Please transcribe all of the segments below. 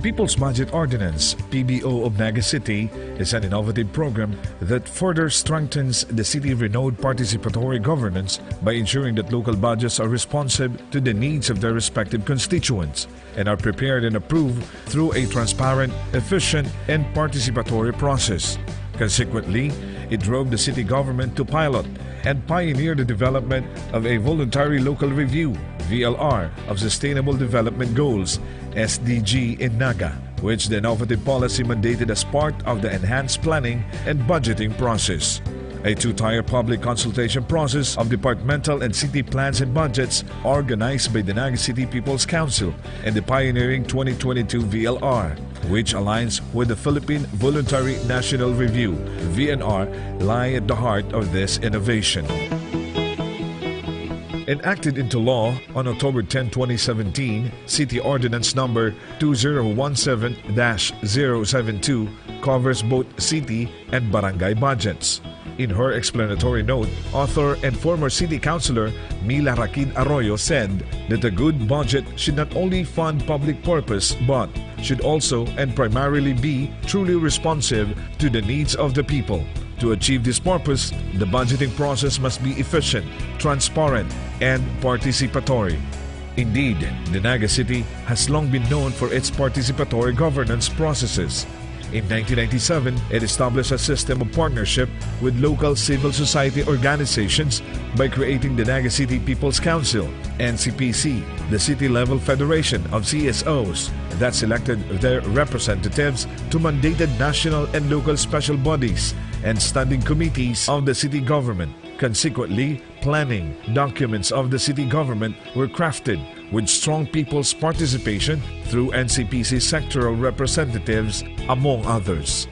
People's Budget Ordinance, PBO of Naga City, is an innovative program that further strengthens the city-renowned participatory governance by ensuring that local budgets are responsive to the needs of their respective constituents and are prepared and approved through a transparent, efficient, and participatory process. Consequently, it drove the city government to pilot and pioneer the development of a voluntary local review, VLR, of Sustainable Development Goals, SDG, in Naga, which the innovative policy mandated as part of the enhanced planning and budgeting process. A two-tier public consultation process of departmental and city plans and budgets organized by the Naga City People's Council and the pioneering 2022 VLR, which aligns with the Philippine Voluntary National Review, VNR, lie at the heart of this innovation. Enacted into law on October 10, 2017, City Ordinance Number 2017-072 covers both city and barangay budgets. In her explanatory note, author and former city councilor Mila Rakid Arroyo said that a good budget should not only fund public purpose but should also and primarily be truly responsive to the needs of the people. To achieve this purpose, the budgeting process must be efficient, transparent, and participatory. Indeed, the Naga City has long been known for its participatory governance processes. In 1997, it established a system of partnership with local civil society organizations by creating the Naga City People's Council, NCPC, the city-level federation of CSOs that selected their representatives to mandated national and local special bodies and standing committees of the city government. Consequently, planning documents of the city government were crafted with strong people's participation through NCPC sectoral representatives, among others.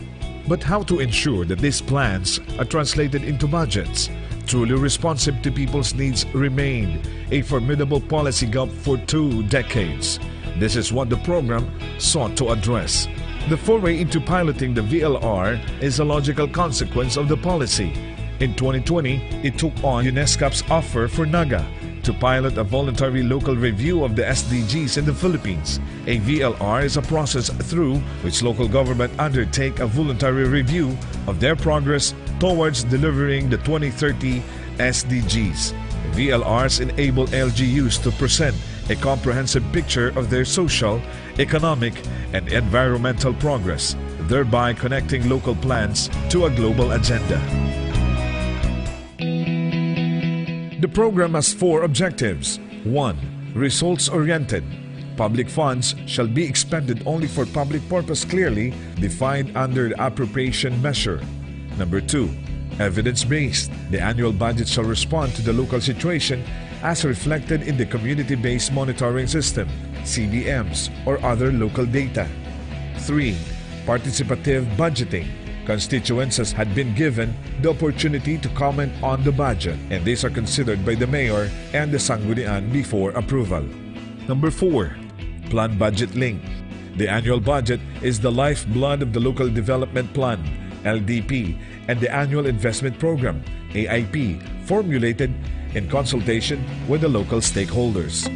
But how to ensure that these plans are translated into budgets, truly responsive to people's needs, remained a formidable policy gap for 2 decades. This is what the program sought to address. The foray into piloting the VLR is a logical consequence of the policy. In 2020, it took on UNESCAP's offer for Naga to pilot a voluntary local review of the SDGs in the Philippines. A VLR is a process through which local government undertake a voluntary review of their progress towards delivering the 2030 SDGs. VLRs enable LGUs to present a comprehensive picture of their social, economic, and environmental progress, thereby connecting local plans to a global agenda. The program has 4 objectives. 1. Results-oriented. Public funds shall be expended only for public purpose clearly defined under the appropriation measure. Number 2. Evidence-based. The annual budget shall respond to the local situation as reflected in the Community-Based Monitoring System, CBMs, or other local data. 3. Participative budgeting. Constituents had been given the opportunity to comment on the budget, and these are considered by the mayor and the sanggunian before approval. Number 4. Plan budget link. The annual budget is the lifeblood of the Local Development Plan, LDP, and the Annual Investment Program, AIP, formulated in consultation with the local stakeholders.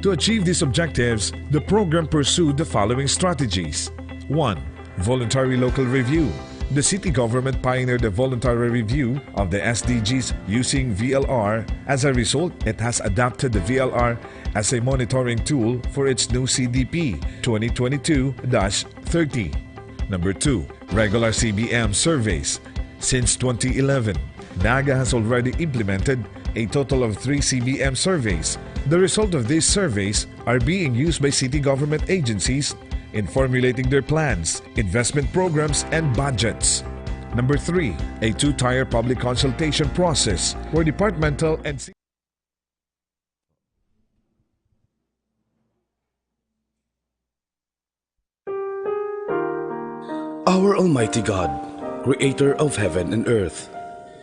To achieve these objectives, the program pursued the following strategies. 1. Voluntary local review. The city government pioneered a voluntary review of the SDGs using VLR. As a result, it has adapted the VLR as a monitoring tool for its new CDP 2022-30. Number 2. Regular CBM surveys. Since 2011, Naga has already implemented a total of 3 CBM surveys. The result of these surveys are being used by city government agencies in formulating their plans, investment programs, and budgets. Number 3. A 2-tier public consultation process where departmental and Our Almighty God, Creator of heaven and earth,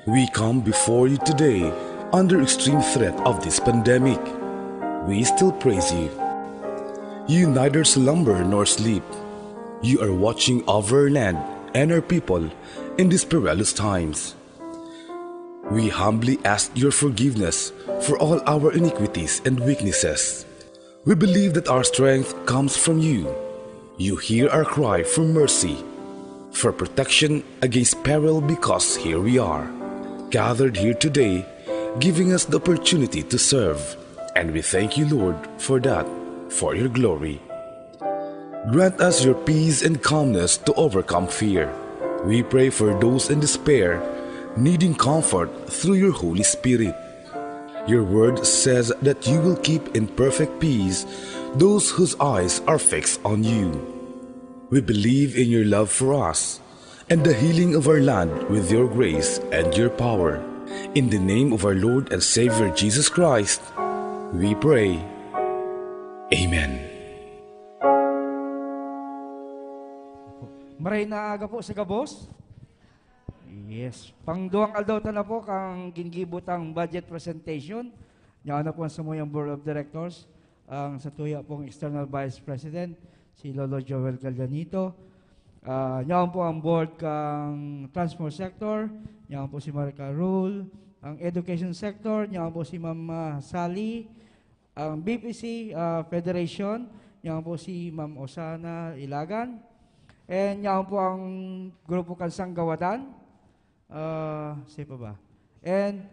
we come before you today under extreme threat of this pandemic. We still praise you. You neither slumber nor sleep. You are watching over our land and our people in these perilous times. We humbly ask your forgiveness for all our iniquities and weaknesses. We believe that our strength comes from you You hear our cry for mercy, for protection against peril, because here we are, gathered here today, giving us the opportunity to serve. And we thank you, Lord, for that, for your glory. Grant us your peace and calmness to overcome fear. We pray for those in despair, needing comfort through your Holy Spirit. Your word says that you will keep in perfect peace those whose eyes are fixed on you. We believe in your love for us and the healing of our land with your grace and your power. In the name of our Lord and Savior Jesus Christ, we pray. Amen. Maray na aga po sa gabos. Yes. Pangduang aldaw na po kang ginggibutang budget presentation. Yan na po sa muyang Board of Directors. Ang satuya pong External Vice President, si Lolo Joel Galdanito. Yan po ang board kang Transport Sector. Yan po si Marica Rule. Ang Education Sector, yan po si Ma'am Sally. Ang BPC Federation, yan po si Ma'am Osana Ilagan. And yan po ang grupo Kansang Gawadan. Say pa ba? And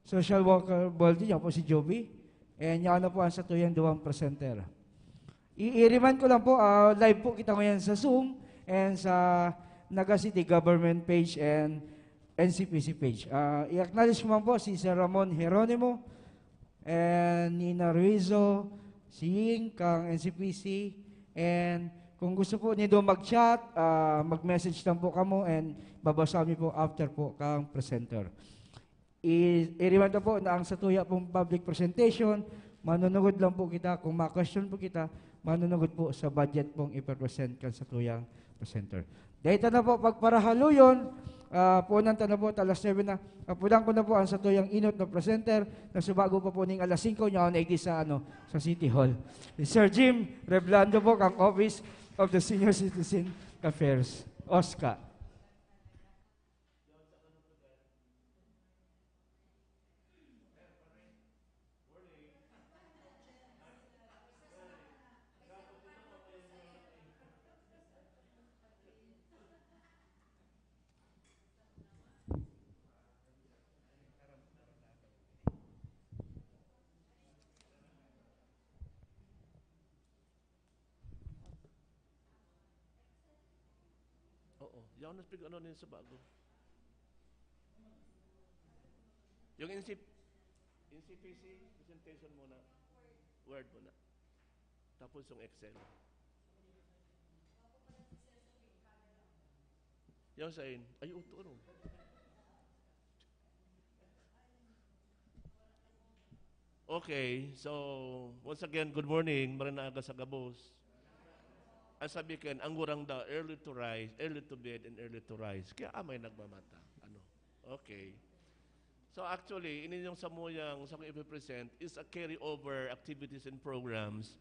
Social Worker Body, yan po si Joby. And yan na po ang satuyang duwang presenter. I-remind ko lang po, live po kita ngayon sa Zoom and sa Naga City Government page and NCPC page. I-acknowledge mo po si Sir Ramon Geronimo and Nina Ruizo, si Ying, kang NCPC, and kung gusto po niyo mag-chat, mag-message lang po kamo and babasa mi po after po kang presenter. I-remind po na ang satuya pong public presentation, manunugod lang po kita, kung ma-question po kita, manunugod po sa budget pong ipapresent kan satuyang presenter. Dahil na po, pagparahaluyon, punan na po, alas 7 na, punan ko na po ang satuyang inot na presenter, na subago pa po ning alas 5, niya ako sa City Hall. Sir Jim Reblando po, kang Office of the Senior Citizen Affairs, OSCA. Yung na-speak ano din sa bago. Yung NCPC presentation muna. Word muna. Tapos yung Excel. Yung sa in. Ay, uto ano. Okay, so once again, good morning. Maranaga sa Gabos. Ang sabi ko, ang gurang daw, early to rise, early to bed, and early to rise. Kaya amay nagmamata. Ano? Okay. So actually, ininyong samuyang sa kong ipipresent is a carry-over activities and programs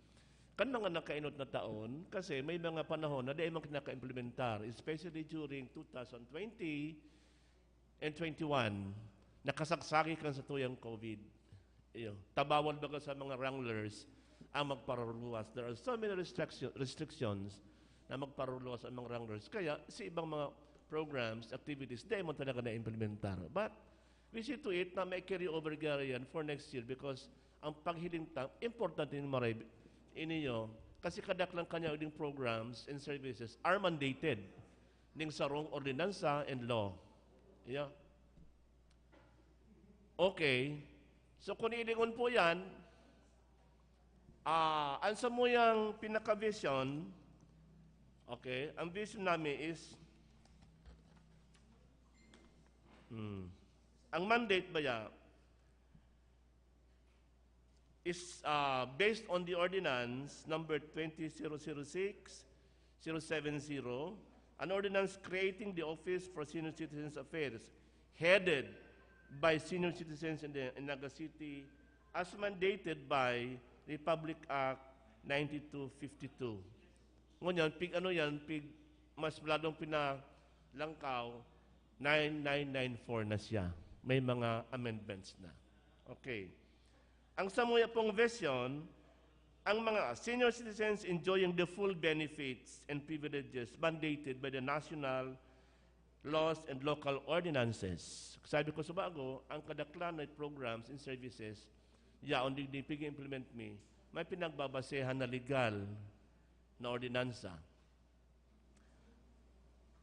kan mga nakainot na taon kasi may mga panahon na di ay mga kinaka-implementar, especially during 2020 and 21, nakasaksaki kan sa tuyang COVID. Tabawan ba ka sa mga wranglers ang magparuluwas. There are so many restrictions na magparuluwas ang mga wranglers. Kaya sa ibang mga programs, activities, di mo talaga na-implementar. But we see to it na may carry over yan for next year because ang paghiling important din maray ininyo kasi kadak lang kanya ding programs and services are mandated ning sarong ordinansa and law. Yeah. Okay. So kung ilingon po yan, ang samuyang pinaka-vision, okay, ang vision namin is, ang mandate ba ya, is based on the ordinance number 20-006-070, an ordinance creating the Office for Senior Citizens Affairs, headed by senior citizens in Naga City, as mandated by Republic Act 9252. Ngunyan, pig mas ladong pinalangkaw, 9994 na siya. May mga amendments na. Okay. Ang samuya pong version, ang mga senior citizens enjoying the full benefits and privileges mandated by the national laws and local ordinances. Sabi ko sa bago, ang kadaklan na programs and services, yaon di pig-implement me, may pinagbabasehan na legal na ordinansa.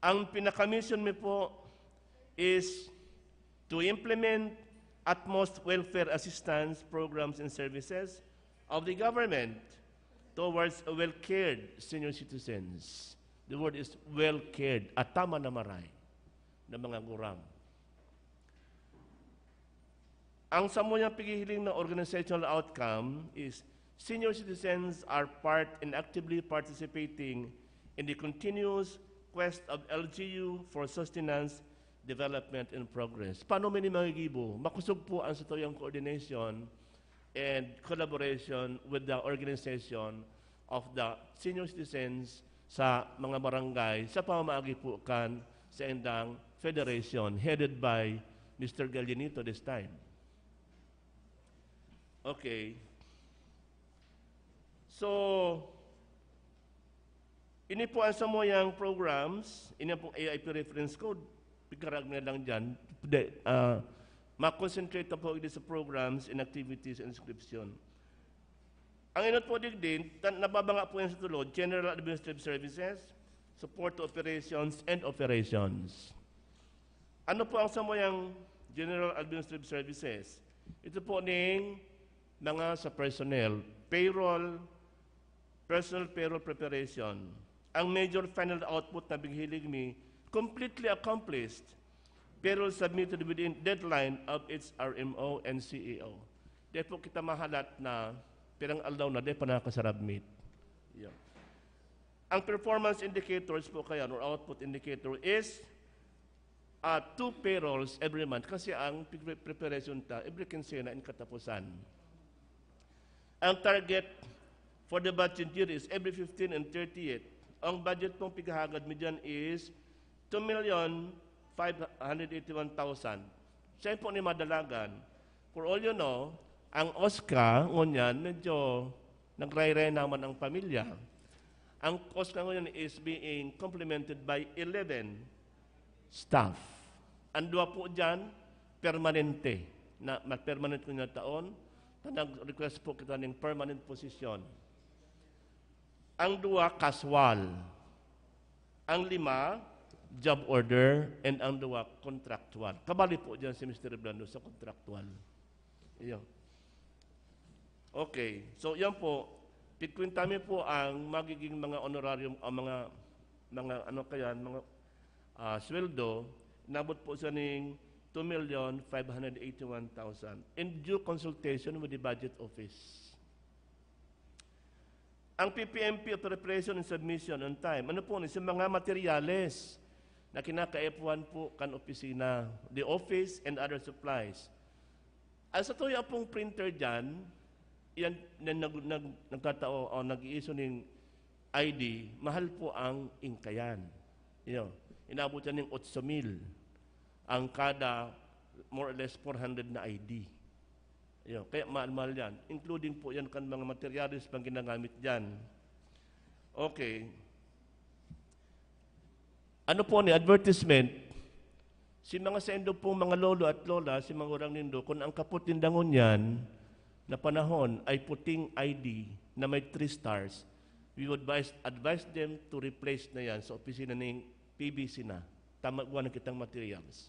Ang pinaka-mission mo po is to implement utmost welfare assistance programs and services of the government towards a well-cared senior citizens. The word is well-cared, at tama na maray ng mga guram. Ang samuyang paghihiling na organizational outcome is senior citizens are part and actively participating in the continuous quest of LGU for sustenance, development, and progress. Paano may magigibo? Makusog po ang satuyang coordination and collaboration with the organization of the senior citizens sa mga barangay sa pamamaagi po kan sa Indang Federation headed by Mr. Gallinito this time. Okay. So, ini po ang samoyang programs, ini po AIP reference code, pikarag na lang dyan, ma-concentrate na po sa programs and activities and inscription. Ang inot po din, nababanga po yan sa tulod, General Administrative Services, Support to Operations and Operations. Ano po ang samoyang General Administrative Services? Ito po ning mga sa personnel, payroll, personal payroll preparation. Ang major final output na bighilig mi, completely accomplished, payroll submitted within deadline of its RMO and CEO. Dahil po kita mahalat na pirang aldaw na dahil pa nakasarabmit. Yeah. Ang performance indicators po kaya, or output indicator is 2 payrolls every month kasi ang preparation ta, every quinzena in katapusan. Ang target for the budget year is every 15 and 30th. Ang budget pong pigahagad mo dyan is 2,581,000. Siya po ni madalagan. For all you know, ang OSCA, ngunyan, medyo nagray-ray naman ang pamilya. Ang OSCA ngunyan is being complemented by 11 staff. Ang dua po dyan, permanente. Na permanent ko na taon, nag-request po kita ng permanent position. Ang dua, casual. Ang 5, job order. And ang 2, contractual. Kabali po dyan si Mr. Reblando sa contractual. Iyon. Okay. So, yan po. Pitkwintami po ang magiging mga honorarium, mga ano kaya, mga sweldo. Nabot po sa ning 2,581,000 in due consultation with the budget office. Ang PPMP of preparation and submission on time, ano po, sa mga materyales na kinaka-F1 po kan opisina, the office and other supplies. Ang sa tuya pong printer dyan, yan nagkatao o nag-iiso ng ID, mahal po ang ingkayan. Inabot yan ng 8,000 ang kada more or less 400 na ID. Kaya mahal-mahal yan. Including po yan kan mga materials pang ginagamit dyan. Okay. Ano po ni advertisement? Si mga sendo pong mga lolo at lola, si mga urang nindo, kung ang kaputindangon yan na panahon ay puting ID na may 3 stars, we would advise them to replace na yan sa opisina ng PBC na. Tamagwa na kitang materials.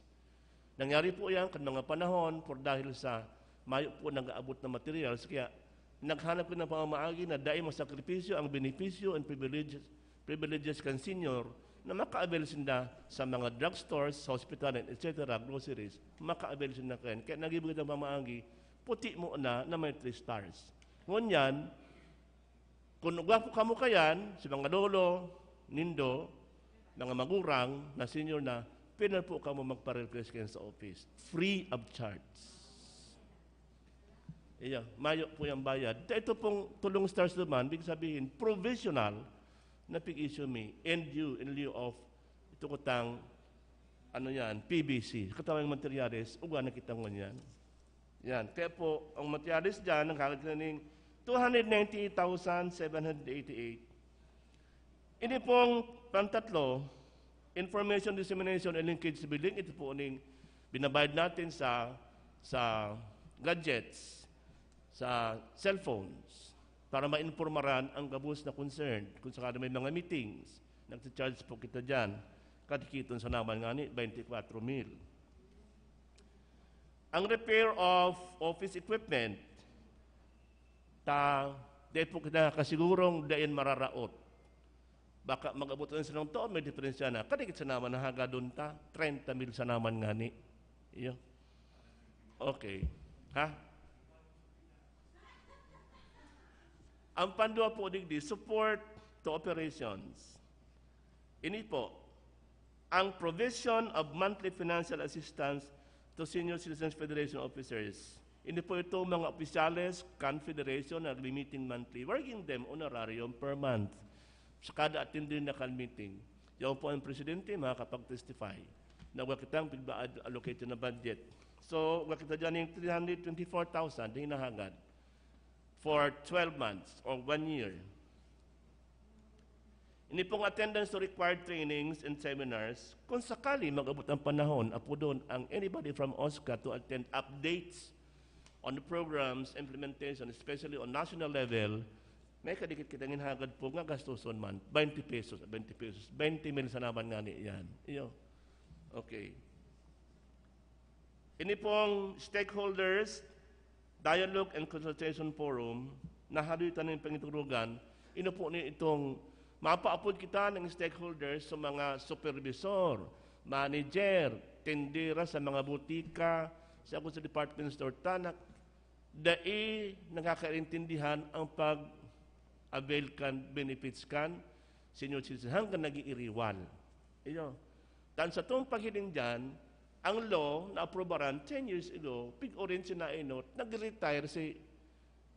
Nangyari po yan kan mga panahon for dahil sa mayo po nag-aabot na materials, kaya naghanap ko ng pamamaagi na dahil masakripisyo ang benepisyo and privileges kan senior na maka-avail sinda sa mga drugstores, hospital, etc., groceries, maka-avail sinda kayan. Kaya nag-ibigay ng pamamaagi, puti mo na may 3 stars. Ngunyan, kung gwapo ka mo kayan, si mga lolo, nindo, mga magurang na senior na, pinal po ka mo magpa-request kayo sa office. Free of charge. Mayo po yung bayad. Ito pong tulong stars naman, big sabihin, provisional na pig-issue me, in lieu of, ito kutang, PBC. Katawang materials, uga na kitang yan. Yan. Kaya po, ang materials dyan, ang kalag na ng 298,788. Ini pong pantatlo, information dissemination and linkage billing, ito po ning binabayad natin sa gadgets, sa cellphones, para ma-informaran ang gabos na concerned. Kung sakali may mga meetings, nag-charge po kita dyan. Katikiton sa naman nga ni, 24,000. Ang repair of office equipment, dahil po kita kasigurong dahin mararaot. Baka mag-abot na silang taon, may diferensya na. Kadikit sa naman na haga doon 30,000 sa naman nga ni. Iyo. Okay. Ha? Ang pandua po digdi, support to operations. Ini po, ang provision of monthly financial assistance to Senior Citizens Federation officers. Ini po ito mga opisyales, confederation, nag-meeting monthly, working them honorarium per month. Sa kada attendee na meeting, yung po ang presidente makakapag-testify na wala kitang pigba-allocate na budget. So, wala kita dyan yung 324,000 na hinahagad for 12 months or 1 year. Ini pong attendance to required trainings and seminars, kung sakali mag-abot ang panahon, apo doon ang anybody from OSCA to attend updates on the programs, implementation, especially on national level, may kadikit kita hinahagad po nga gastuson man, 20 pesos, 20 mil sa naman nga niyan. Iyo. Okay. Ini pong stakeholders, dialogue and consultation forum, na haluitan ng pangiturugan, ino po ni itong mapaapod kita ng stakeholders sa mga supervisor, manager, tendera sa mga butika, sa ako sa department store, tanak, dai nakakaintindihan ang pag-avail kan, benefits kan, senior citizen, hanggang nag-iiriwal. Iyo. Tan sa itong paghiling dyan, ang law na aprobaran 10 years ago, pig-orin sinainot, nag-retire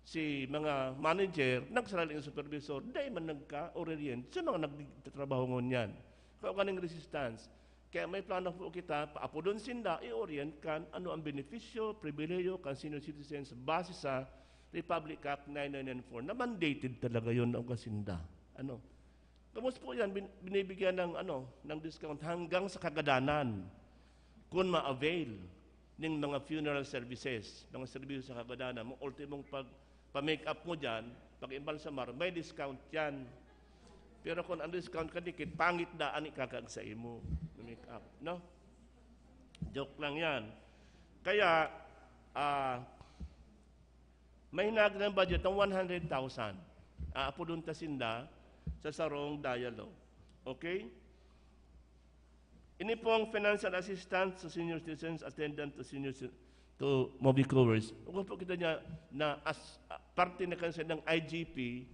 si mga manager, nagsaraling supervisor, dahil man nagka-orient sa mga nagtatrabaho ngon yan. Kaya kaning resistance. Kaya may plano po kita, paapo doon sinda, i-orient kan ano ang benepisyo, pribileyo kan senior citizens base sa Republic Act 9994 na mandated talaga yon ang kasinda. Ano? Kamus po yan, binibigyan ng discount hanggang sa kagadanan kung ma-avail ng mga funeral services, mga services sa kagadanan mo, ultimong pa-make up mo dyan, pag-imbalsamar, may discount yan. Pero kung ang discount ka dikit, pangit daan ikakag sa imo, make up. No? Joke lang yan. Kaya, may hinag ng budget ng 100,000. Apo doon tasinda sa sarong dialogue. Okay? Ini pong financial assistance to senior citizens, attendant to moviegoers. Kung po kita niya na as parte na kansa ng IGP,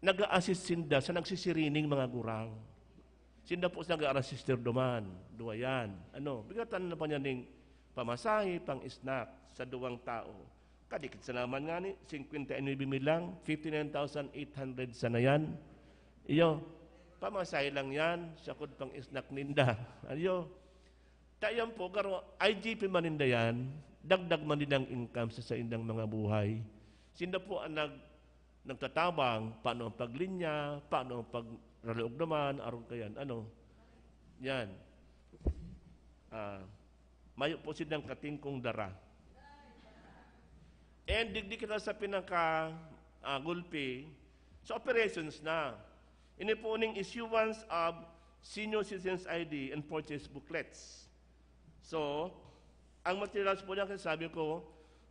nag-a-assist sinda sa nagsisirining mga gurang. Sinda po sa nag-a-assister duman, duwayan. Bigatan na pa niya ng pamasahe, pang-snack sa duwang tao. Kadikit sa naman nga ni, 59 lang, 59,800 sa na yan. Iyo, pamasahe lang yan, sakod pang-snack ninda. Ayo, tayan po, karo IGP maninda yan, dagdag man din ang income sa indang mga buhay. Sinda po ang nagtatabang, paano ang paglinya, paano ang pagraloog naman, aron kayan, yan. Mayo po silang katingkong dara. And digdi kita sa pinaka-gulpi, sa operations na, ini po ning issuance of senior citizens ID and purchase booklets. So, ang materials po niya, sabi ko,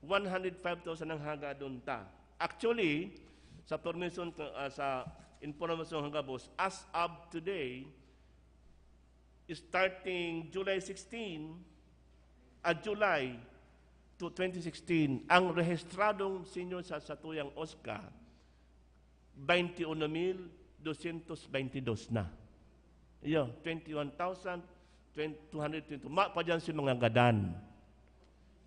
105,000 ang haga doon ta. Actually, sa permission, sa informasyon hanggang boss, as of today, starting July 16, July to 2016, ang rehistradong senior sa tuyang OSCA, 21,222 na. Iyo, 21,222. Pa dyan si mga gadan.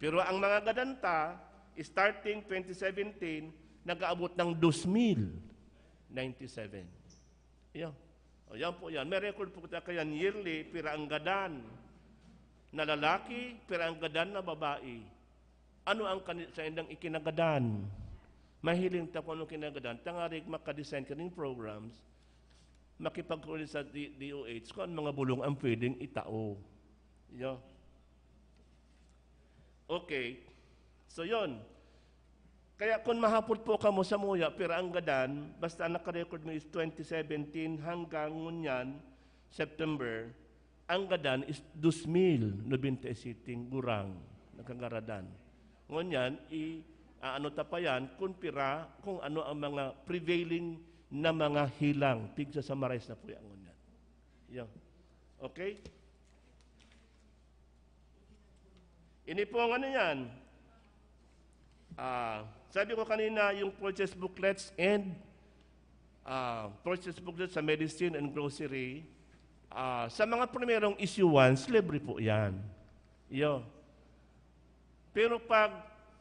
Pero ang mga gadan ta, starting 2017, nag-aabot ng 2,097. Iyo. O yan po yan. May record po kita kaya yearly, pira ang gadan na lalaki, pira ang gadan na babae. Ano ang sa indang ikinagadan? mahiling ta kung anong kinagadan, tangarig makadesign ka ng programs, makipag-ulit sa DOH kung anong mga bulong ang pwedeng itao. Yo. Okay. So, yon. Kaya kung mahapot po ka mo sa muya, pero ang gadan, basta naka-record mo is 2017 hanggang ngunyan, September, ang gadan is 2,097 gurang nakagaradan. Ngunyan, ano tapayan, kung pira, kung ano ang mga prevailing na mga hilang, pigsa sa marais na po yan ngunyan. Yan. Okay? Ini po ang ano yan. Sabi ko kanina, yung purchase booklets and purchase booklets sa medicine and grocery, sa mga primerong issuance, libre po yan. Yo. Pero pag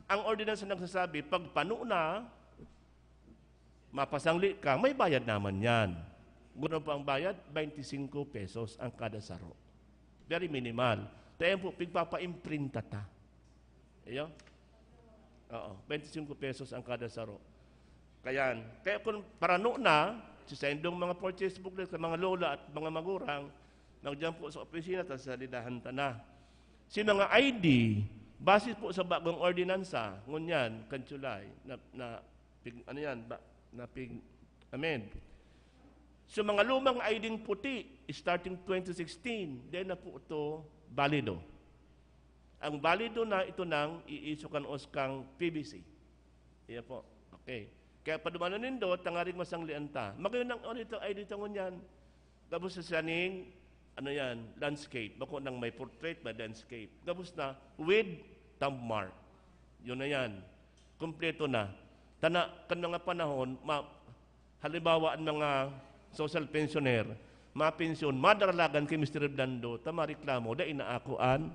ang ordinance na nagsasabi, pag panuna, mapasangli ka, may bayad naman yan. Gano'n po ang bayad? 25 pesos ang kada saro. Very minimal. Tayo po, pigpapa-imprinta ta. Iyo? Oo, 25 pesos ang kada saro. Kaya kung parano na, sa indong mga purchase booklet sa mga lola at mga magurang, nagdiyan po sa opisina, tapos sa lidahan ta na. Si mga ID, base po sa bagong ordinansa, ngunyan, kansulay, amend. So mga lumang ID puti, starting 2016, then na po ito balido. Ang balido na ito nang iisukan oskang PVC. Iya po. Okay. Kaya padumano nindo, tangaring masanglian ta. Magayon ng ito ay dito ngunyan. Gabos sa saning, landscape. Bako nang may portrait, may landscape. Gabos na, with thumb mark. Yun na yan. Kompleto na. Kan mga panahon, halimbawa ang mga social pensioner, mapensyon, madaralagan kay Mr. Reblando, tamareklamo, da inaakuan,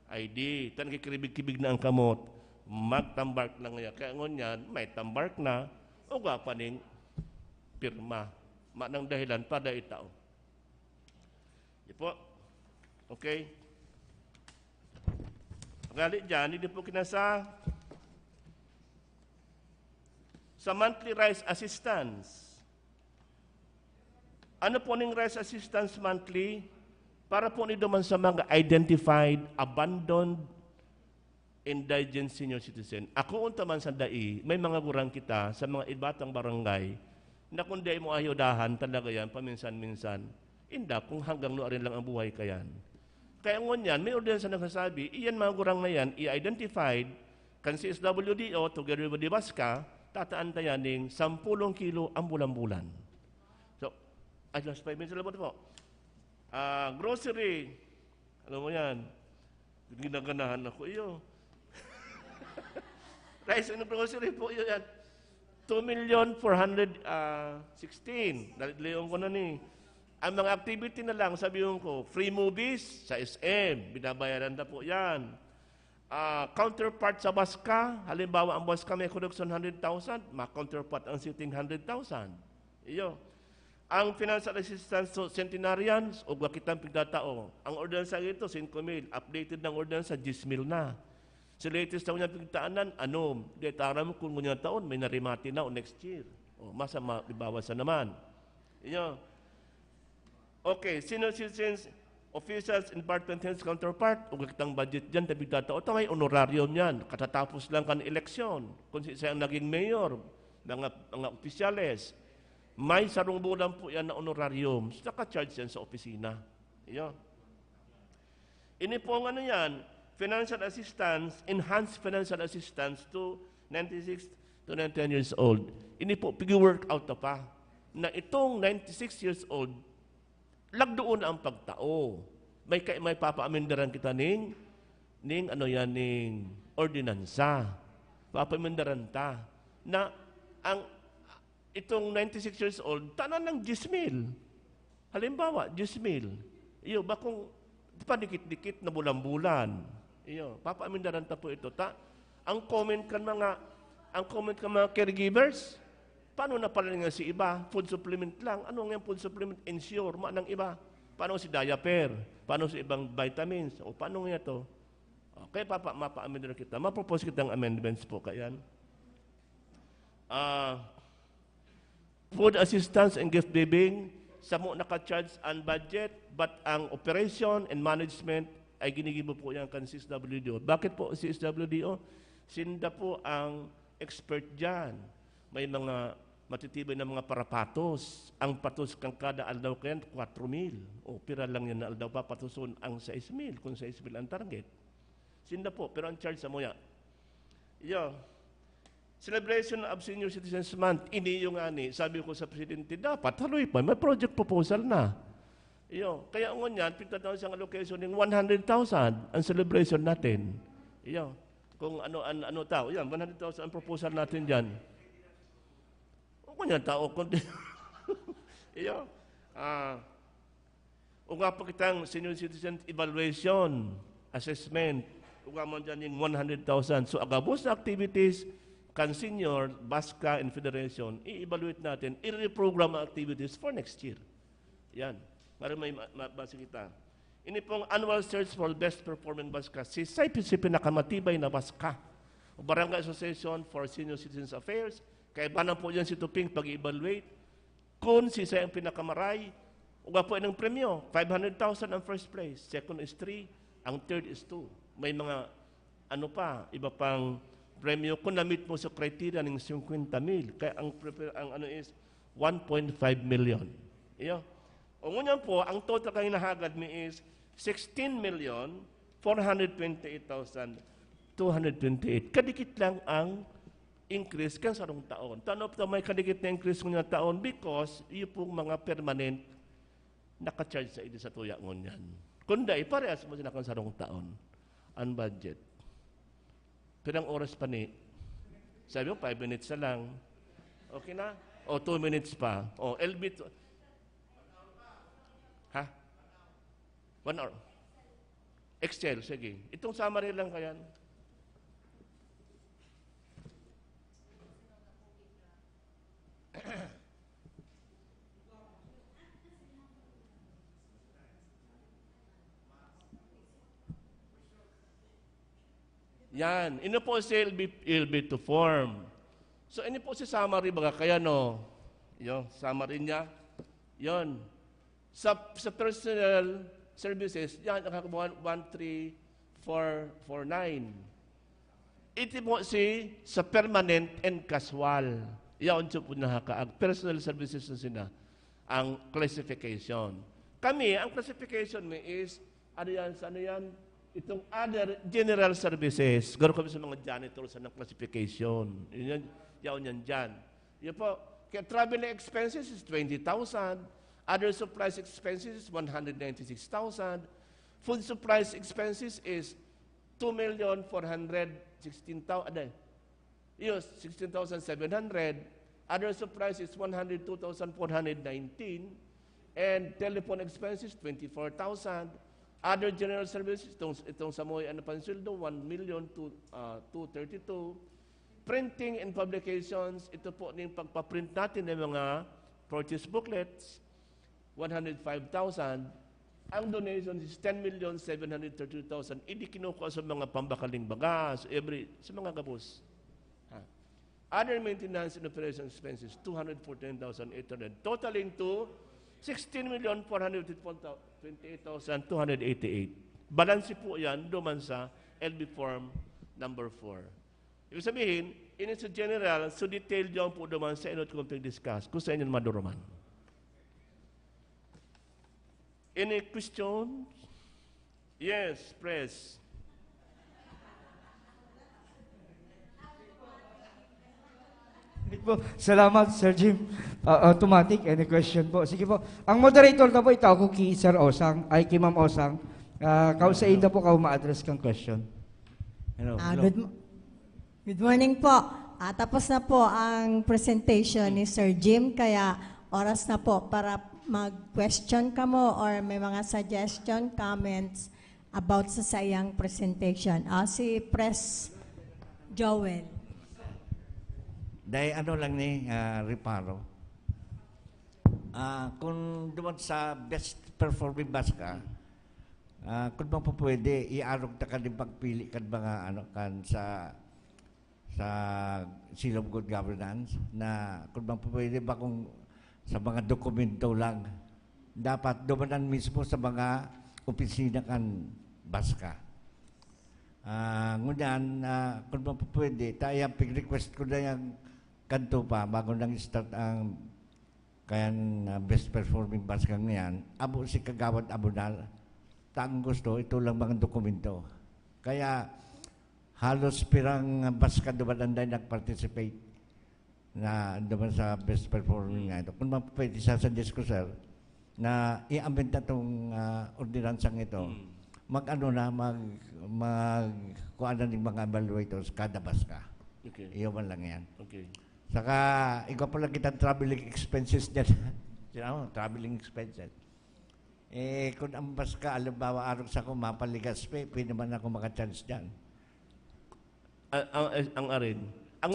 ID, tan kikiribig-kibig na ang kamot, magtambark na ngayon. Kaya ngunyan, may tambark na, o gapaning pirma. Manang dahilan pada itao. Ipo. Okay? Ngali dyan, hindi po kinasa sa monthly rice assistance. Ano po ning rice assistance monthly? Para po nito man sa mga identified, abandoned, indigent senior citizen. Ako unta man sa dai, may mga gurang kita sa mga ibatang barangay na kung di mo ayudahan talaga yan, paminsan-minsan, inda kung hanggang no rin lang ang buhay kayan. Kaya ngunyan, may ordinansa na nagsasabi, iyan mga gurang na yan, i-identified, kan CSWDO, together with the BASCA, tataan tayo ng 10 kilo ang bulan-bulan. So, I just 5 minutes lang po. Grocery, alam mo yan, ginaganahan ako iyo. Rice and grocery po yun yan. 2,416,000. Nalileon ko na ni. Ang mga activity na lang, sabihin ko, free movies sa SM, binabayaran na po yan. Counterpart sa BASCA, halimbawa ang BASCA may production 100,000, ma-counterpart ang sitting 100,000. Iyo. Ang financial assistance to centenarians, o wakitang pigdatao. Ang ordinansa ito, 5,000. Updated ng ordinansa, 10,000 na. Sa latest na kanyang pigtaanan, detara mo kung kanyang taon, may narimati na o next year. O, masa ibawasan naman. Iyo. Okay, senior citizens, officials, and department heads counterpart, o wakitang budget dyan, pigdatao. Ito may honorarium yan. Katatapos lang kan eleksyon. Kung siya ang naging mayor, mga opisyales, may sarong bulan po yan na honorarium. Naka-charge yan sa opisina. Iyo. Ini po ang yan, financial assistance, enhanced financial assistance to 96 to 99 years old. Ini po, pig-work out na pa, na itong 96 years old, lagdoon ang pagtao. May papaamindaran kita ning ordinansa. Papaamindaran ta, na itong 96 years old, tanan ng 10,000. Halimbawa, 10,000. Iyo, bakong padikit-dikit na bulan-bulan. Iyo, papaamindaran ta po ito. Ang comment kan mga caregivers, paano na pala nga si iba? Food supplement lang. Ano nga food supplement? Ensure, ng iba. Paano si diaper? Paano si ibang vitamins? O paano nga ito? Okay, mapaamindaran kita. Mapropose kitang amendments po kayan. Food assistance and gift giving, samo naka-charge ang budget, but ang operation and management ay ginigibo po yan kan CSWDO. Bakit po CSWDO? Sinda po ang expert dyan. May mga matitibay na mga parapatos. Ang patos kang kada aldaw kayan, 4,000. O, pira lang yan na aldaw pa, patuson ang 6,000, kung 6,000 ang target. Sinda po, pero ang charge sa moya. Celebration of Senior Citizens Month, ini yung ani. Sabi ko sa Presidente, dapat haloy pa, may project proposal na. Kaya ngunyan, pinta daw siyang allocation ng 100,000 ang celebration natin. Kung ano tao, 100,000 ang proposal natin dyan. Ngunyan tao, kundi. O nga pa kitang Senior Citizen Evaluation, Assessment, o nga mo dyan yung 100,000. So, agabos na activities, kan senior, BASCA, and Federation, i-evaluate natin, i-reprogram ang activities for next year. Yan. Para may mabasa kita. Ini pong annual search for best performing BASCA. Si pinakamatibay na BASCA. O Barangay Association for Senior Citizens Affairs. Kaya ba na po yan si Tuping pag-evaluate? Kung si ang pinakamaray, uga po ng premyo, 500,000 ang first place. Second is 3, ang third is 2. May mga, iba pang premyo kung na-meet mo sa criteria ng 50,000. Kaya ang is 1.5 million. O ngunyan po, ang total kang nahagad mi is 16,428,228. Kadikit lang ang increase kan sarong taon. Tanong may kadikit na increase ng taon because yung pong mga permanent naka-charge sa sa tuya ngunyan. Kundi, parehas mo sila kan sarong taon. Ang budget. Pirang oras pa ni? Sabi mo, 5 minutes na lang. Okay na? O, 2 minutes pa. O, LB... Ha? 1 hour. Excel, sige. Itong summary lang kayan. Yan. Ino po si LB to form. So, ini po si summary baga kaya no. Summary niya. Yon. Sa personal services, yan, nakakabuhan 13449. Ito po si sa permanent and casual. Yan po nakakaag. Personal services na sila. Ang classification. Kami, ang classification mo is, ano yan? Itong other general services. Gano'n kami sa mga janitors sa classification. Yan dyan. Yan po. Kaya travel expenses is 20,000. Other supplies expenses is 196,000. Food supplies expenses is 2,416,000. Yes, 16,700. Other supplies is 102,419. And telephone expenses, 24,000. Other general services, itong Samoy Pansildo, 1,232,000. Printing and publications, ito po yung pagpaprint natin ng mga purchase booklets, 105,000. Ang donations is 10,732,000. Hindi kinukuha sa mga pambakaling bagas, sa mga gabos. Other maintenance and operation expenses, 214,800. Totaling to 16,428,288. Balansi po yan duman sa LB form number 4. Ibig sabihin, in its general, so detailed yan po duman sa inot kong discuss kung sa inyo maduruman. Any questions? Yes, press. Salamat, Sir Jim. Automatic, any question po? Sige po. Ang moderator na po, ito ako kay Sir Osang, ay kay Ma'am Osang. Kausain na po ka ma-address kang question. Hello. Good morning po. Tapos na po ang presentation ni Sir Jim, kaya oras na po para mag-question ka mo or may mga suggestion, comments about sa sayang presentation. Si Press Joel. Dahil ano lang ni Reparo, kung duman sa best performing BASCA, kung bang po pwede, iarog ta ka din pagpili kan mga kan sa Seal of Good Governance na kung pwede ba kung sa mga dokumento lang dapat dumanan mismo sa mga opisina kan Baska. Ngunyan, kung pwede, tayo pig-request ko na yung kanto pa bago nang start ang kayan best performing Baska ngayon. Abo si Kagawad Abunal. Taang gusto, ito lang mga dokumento. Kaya halos pirang Baska dumanan na nag-participate na duman sa best performing nga ito. Kung pwede sasuggest ko, sir, na i-amend na itong ordinansang ito, mag-ano na, kuha na ng mga evaluators kada Baska. Okay. Iyo man lang yan. Okay. Saka, ikaw pala kita traveling expenses dyan. Traveling expenses. Kung ang Baska, alimbawa, araw sa ko, mapaligas pa, pwede man ako maka-chance dyan. Ang arin. Ang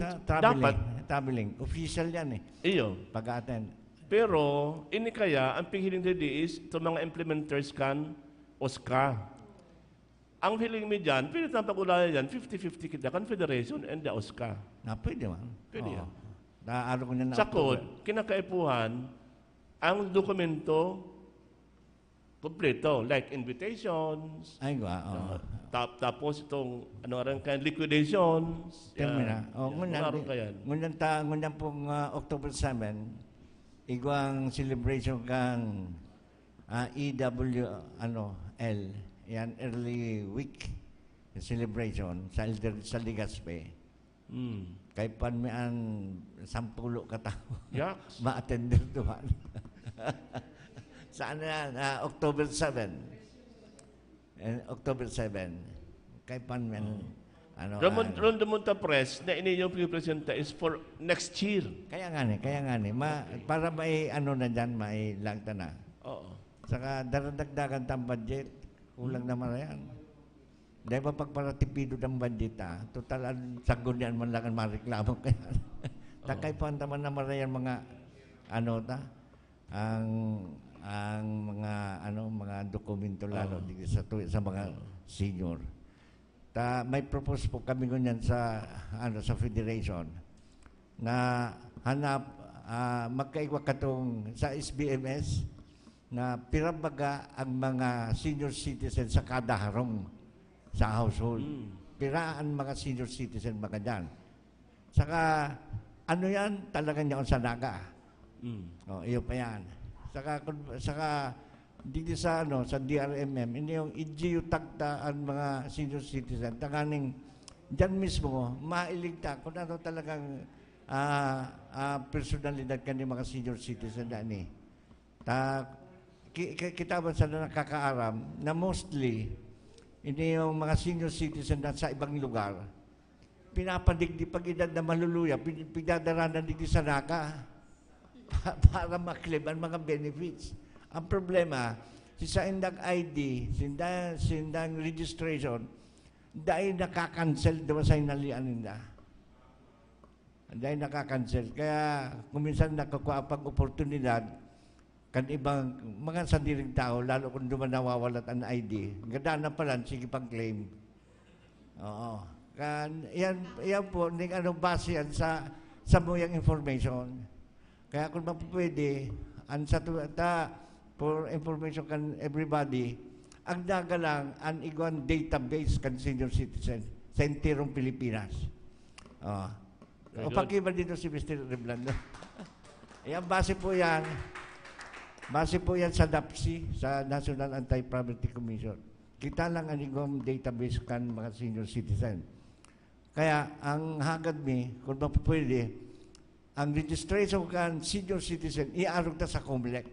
traveling. Official yan eh. Iyo. Pag-attend. Pero, ini kaya, ang pinghiling didi is, ito mga implementers kan, OSCA. Ang hiling mi dyan, pwede tayong pag-ulayan dyan, 50-50 kita, Confederation and the OSCA. Pwede man. Pwede yan. Naaro ko niya na Sakot, kinakaipuhan, ang dokumento, kompleto, like invitations, Ay, oo. tapos itong, ano nga rin kayan, liquidations. Termina. Ngunyan pong October 7, igwang celebration kan EWL, yan, early week celebration sa Ligaspe. Kay panmian 10 katao. Yaks. Ma-attender doon. Saan yan? October 7. October 7. Kay panmian Ron Demonta Press na inyong pinipresenta is for next year. Kaya nga ni. Para may na dyan, may lagta na. Oo. Saka daradagdagan tang budget, kulang naman na yan. Dahil ba pagparatipido ng budget, total sagun yan man lang ang mareklamo kaya. Takay pa naman naman na yan mga, ang mga dokumento lalo sa mga senior. May propose po kami ngunyan sa federation na hanap magkaigwa katong sa SBMS na pirabaga ang mga senior citizen sa kada harong sa household. Piraan mga senior citizen mga dyan. Saka yan talagang niya sa naga. Iyo pa yan. Saka dito sa DRMM, hindi yung i-geotag ang mga senior citizen. Tanganing dyan mismo, mailigta kung ano talagang personalidad kanil mga senior citizen na ni. Kita ba sa nakakaaram na mostly, hindi yung mga senior citizen na sa ibang lugar, pinapadigdi pag edad na maluluya, pinadaranan digdi sa naka para maklib ang mga benefits. Ang problema, sa indang ID, sindang registration, dahil nakakancel daw sa inalian nila. Dahil nakakancel. Kaya kuminsan nakakuha pang oportunidad kan ibang mga sandiring tao, lalo kung duman nawawalat ang ID. Ganda na pala, sige pang claim. Oo. Yan po, base yan sa muyang information. Kaya kung pwede, for information kan everybody, ang daga lang ang iguan database kan senior citizen sa entirong Pilipinas. O pag-iba dito si Mr. Reblando. Ayan, base po yan sa NAPSI, sa National Anti-Poverty Commission. Kita lang ang iguang database kan mga senior citizen. Kaya ang hagad kung pwede, ang registration kan senior citizen, iarog na sa COMELEC.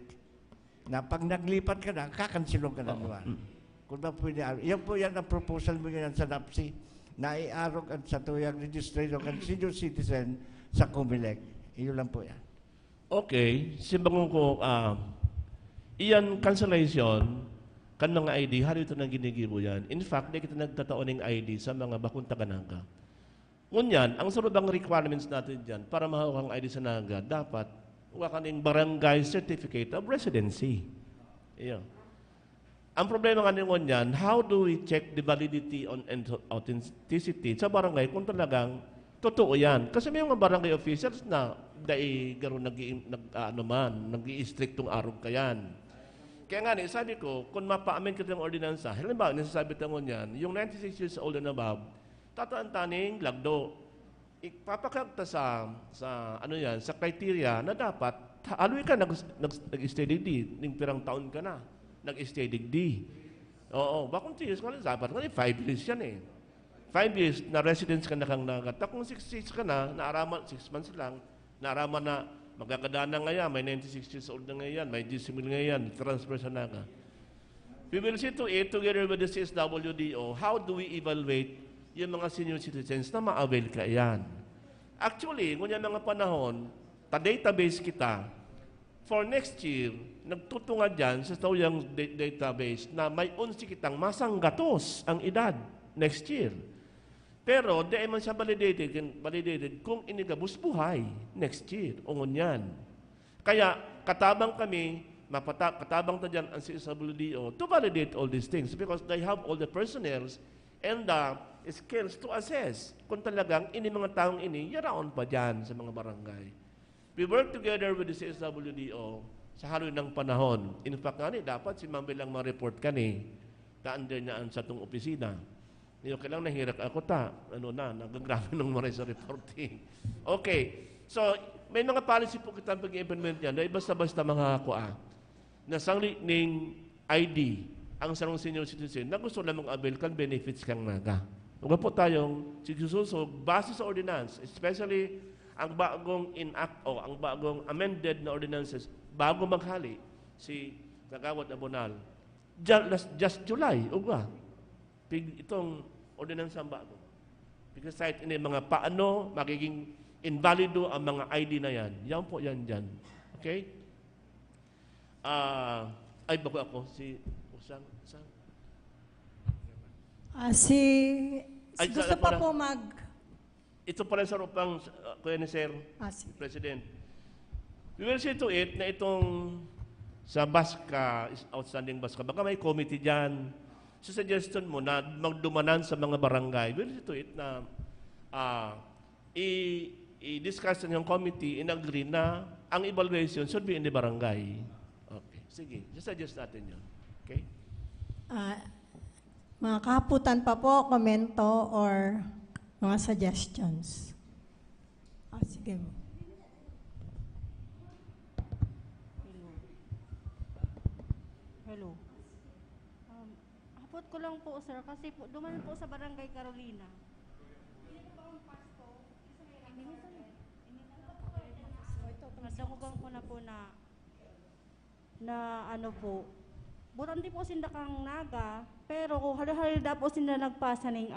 Na pag naglipat ka na, kakansilong ka na naman. Kung ba pwede, yan po yan ang proposal mo yan sa NAPSI, na iarog at sa tuyang registration kan senior citizen sa COMELEC. Iyon lang po yan. Okay. Simbangong ko, iyan cancellation, kan mga ID, hari ito nang ginigibo yan. In fact, di kita nagtataon ng ID sa mga bakong taga-naga. Ngunyan, ang surubang requirements natin dyan, para mahawak ang ID sa naga, dapat wakaning barangay certificate of residency. Iyo. Ang problema nga nyan, how do we check the validity and authenticity sa barangay kung talagang Totoo yan. Kasi may mga barangay officials na garo nag-i-strict tong araw kayan. Kaya nga, sabi ko, kung mapa-amend ka ng ordinansa, halimbawa, nasasabi tangon yan, yung 96 years old and above, tataan-taning lagdo. Ipapakagta sa criteria na dapat, aloy ka nag-stay digdi, ning pirang taon ka na, nag-stay digdi. Oo, bakong 2 years ka na, dapat nga 5 years yan eh. 5 years na residence ka na kang nagat. Kung 6 years ka na, naaraman, 6 months lang, naaraman na, magaganda na ngayon, may 96 years old na ngayon, may GCML ngayon, transfer sa naga. We will see to it, together with the CSWDO, how do we evaluate yung mga senior citizens na ma-avail ka yan. Actually, ngunyan mga panahon, ta-database kita, for next year, nagtutunga dyan sa tawang database na may 11 kitang masanggatos ang edad next year. Pero, di man siya validated kung inigabos buhay next year. Ungon yan. Kaya, katabang kami, katabang ta dyan ang CSWDO to validate all these things because they have all the personnel and the skills to assess kung talagang mga taong yaraon pa dyan sa mga barangay. We work together with the CSWDO sa haloy ng panahon. In fact, dapat si Ma'am Belang ma-report ka taan din niya sa itong opisina. Kailangan nahirak ako nagagrabe ng maray sa reporting. Okay. So, may mga policy po kita pag-implement yan na basta-basta mga kuha na sangli ng ID ang sarong senior citizen na gusto lamang avail kang benefits kang naga. Huwag po tayong sigsususog base sa ordinance, especially ang bagong enact o ang bagong amended na ordinances bago maghali si Kagawad Abonal. Just July, itong ordinansa bago. Because kahit ini mga paano magiging invalido ang mga ID na yan. Yan po yan dyan. Okay? Bago ako, Usang. Gusto pa po Ito pala sa rupang, Kuya ni Sir, President. We will see to it na itong sa BASCA, outstanding BASCA, baka may committee dyan. So suggestion mo na magdumanan sa mga barangay. We will see to it na i-discuss ng committee, in-agree na ang evaluation should be in the barangay. Okay. Sige, just suggest natin yun. Okay? Mga kahaputan pa po, komento or mga suggestions. Sige. Hello. Hapot ko lang po, sir, kasi po, duman po sa Barangay Carolina. Nadamugan ko na po na ano po, butan di po sinda kang naga, pero hali-halida po sinda nagpasa ning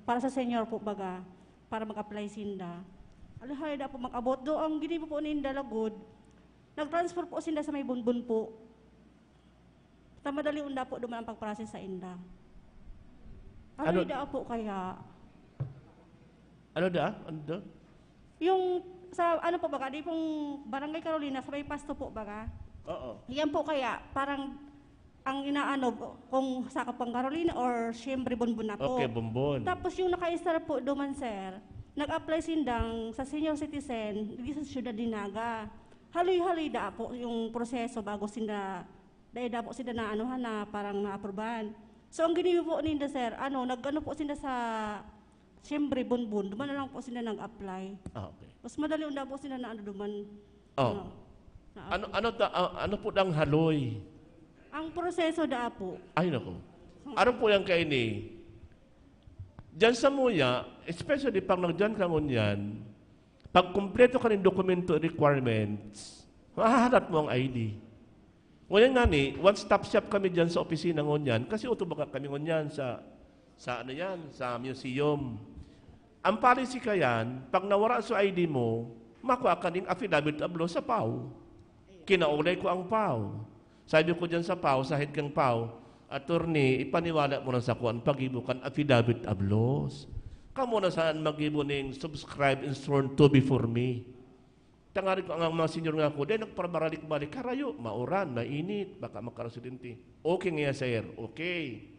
para sa senior po baga, para mag-apply sinda. Hali-halida po mag-abot do, ang gini po ninda lagod, nag-transfer po sinda sa may bunbun po. Tamadali unda po duman ang pag-process sa inda. Halida po kaya. Ano da? Yung sa po baga, di pong Barangay Carolina, sa may pasto po baga. Oo. Yan po kaya, parang ang inaano, kung sa Kapang Carolina or siyempre Bonbon na po. Okay, Bonbon. Tapos yung naka-install po duman, sir, nag-apply sindang sa senior citizen, hindi sa Syudad Dinaga. Haloy-haloy da po yung proseso bago sinda, dahil da po sinda na na parang na-aprobahan. So ang giniwi po ninda, sir, nag-ano po sinda sa siyempre Bonbon, duman na lang po sinda nag-apply. Okay. Mas madali unda po sinda na duman. Ano po ang haloy? Ang proseso da po. Ay, nako. Ano po yung kaini? Diyan sa Muya, especially pag nagdiyan ka ngunyan, pag kumpleto ka ng dokumento requirements, mahahanap mo ang ID. Ngunyan nga one-stop shop kami diyan sa opisina ngunyan, kasi utubaka kami ngunyan sa museum. Ang policy ka yan, pag nawara sa ID mo, makuha ka ng affidavit of law sa PAW. Kinaulay ko ang PAW. Sabi ko dyan sa PAW, sa head kang PAW, attorney, ipaniwala mo na sa kuan, pag-ibo kan affidavit of laws. Kamu na saan mag-ibo ng subscribe and sworn to before me. Tangari ko ang mga senior nga ko, dahil nagparabalik-balik, karayo, mauran, mainit, baka magkaresidente. Okay nga, sir. Okay.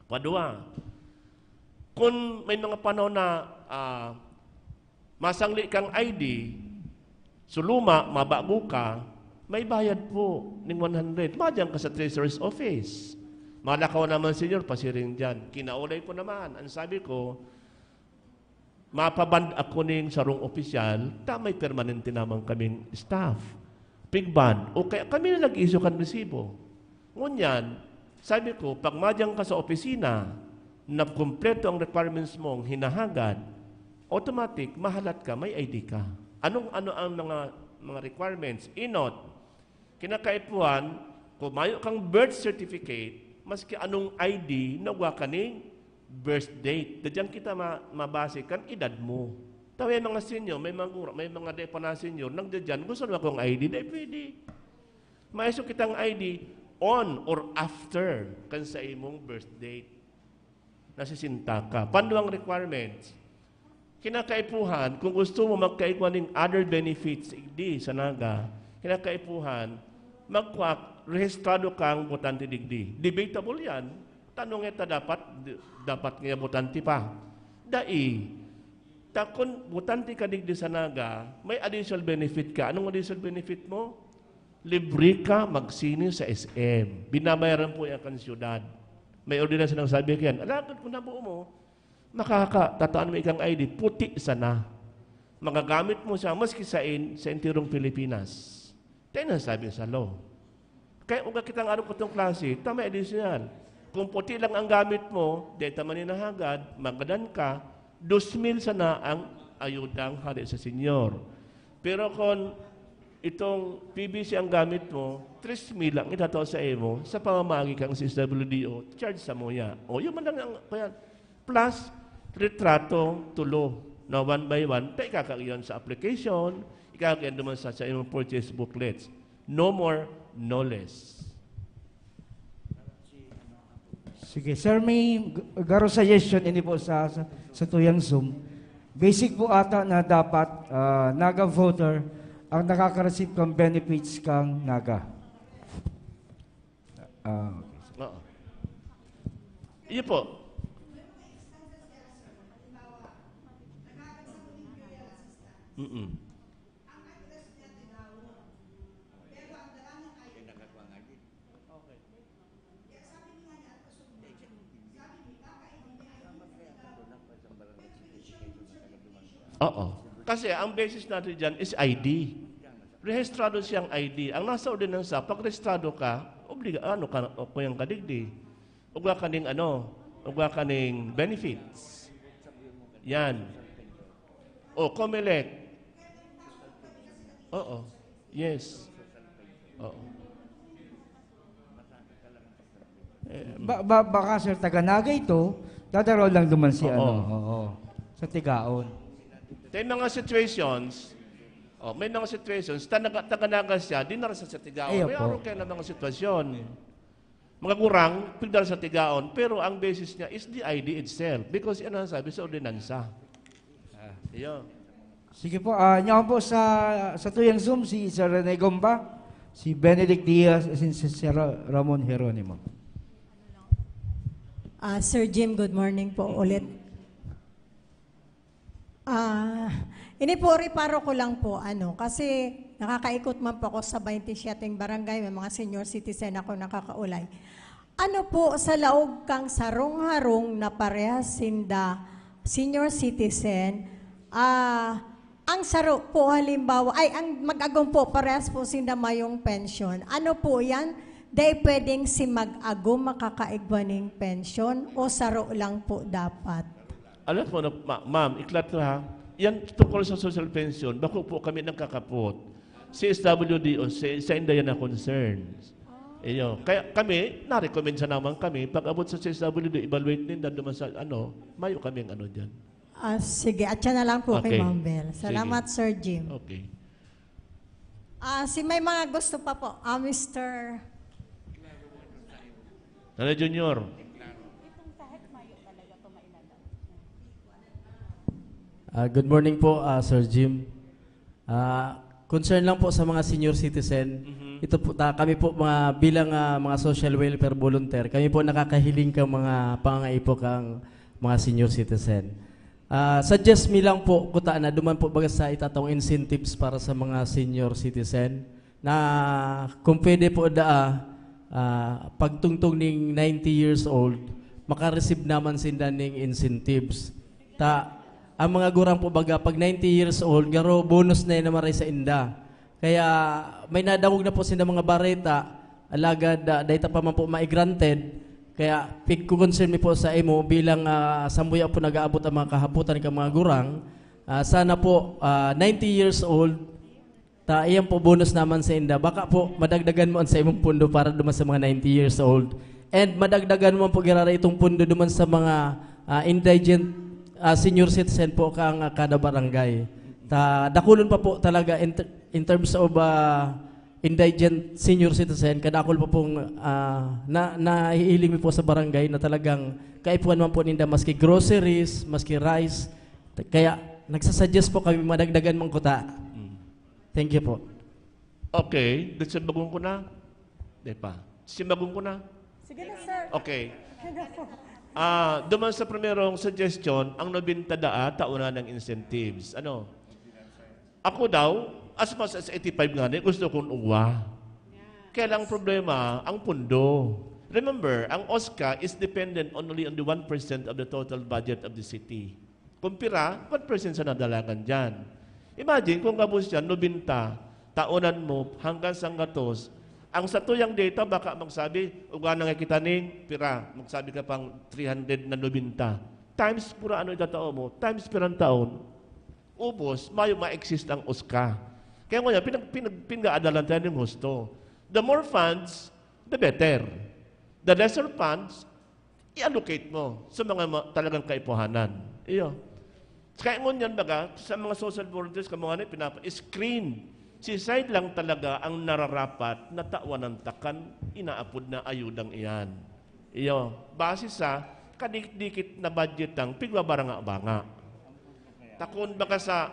Padua, kung may mga panahon na Masangli kang ID, suluma, mabago ka, may bayad po ng 100. Madyan ka sa Treasurer's Office. Malakaw naman, senyor, pasiring dyan. Kinaulay ko naman. Ang sabi ko, mapaband ako ning sarong opisyal, tamay permanente naman kaming staff. Pigband. O kaya kami na nag-issue kan resibo. Ngunyan, sabi ko, pag madyan ka sa opisina, na kumpleto ang requirements mong hinahagad, automatic, mahalat ka, may ID ka. Ano ang mga requirements? Inot, kinakaipuan, kung mayo kang birth certificate, maski anong ID, nawa ka ning birth date. Dadyan kita mabase kan edad mo. Tawi mga senior, may mga depa na senior, nang dadyan, gusto na akong ID, dahil pwede. Maiso kitang ID on or after kan sa imong birth date. Nasisinta ka. Paano ang requirements? Kinakaipuhan, kung gusto mo magkaikuan ng other benefits di sa naga, kinakaipuhan, rehistrado kang botante digdi. Debatable yan. Tanong ito dapat nga botante pa. Dai, takon botante ka digdi sa naga, may additional benefit ka. Anong additional benefit mo? Libre ka magsini sa SM. Binabayaran po yan kan siyudad. May ordinance ng sabi yan, alagad kung nabuo mo, tataan mo ikang ID, puti sana. Magagamit mo siya, maski sa intirong Pilipinas. Tayo na sabi sa law. Kaya kung kitang araw ko itong klase, tama additional. Kung puti lang ang gamit mo, data maninahagad, magadan ka, 2,000 sana ang ayudang hari sa senyor. Pero kung itong PBC ang gamit mo, 3,000 lang itataw sa emo, sa pamamagi kang CSWDO, charge sa mo yan. O, yun man lang ang, plus, retrato, tulo, na 1 by 1, tayo ikakaiyan sa application, ikakaiyan naman sa imong purchase booklets. No more, no less. Sige, sir, may garo suggestion ini po sa tuyang Zoom. Basic po ata na dapat naga voter ang nakaka-receive kang benefits kang naga. Okay. Oo. Iyo po. Oo. Kasi ang basis natin dyan is ID. Rehistrado siyang ID. Ang nasa ordinansa, pag rehistrado ka, kung yung kadigdi, ugwa ka ning benefits. Yan. O, COMELEC. Oo. Yes. Oo. Baka sir, taga-naga ito, dadaraw lang duman si sa tigaon. May mga situations, taga-naga siya, di na sa tigaon. May araw kayo na mga sitwasyon. Mga kurang, pigdal sa tigaon, pero ang basis niya is the ID itself because yan ang sabi sa ordinansa. Iyo. Sige po, niyo po sa tuyang Zoom, si Sir Rene Gomba, si Benedict Diaz, si Sir Ramon Jeronimo. Sir Jim, good morning po ulit. Ini po, reparo ko lang po, kasi nakakaikot man po ako sa 27 barangay, may mga senior citizen ako nakakaulay. Ano po sa laog kang sarong-harong na parehas sinda senior citizen, ang saro po halimbawa, ang mag-agong po parehas po sinda mayong pension. Ano po yan? Dahil pwedeng si mag-agong makakaigwaning pension o saro lang po dapat? Alam mo, ma'am, iklat ha. Yan tungkol sa social pension, bako po kami nagkakapot. CSWD o sa indayan na concerns. Iyo. Kaya kami, na-recommend sa naman kami, pag abot sa CSWD, evaluate din na duman sa mayo kami ang dyan. Sige, at yan na lang po okay. Kay Ma'am Bel. Salamat, sige. Sir Jim. Okay. May mga gusto pa po. Mr. Nana Junior. Good morning po, Sir Jim. Concern lang po sa mga senior citizen. Ito po, kami po bilang mga social welfare volunteer, kami po nakakahiling kang mga pangangaipo kang mga senior citizen. Suggest me lang po, kuta na duman po baga sa itatong incentives para sa mga senior citizen na kung pwede po pagtungtong ning 90 years old, makareceive naman sinda ning incentives. Ang mga gurang po baga, pag 90 years old, garo bonus na yun naman rin sa inda. Kaya may nadawog na po sinda mga bareta, alagad data pa man po ma-granted. Kaya pig-concern mi po sa imo bilang sambuya po nag-aabot ang mga kahaputan ka mga gurang. Sana po 90 years old, iyan po bonus naman sa inda. Baka po madagdagan mo sa imong pundo para duman sa mga 90 years old. And madagdagan mo po girara itong pundo duman sa mga indigent senior citizen po kang kada barangay. Dakulon pa po talaga in terms of indigent senior citizen, kadakol pa pong nahihiling mi po sa barangay na talagang kaipuan man po ninda maski groceries, maski rice. Kaya nagsasuggest po kami madagdagan mang kuta. Thank you po. Okay, simbagong ko na. Di pa. Simbagong ko na. Sige na, sir. Okay. Duman sa primerong suggestion, ang 90 tauna ng incentives. Ano? Ako daw, as much as 85 nga rin, gusto kong uwa. Kaya lang problema, ang pundo. Remember, ang OSCA is dependent only on the 1% of the total budget of the city. Kumpira, 1% sa nadalagan dyan. Imagine kung gabos dyan, 90, taonan mo hanggang sa gatos, ang sa tuyang data, baka magsabi, uga na nga kita ning pira, magsabi ka pang 300 na 90. Times pura ano itatao mo, times pirang taon, ubos, mayo ma-exist ang OSCA. Kaya ngayon, pinag-aadalan tayo ng gusto. The more funds, the better. The lesser funds, i-allocate mo sa mga talagang kaipuhanan. Iyo. Kaya ngayon baga, sa mga social volunteers, kammga screen. Si side lang talaga ang nararapat na tawanan takan, inaapod na ayudang iyan. Iyo. Base sa kadikit-dikit na budget ang pigbabaranga-banga. Takon baka sa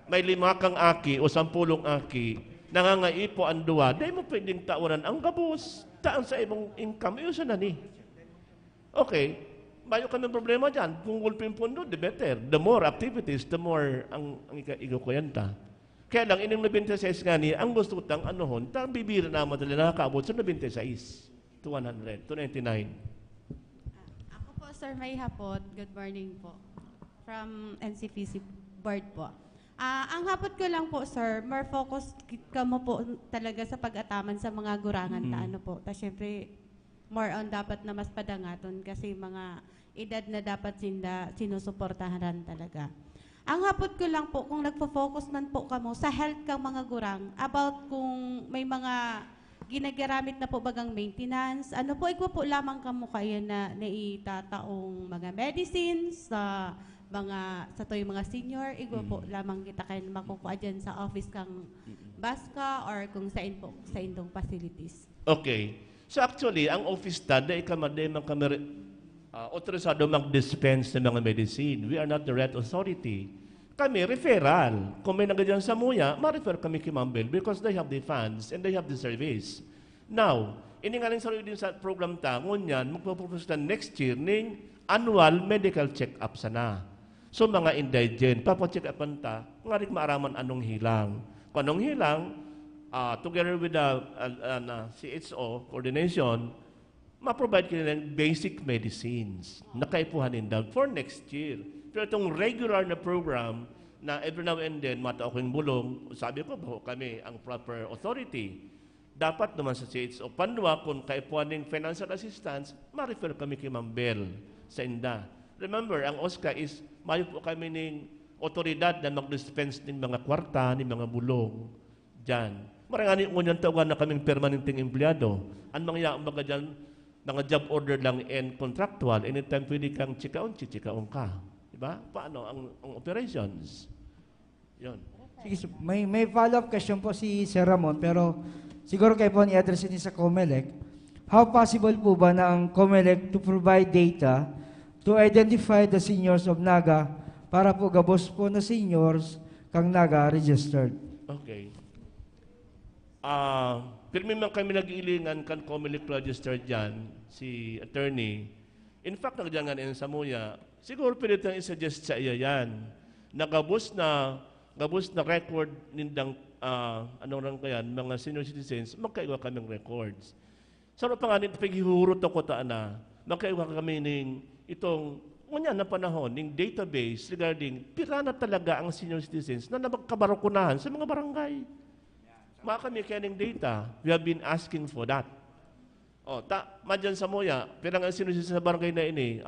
may 5 kang aki o 10 aki, nangangaipo ang duwa, dahil mo pwedeng tawanan ang gabos. Taan sa ibang income, iyo sa nani. Okay, bayo kami problema dyan. Kung gulping pundo, the better. The more activities, the more ang igukuyanta. Kaya lang, ining 96 nga ni, ang gusto tang anuhon, tang bibira naman talaga nakakaabot sa 96 to 100, to 99. Ako po, Sir May Hapot. Good morning po. From NCPC Board po. Ang hapot ko lang po, sir, more focus ka mo po talaga sa pag-ataman sa mga gurangan ta ano po. Ta syempre, more on dapat na mas padangaton kasi mga edad na dapat sinusuportahan talaga. Ang hapot ko lang po, kung nagpo-focus man po kamo sa health kang mga gurang, about kung may mga ginagaramit na po bagang maintenance, ano po, ikaw po lamang kamo kayo na naitataong mga medicines, sa to'y mga senior, ikaw po lamang kita kayo makukuha dyan sa office kang BASCA or kung saan po, sa indong facilities. Okay. So actually, ang office tada, ikamaday man kami autorisado mag-dispense ng mga medicine. We are not the red authority. Kami, referral. Kung may nagadyan sa muya, ma-refer kami kay Ma'am Bel because they have the funds and they have the service. Now, iningaling sa din sa program ta, ngunyan, magpapropose na next year ng annual medical check-up sana. So mga indigent, papacheck upan ta, nga rin maaraman anong hilang. Kung anong hilang, together with the CHO coordination, ma-provide ka ng basic medicines na kaipuhanin daw for next year. Pero itong regular na program na every now and then, mataoking bulong, sabi ko, kami ang proper authority. Dapat naman sa CHO, panwa kung kaipuhaning financial assistance, ma-refer kami kay Ma'am Bel sa inda. Remember, ang OSCA is, mayo po kami ng otoridad na mag-dispense ng mga kwarta, ng mga bulong dyan. Marangani ngunyan tawagan na kaming permanenteng empleyado. Ang mga baga dyan, mga job order lang and contractual, anytime pwede kang chikaon ka. Diba? Paano ang operations? Yun. Sige, may follow-up question po si Sir Ramon, pero siguro kayo po i-address niyo sa COMELEC. How possible po ba na ang COMELEC to provide data to identify the seniors of Naga para po gabos po na seniors kang Naga registered? Okay. Pirmi man kami nag-iilingan kan COMELEC registered dyan, si attorney. In fact, nagdiyangan sa muya, siguro pwede tayong isuggest sa iya yan. Gabos na record nindang, ano lang kayan, mga senior citizens, magkaiwa kaming records. Sa pa nga nito, paghihurot ako na, magkaiwa kami ng itong, ngunyan na panahon, ng database regarding pirana talaga ang senior citizens na nagkabarukunahan sa mga barangay. Mga kami kaya ng data, we have been asking for that. Madyan sa Moya, pirang ang senior citizens sa barangay na ini,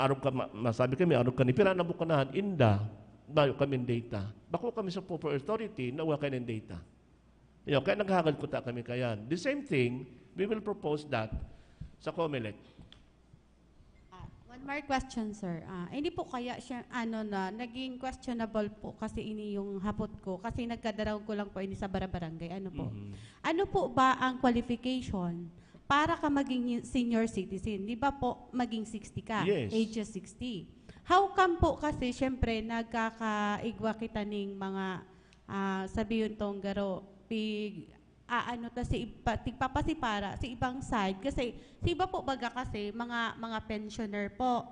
masabi kami, arog ka ni, pirana bukunahan, inda, bayo kami ng data. Bako kami sa proper authority, nauwa kayo ng data. Kaya naghagad ko kami kayan. The same thing, we will propose that sa COMELEC. One more question, sir. Hindi po kaya siya, naging questionable po kasi ini yung hapot ko. Kasi nagkadaraw ko lang po ini sa barangay. Ano po? Ano po ba ang qualification para ka maging senior citizen? Di ba po maging 60 ka? Yes. Age of 60. How come po kasi syempre nagkakaigwa kita ng mga sabi yun tong garo, tigpapasipara sa ibang side kasi sa iba po baga kasi mga pensioner po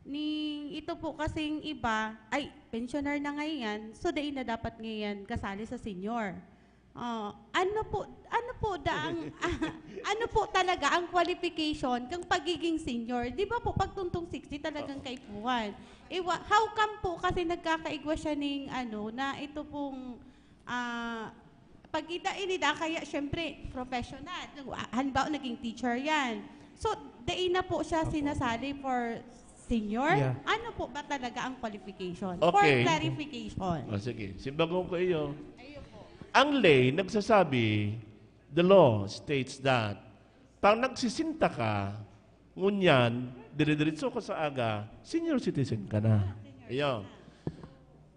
ito po kasing iba ay pensioner na ngayon so dahil na dapat ngayon kasali sa senior. Ano po talaga ang qualification kang pagiging senior? Di ba po pagtuntong 60 talagang kaipuhan? How come po kasi nagkakaigwa siya ng na ito pong pagkita inida kaya syempre professional. Halimbawa naging teacher yan. So, dahil na po siya sinasali for senior. Yeah. Ano po ba talaga ang qualification? Okay. For clarification. Sige. Simbagong ko iyo. Ang lay nagsasabi, the law states that pag nagsisinta ka, ngunyan, dire-diretso ka sa aga, senior citizen ka na. Iyo.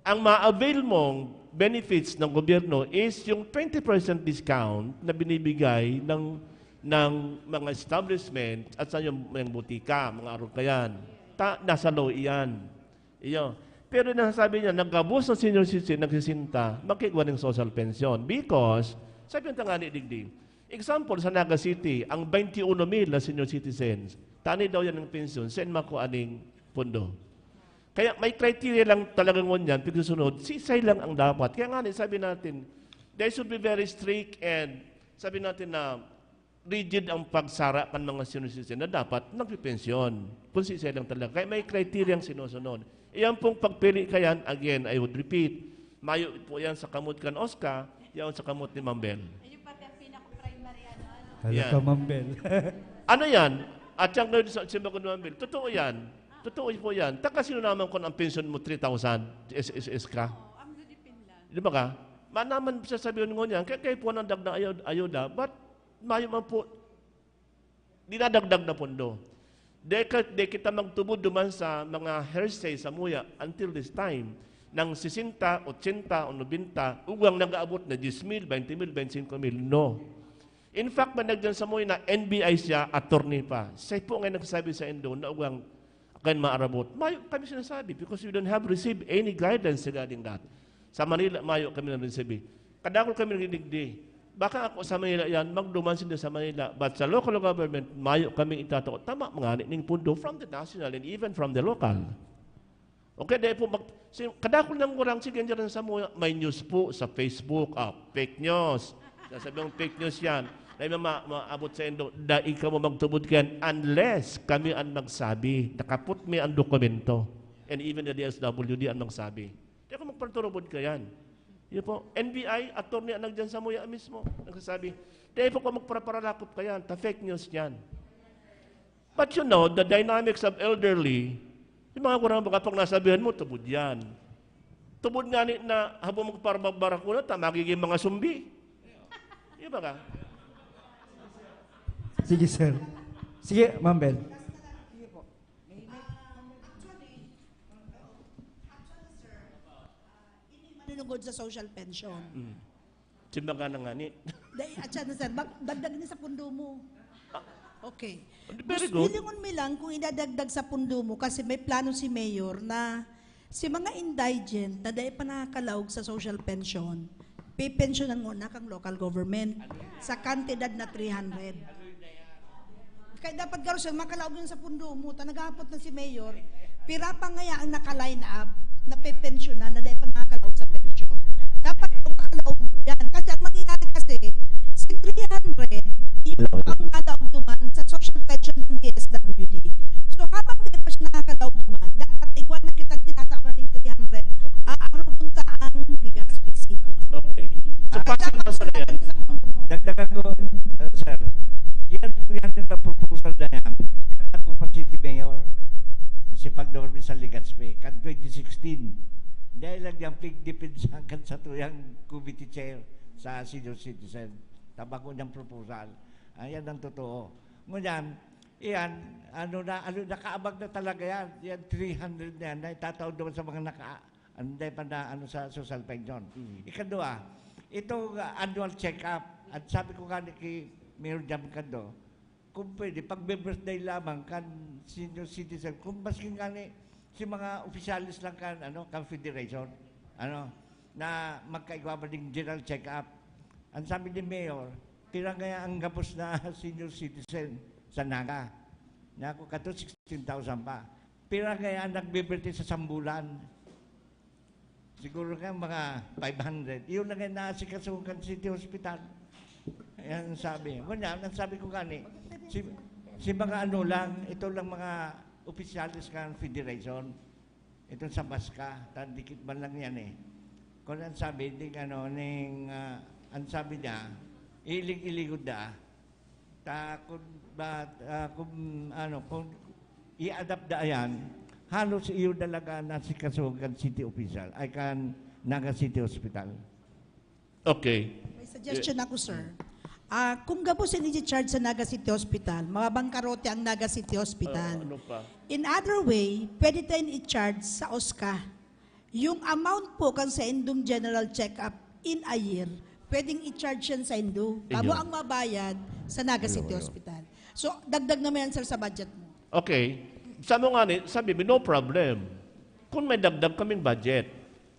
Ang ma-avail mong benefits ng gobyerno is yung 20% discount na binibigay ng mga establishment at sa yung butika, mga arukayan. Nasa law iyan. Iyo. Pero nasasabi niya, nagkabos ng senior citizen, nagsisinta, makikwa ng social pension. Because, sabi yung tangani digdig, example, sa Naga City, ang 21,000 na senior citizens, tani daw yan ng pension, send mako aning pundo. Kaya may criteria lang talagang ngunyan, pagsusunod, sisay lang ang dapat. Kaya nga, sabi natin, they should be very strict and sabi natin na rigid ang pagsara kan mga senior citizen na dapat nagpipensyon. Kung sisay lang talaga. Kaya may criteria ang sinusunod. Iyan pong pagpili kayan, again, I would repeat, mayo po yan sa kamot kan Oscar, yan sa kamot ni Mambel. Ayun pati ang pinaka-primary Hala ka, Mambel. Ano yan? At yung ngayon sa simba ko ni Mambel, totoo yan. Totoo po yan. Taka sino naman kung ang pension mo 3,000 SSS ka? Oo, ang dudipin lang. Di ba ka? Manaman sa sabihin mo niyan, kaya po ng dagdag ayuda, but mayo man po, dinadagdag na pondo. De kita magtubod duman sa mga hearsay sa Muya until this time, ng 60, 80, o 90, ugang nag-aabot na 10,000, 20,000, 25,000, no. In fact, managdan sa Muya na NBI siya, attorney pa. Siya po ngayon nagsasabi sa Indo na ugang akan maarabot. Mayo kami sinasabi because we don't have received any guidance regarding that. Sa Manila, mayo kami na receive. Kadakol kami nagdigdi. Baka ako sa Manila yan, magduman sila sa Manila. But sa local government, mayo kami itataot. Tama mga ning pundo from the national and even from the local. Okay, dahil po, kadakol ng kurang, sige dyan sa mga, may news po sa Facebook, fake news. Sabi yung fake news yan. Dahil maabot sa Indo, dahil ka mo magtubod kayan unless kami ang magsabi. Nakaput may ang dokumento. And even the DSWD ang magsabi. Dahil ka magpaturubod kayan. Yun po, NBI, attorney ang nagdyan sa Muya mismo, nagsasabi, dahil po kung magparaparalakop ka yan, fake news yan. But you know, the dynamics of elderly, yung mga kurang baka pag nasabihan mo, tubod yan. Tubod nga na habang magparabarakuna, magiging mga sumbi. Yun ba ka? Sige, sir. Sige, Mambel. Manunugod sa social pension. Simbaga na nga ni. At siya na sir, dagdag na sa pundo mo. Okay. Very good. Hilingon mo lang kung idadagdag sa pundo mo kasi may plano si Mayor na si mga indigent na dahil pa nakakalaog sa social pension, pipensyonan mo na kang local government sa kantidad na 300. Kaya dapat garo siya, makalaog yun sa pundo mo. Nagahapot na si Mayor, pira pa nga ang naka-line up na pe-pensionan na dahil pa nakakalaog sa pension. Dapat kung makalaog yan. Kasi ang mangyayari kasi, si 300, yung ang nalaog duman sa social pension ng DSWD. So habang dahil pa siya nakakalaog duman, dapat igual na kitang tinatawag ng 300, aaraw punta ang Legazpi City. Okay. So, passing na sa yan. Dagdagan ko, sir, yan 300 na proposal na yan, ako pa City Mayor, si pagdormi sa Legazpi, kan 2016, dahil lang yung pigdepensahan kan sa tuyang committee chair sa senior citizen, tabak ko niyang proposal. Ayan ang totoo. Ngunyan, yan, nakaabag na talaga yan. Yan 300 na yan, na itatawag naman sa mga anday pa na sa social pension. Ikadua, itong annual check-up, at sabi ko nga kay Mayor Jam Kando, kung pwede, pag birthday lamang kan senior citizen, kung masking nga si mga opisyalis lang kan federation, na magkaigwa ding general check-up. Ang sabi ni Mayor, tira nga ang gapos na senior citizen sa Naga. Na ako kato 16,000 pa. Pira nga ang nagbibirthday sa sambulan. Siguro nga mga 500. Iyon na nga naasikasukan City Hospital. Ayan ang sabi. Ngunyan, ang sabi ko gani, si mga lang, ito lang mga opisyalis ka ng federation. Ito sa Baska, tandikit man lang yan eh. Kung ang sabi, ang sabi niya, ilig-iligod na, kung i-adapt na yan, halos iyo talaga na si Kasugan City Official, ay kan Naga City Hospital. Okay. May suggestion ako, sir. Kung gabos ini-charge sa Naga City Hospital, mga bangkarote ang Naga City Hospital. Ano pa? In other way, pwede tayong i-charge sa OSCA. Yung amount po kan sa Indum General Check-up in a year, pwedeng i-charge yan sa Indu. Kamo ang mabayad sa Naga City Hospital. So, dagdag naman yan, sir, sa budget mo. Okay. Sabi mo, no problem. Kung may dagdag kaming budget.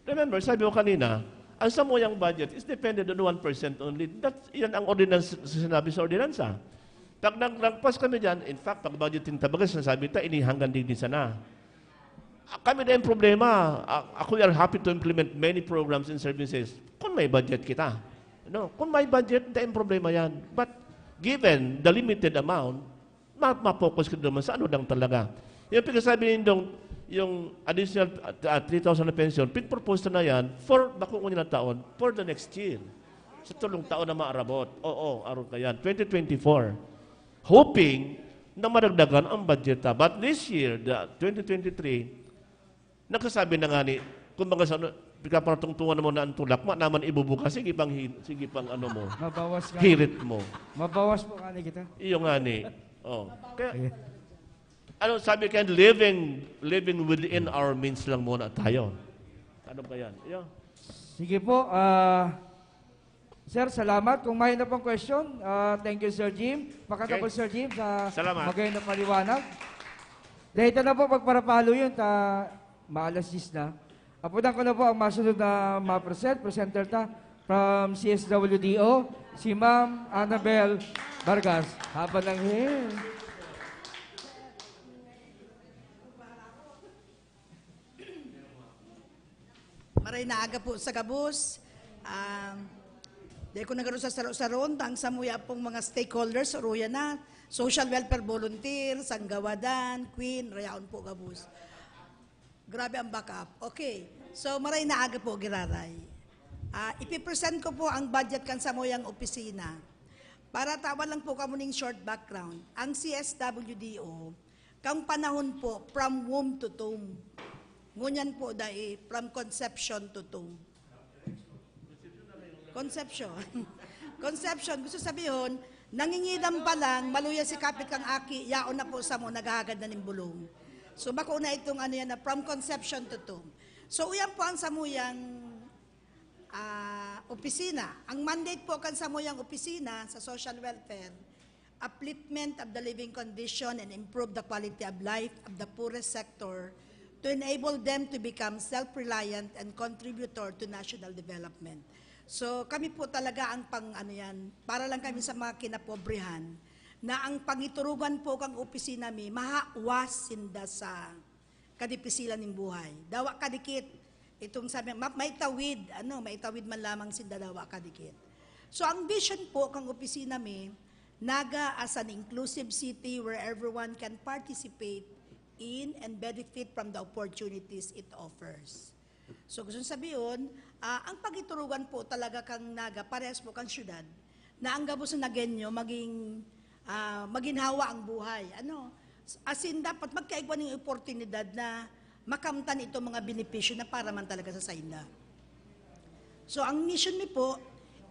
Remember, sabi ko kanina, ang samuyang budget is dependent on 1% only. Yan ang ordinance, sinabi sa ordinansa. Pag nagpas kami dyan, in fact, pag budgeting tabagas, nasabi ito, inihanggan din sana. Kami na yung problema. Ako, we are happy to implement many programs and services kung may budget kita. Kung may budget, hindi yung problema yan. But given the limited amount, ma-focus ka naman sa ano lang talaga. Yung pagkasabi nindong, yung additional 3,000 na pension, pinpropose na yan for, bakong na taon, for the next year. Sa tulong taon na maarabot. Oo, araw ka yan. 2024. Hoping na madagdagan ang budget. But this year, the 2023, nagsasabi na nga ni, kung mga sa pagkaparatungtungan mo na ang tulak, naman ibubuka, sige pang ano mo, Mabawas ka. hirit mo. Mabawas po kani kita. Iyo nga ni. Oh. Kaya, sabi kayo, living within our means lang muna tayo. Ano ba yan? Iyo. Sige po. Sir, salamat. Kung may na pang question, thank you, Sir Jim. Pakatapos, Sir Jim, sa magayang na paliwanag. Dahil ito na po, pagparapalo yun, maalas 10 na. Apunan ko na po ang masunod na presenter from CSWDO, si Ma'am Annabel Vargas. Haba ng hair. Maray na aga po sa Gabos. Dahil ko nagkaroon sa saron, tang samuya pong mga stakeholders, Roya na, social welfare volunteer, Sanggawadan, Queen, Rayaon po Gabos. Grabe ang backup. Okay. So, maray na aga po, Giraray. Ipipresent ko po ang budget kan sa moyang opisina. Para tawa lang po kamuning short background. Ang CSWDO, kang panahon po, from womb to tomb. Ngunyan po dahil, from conception to tomb. Conception. Conception. Gusto sabihin, nangingidam pa lang, maluya si kapit kang aki, yaon na po sa mo, naghahagad na ng bulong. So bako na itong na from conception to tomb. So uyan po ang samuyang opisina. Ang mandate po kan samuyang opisina sa social welfare, upliftment of the living condition and improve the quality of life of the poorest sector to enable them to become self-reliant and contributor to national development. So kami po talaga ang para lang kami sa mga kinapobrehan, na ang pangiturugan po kang opisina mi, mahawas sinda sa kadipisilan ng buhay. Dawa kadikit. Itong sabi, maitawid, maitawid man lamang sinda dawa kadikit. So ang vision po kang opisina mi, Naga as an inclusive city where everyone can participate in and benefit from the opportunities it offers. So gusto sabihin, ang pagiturugan po talaga kang Naga, parehas po kang syudad, na ang gabos na Nagenyo maginhawa ang buhay. As in, dapat magkaigwan ng oportunidad na makamtan itong mga benepisyo na para man talaga sa Sainda. So ang mission ni po,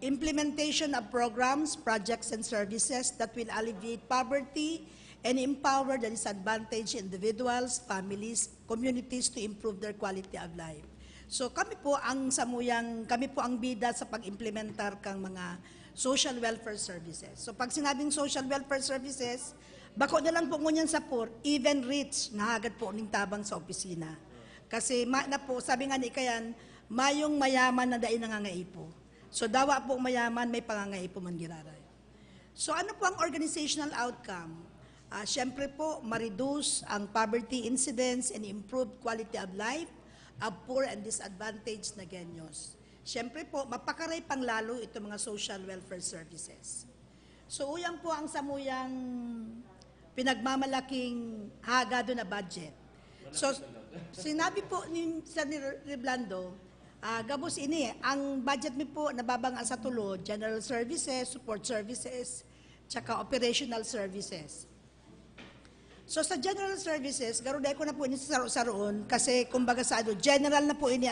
implementation of programs, projects, and services that will alleviate poverty and empower the disadvantaged individuals, families, communities to improve their quality of life. So kami po ang bida sa pag-implementar kang mga social welfare services. So pag sinabing social welfare services, bako na lang po ngunyan sa poor, even rich, nahagad po ning tabang sa opisina. Kasi sabi nga ni Kayan, mayong mayaman na dai nangangaipo. So dawa po mayaman, may pangangaipo man giraray. So ano po ang organizational outcome? Siyempre po, ma-reduce ang poverty incidence and improve quality of life of poor and disadvantaged Nagenyos. Siyempre po, mapakaray pang lalo itong mga social welfare services. So uyang po ang samuyang pinagmamalaking hagado na budget. So sinabi po ni Senator Reblando, gabos ini, ang budget mi po nababang sa tulo, general services, support services, tsaka operational services. So sa general services, garuday ko na po ini sa saroon kasi kumbaga sa general na po ini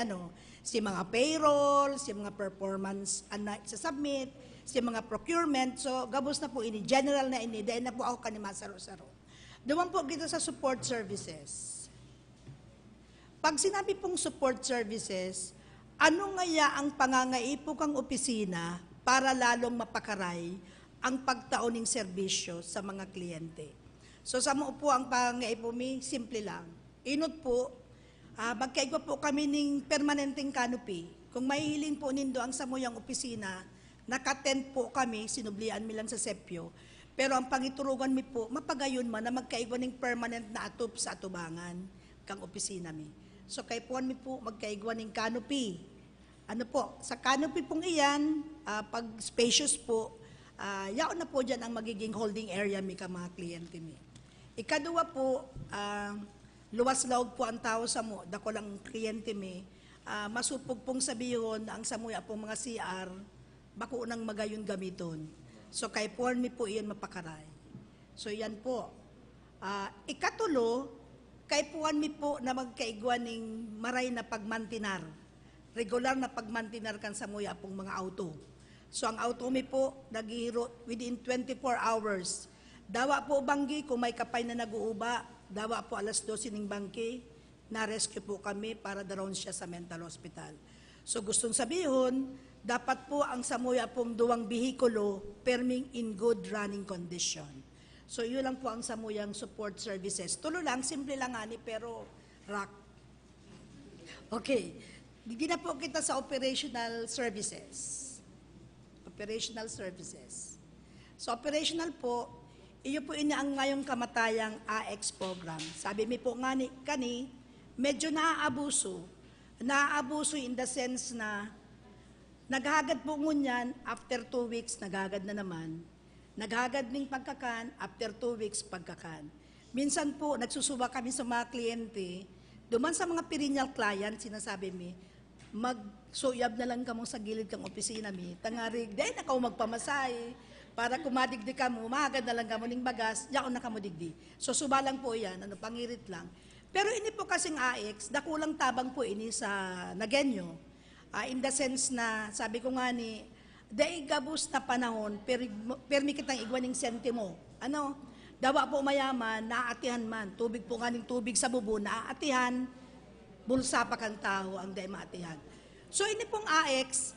si mga payroll, si mga performance sa submit, si mga procurement. So gabos na po ini, general na ini, dahil na po ako kanima saro-saro. Duman po dito sa support services. Pag sinabi pong support services, ano ngaya ang pangangaipo kang opisina para lalong mapakaray ang pagtaoning serbisyo sa mga kliyente? So sa mo po ang pangangaipo mi, simple lang. Inot po, magkaigwa po kami ng permanenteng canopy. Kung mahihilin po nindo ang samuyang opisina, nakatent po kami, sinublian mi lang sa sepyo. Pero ang pangiturugan mi po, mapagayon man na magkaigwa ng permanent na atop sa atubangan kang opisina mi. So kay puan mi po magkaigwa ng canopy. Sa canopy pong iyan, pag spacious po, yaon na po dyan ang magiging holding area mi ka mga kliyente mi. Ikaduwa po, luwas laog po ang tao sa mo, dako lang kliyente mi, masupog pong sabiyon ang samuya pong mga CR, bako nang magayon gamiton. So kay puan mi po iyan mapakaray. So yan po. Ikatulo, kay puan mi po na magkaigwa ng maray na pagmantinar. Regular na pagmantinar kan sa muya pong mga auto. So ang auto mi po, naghihiro within 24 hours. Dawa po banggi, kung may kapay na nag-uuba, dawa po alas 12 ng bangki, na-rescue po kami para daron siya sa mental hospital. So gustong sabihin, dapat po ang samuya pong duwang bihikulo perming in good running condition. So yun lang po ang samuyang support services. Tulo lang, simple lang ani, pero rock. Okay, hindi na po kita sa operational services. Operational services. So operational po, iyo po ina ang ngayong kamatayang AX program. Sabi mi po nga kani, medyo naaabuso. Naaabuso in the sense na naghagad po ngunyan, after 2 weeks, naghagad na naman. Naghagad ng pagkakan, after 2 weeks, pagkakan. Minsan po, nagsusuba kami sa mga kliyente, duman sa mga perennial client, sinasabi mi, mag-suyab na lang kamo sa gilid kang opisina mi, tangarig, dahil na kao magpamasay, para kumadigdi ka mo, mahagad na lang kamo ning bagas, yaon na kamo digdi. So suba lang po yan, pangirit lang. Pero ini po kasing AX, dakulang tabang po ini sa Nagenyo. In the sense na, sabi ko nga ni, dahil gabos na panahon, permi kitang igwaning sentimo. Dawa po mayaman, naaatihan man. Tubig po nga ning tubig sa bubo, naaatihan, bulsa pa kang tao ang dahil maatihan. So ini pong AX,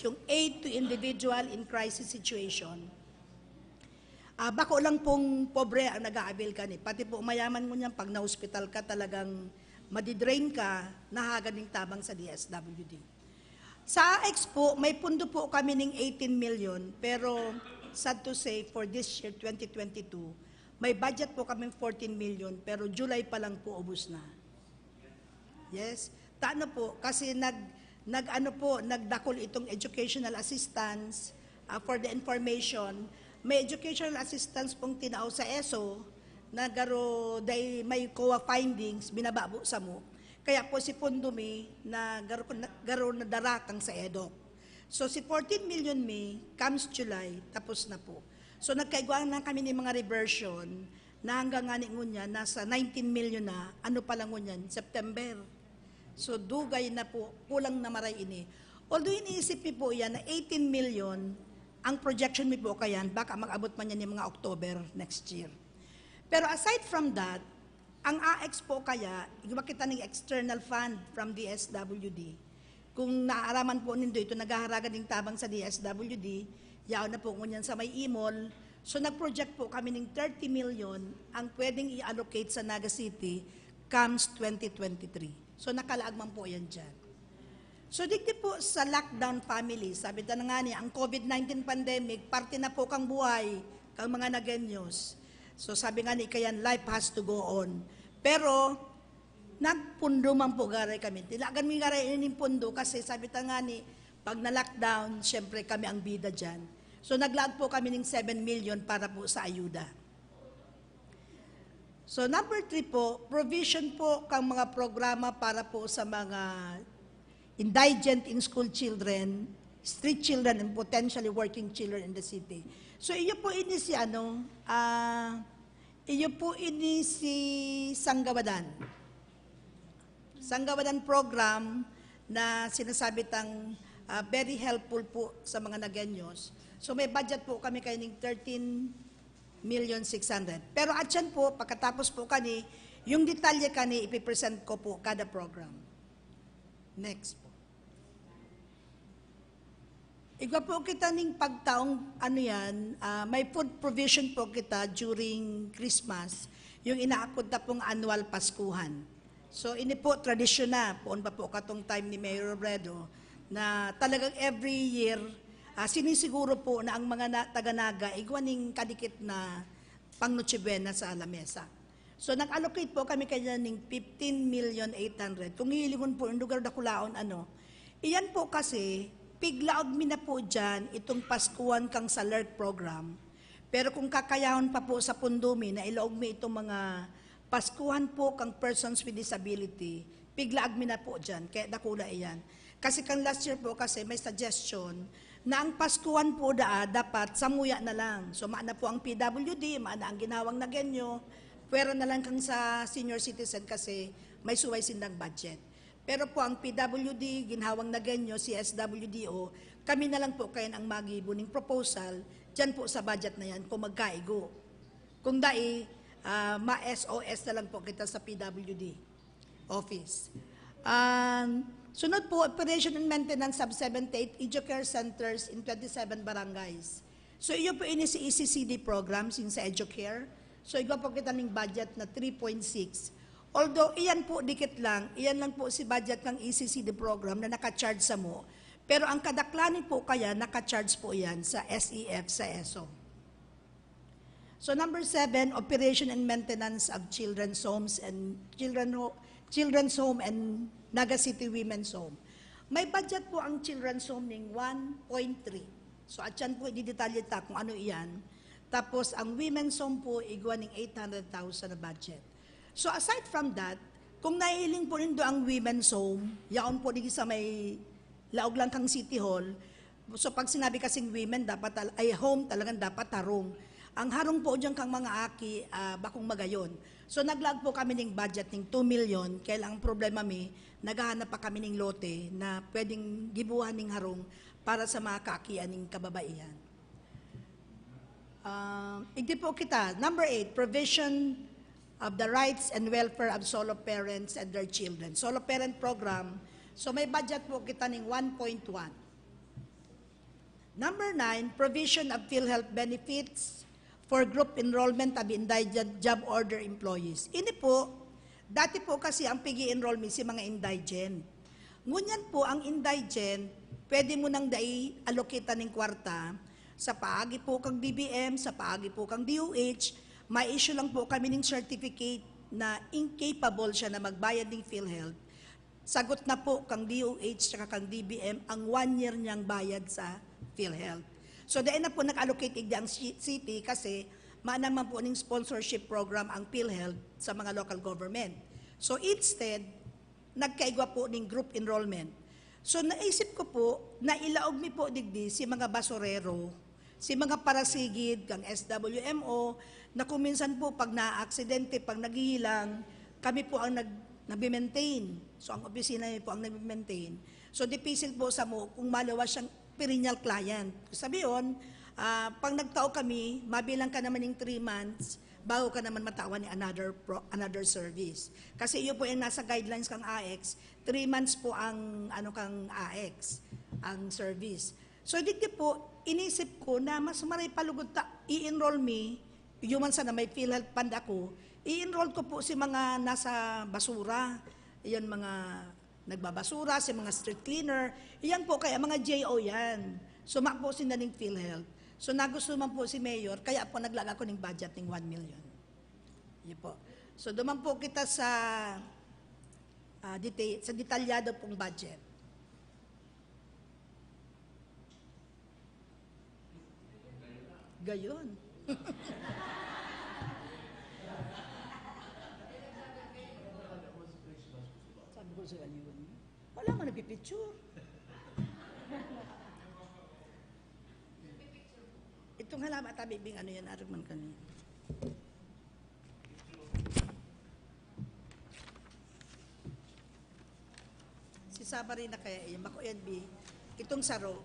yung aid to individual in crisis situation. Bako lang pong pobre ang nag-aabil ka ni. Pati po mayaman mo niyan, pag na-hospital ka talagang madidrain ka, nahagad ng tabang sa DSWD. Sa AX po, may pundo po kami ng 18 million, pero sad to say, for this year, 2022, May budget po kami 14 million, pero July pa lang po ubos na. Yes. Taano po, kasi nagdakol itong educational assistance for the information. May educational assistance pong tinao sa ESO, na may COA findings, binababo sa mo. Kaya po si Pundumi na garo na darakang sa EDOC. So si 14 million comes July, tapos na po. So nagkaigwaan na kami ng mga reversion na hanggang nga niya nasa 19 million na, ano pa lang ngunyan, September. So dugay na po, kulang na maray ini. Although iniisip mi po yan na 18 million, ang projection mi po kayan, baka mag-abot man yan yung mga October next year. Pero aside from that, ang AX po kaya, makita ng external fund from DSWD. Kung naaaraman po nindo ito, naghaharagan ng tabang sa DSWD, yaw na po ngunyan sa may imol. So nag-project po kami ng 30 million ang pwedeng i-allocate sa Naga City comes 2023. So nakalaagman po yan dyan. So digdi po sa lockdown family, sabi na nga niya, ang COVID-19 pandemic, parte na po kang buhay, kang mga nagenyos. So sabi nga ni kayan, life has to go on. Pero, nagpundo man po garay kami. Tilagan mi garay ining pundo kasi sabi ta nga ni, pag na-lockdown, syempre kami ang bida dyan. So naglaag po kami ng 7 million para po sa ayuda. So number 3 po, provision po kang mga programa para po sa mga indigent in school children, street children, and potentially working children in the city. So iyo po ini si si Sanggawadan. Sanggawadan program na sinasabi tang very helpful po sa mga Nagenyos. So may budget po kami kayo ng 13,600,000. Pero at yan po, pagkatapos po kani, yung detalye kani, ipipresent ko po kada program. Next po. Igwa po kita ning pagtaong may food provision po kita during Christmas, yung inaakod na pong annual Paskuhan. So ini po tradisyon na, poon pa po katong time ni Mayor Robredo, na talagang every year, sinisiguro po na ang mga taga-Naga, igwa ning kadikit na pang Noche Buena sa lamesa. So nag-allocate po kami kanya ng 15,800,000. Kung hilingon po yung lugar na kulaon, iyan po kasi, piglaog mi na po dyan itong Paskuhan kang sa LERC program. Pero kung kakayahon pa po sa Pundumi na ilaog mi itong mga Paskuhan po kang persons with disability, piglaag mi na po dyan, kaya dakula iyan. Kasi kang last year po kasi may suggestion na ang Paskuhan po dapat samuya na lang. So maana po ang PWD, maana ang ginawang Nagenyo, pwera na lang kang sa senior citizen kasi may suway sindang budget. Pero po ang PWD, ginhawang Nagenyo, CSWDO, kami na lang po kayo ang magibuning proposal, dyan po sa budget na yan, kung magkaigo. Kung ma-SOS na lang po kita sa PWD office. Sunod po, operation and maintenance of 78 EduCare centers in 27 barangays. So iyo po ini si ECCD program, sa EduCare. So iba po kita ng budget na 3.6. Although, iyan po dikit lang, iyan lang po si budget ng ECCD program na naka-charge sa mo. Pero ang kadaklanin po kaya, naka-charge po iyan sa SEF, sa ESO. So number 7, operation and maintenance of children's homes and children's home and Naga City Women's Home. May budget po ang children's home ng 1.3. So at yan po, i-detalye ta kung ano iyan. Tapos ang women's home po, igwa ng 800,000 na budget. So aside from that, kung nahiling po nindo ang women's home, yaon po din sa may laog lang kang City Hall. So pag sinabi kasing women, home talagang dapat harong. Ang harong po dyan kang mga aki, bakong magayon. So naglag po kami ng budget ng 2 million, kaya ang problema naghahanap pa kami ng lote na pwedeng gibuhan ng harong para sa mga kaakian ng kababaihan. Hindi po kita. Number 8, provision of the rights and welfare of solo parents and their children. Solo parent program, so may budget po kita ng 1.1. Number 9, provision of PhilHealth benefits for group enrollment of indigent job order employees. Ini po, dati po kasi ang pigi-enroll si mga indigent. Ngunyan po ang indigent, pwede mo nang allocate ng kwarta sa paagi po kang BBM, sa paagi po kang DOH, ma-issue lang po kami ng certificate na incapable siya na magbayad ng PhilHealth, sagot na po kang DOH at kang DBM ang 1 year niyang bayad sa PhilHealth. So dahil na po nag-allocate igdi ang city kasi naman po ng sponsorship program ang PhilHealth sa mga local government. So instead, nagkaigwa po ng group enrollment. So naisip ko po na ilaog mi po digdi si mga basurero, si mga parasigid, kang SWMO, na kung minsan po pag na-aksidente, pag naghihilang, kami po ang nag-maintain. So ang opisina niyo po ang nag-maintain. So difficile po sa mo kung malawas siyang perennial client. Sabi yun, pag nagtao kami, mabilang ka naman ng 3 months, bago ka naman matawan ni another service. Kasi iyo po yung nasa guidelines kang AX, 3 months po ang kang AX, ang service. So dito po, inisip ko na mas maray palugod i-enroll me, human sa na may PhilHealth fund ako, i-enroll ko po si mga nasa basura, yan mga nagbabasura, si mga street cleaner, yan po kaya mga JO yan. Suma po si naning PhilHealth. So nagustuhan po si Mayor, kaya po naglaga ko ng budget ng 1 million. Yan po. So duman po kita sa detalyado pong budget. Gayon. Sabi ko sa kanyo, wala man nagpipicture. Itong halaman tabi bing yan, arag man kanina. Si Saba rin na kaya yun, bako yan bi, itong saro.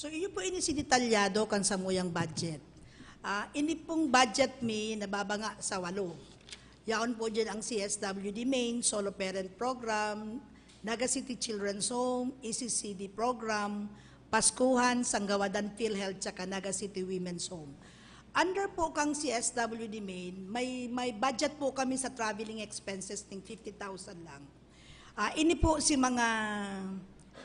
So iyo po ini si detalyado kan sa muyang budget. Ini pong budget mi nababanga sa 8. Yaon po dyan ang CSWD Main, Solo Parent Program, Naga City Children's Home, ECCD Program, Paskuhan, Sanggawadan PhilHealth, tsaka Naga City Women's Home. Under po kang CSWD Main, may budget po kami sa traveling expenses ng 50,000 lang. Ini po si mga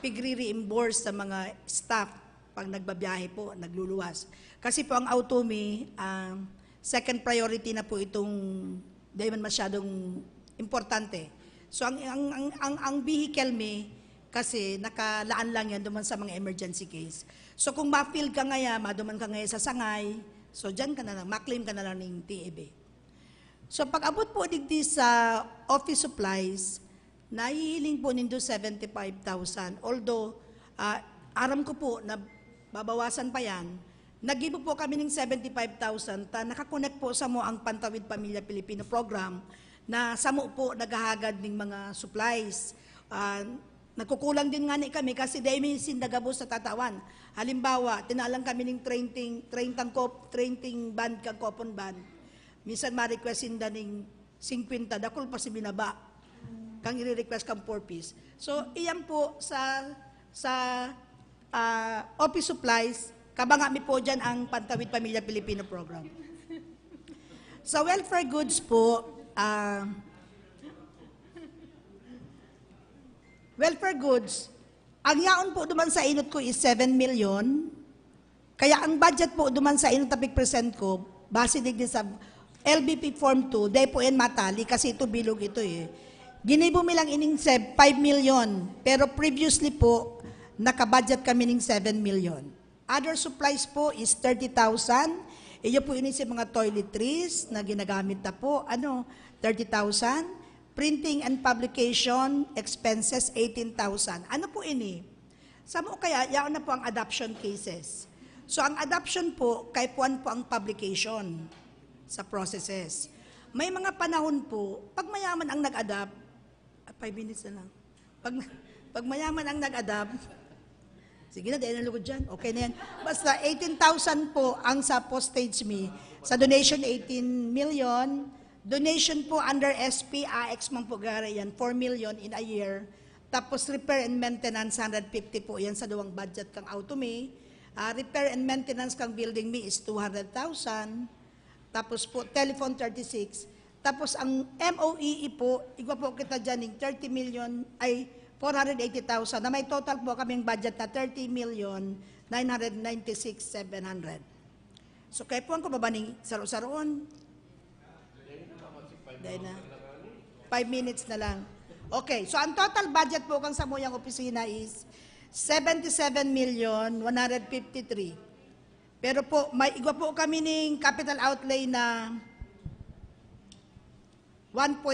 pigre-reimburse sa mga staff pag nagbabiyahe po, nagluluwas. Kasi po ang autonomy, second priority na po itong di man masyadong importante. So ang vehicle me, kasi nakalaan lang yan duman sa mga emergency case. So kung ma-feel ka ngaya, maduman ka ngaya sa sangay, so dyan ka na lang, ma-claim ka na lang ng TEB. So pag abot po digdi sa office supplies, nahihiling po nindo 75,000. Although, aram ko po na babawasan pa yan, nag-give po kami ng 75,000 nakakonect po sa mo ang Pantawid Pamilya Pilipino program na sa mo po naghahagad ng mga supplies. Nagkukulang din nga ni kami kasi dahil may sindagabos sa tatawan. Halimbawa, tinalang kami ng training band kang kopon band. Minsan ma-request sinda ng 50, dakol pa si binaba. Kang i-request kang 4 piece. So, iyan po sa office supplies, kabanga mi po dyan ang Pantawid Pamilya Pilipino program. Sa welfare goods po, welfare goods, ang yaon po duman sa inot ko is 7 million, kaya ang budget po duman sa inot tapik present ko, base digdi sa LBP Form 2, dahil po yan matali, kasi ito bilog ito eh. Ginibo mi lang ining 5 million, pero previously po, nakabudget kami ng 7 million. Other supplies po is 30,000. Iyo po ini sa mga toiletries na ginagamit na po. 30,000. Printing and publication expenses, 18,000. Ano po ini? Sa mo kaya, yaon na po ang adoption cases. So ang adoption po, kay puan po ang publication sa processes. May mga panahon po, pag mayaman ang nag-adopt, 5 minutes na lang. Pag mayaman ang nag-adopt, Sige na, dahil nalugod dyan. Okay na yan. Basta 18,000 po ang sa postage me. Sa donation, 18 million. Donation po under SP, AX man po gara yan, 4 million in a year. Tapos repair and maintenance, 150 po yan sa duwang budget kang auto me. Repair and maintenance kang building me is 200,000. Tapos po, telephone 36. Tapos ang MOEE po, igwa po kita dyan ng 30 million, ay 480,000 na may total po kaming budget na 30,996,700. So kaya po ang kumabaning saro-saroon. Dahil na. 5 minutes na lang. Okay, so ang total budget po kang samuyang opisina is 77,153,000. Pero po, may igwa po kami ng capital outlay na 1.3.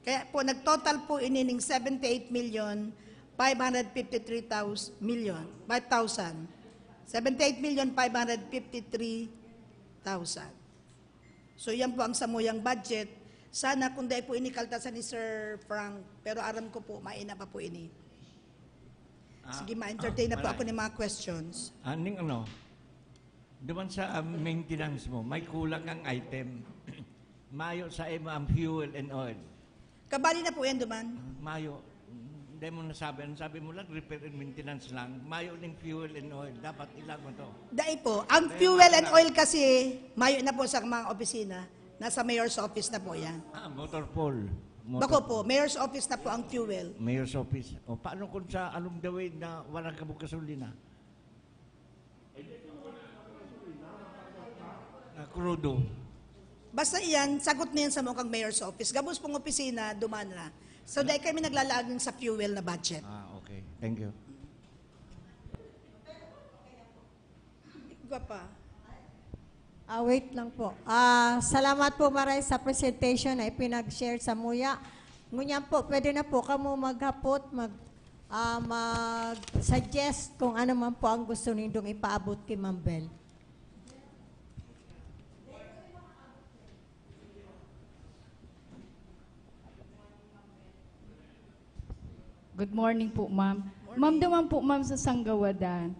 Kaya po, nag-total po inining 78,553,000. 78,553,000. So yan po ang samuyang budget. Sana kung dahil po inikaltasan ni Sir Frank, pero aram ko po, maina pa po ini. Sige, ma-entertain na po ako ng mga questions. Aning duman sa maintenance mo, may kulang ang item. Mayo sa ang fuel and oil. Kabali na po yan, Duman. Mayo, hindi mo nasabi. Ang sabi mo lang, repair and maintenance lang. Mayo ng fuel and oil. Dapat ilang mo to. Dahil po, ang fuel and oil kasi, mayo na po sa mga opisina. Nasa mayor's office na po yan. Motor pool. Bako po, mayor's office na po ang fuel. Mayor's office. O paano kung sa along the way na walang kabukasulina? Na crudo. Basta iyan, sagot na yan sa mukhang mayor's office. Gabos pong opisina, duman na. So dahil kami naglalaging sa fuel na budget. Okay. Thank you. Igwa pa. Wait lang po. Salamat po maray sa presentation na ipinag-share sa Muya. Ngunyan po, pwede na po kamo maghapot, mag-suggest kung ano man po ang gusto nindong ipaabot kay Ma'am Bel. Good morning po, ma'am. Ma'am, duman po, ma'am, sa Sanggawadan.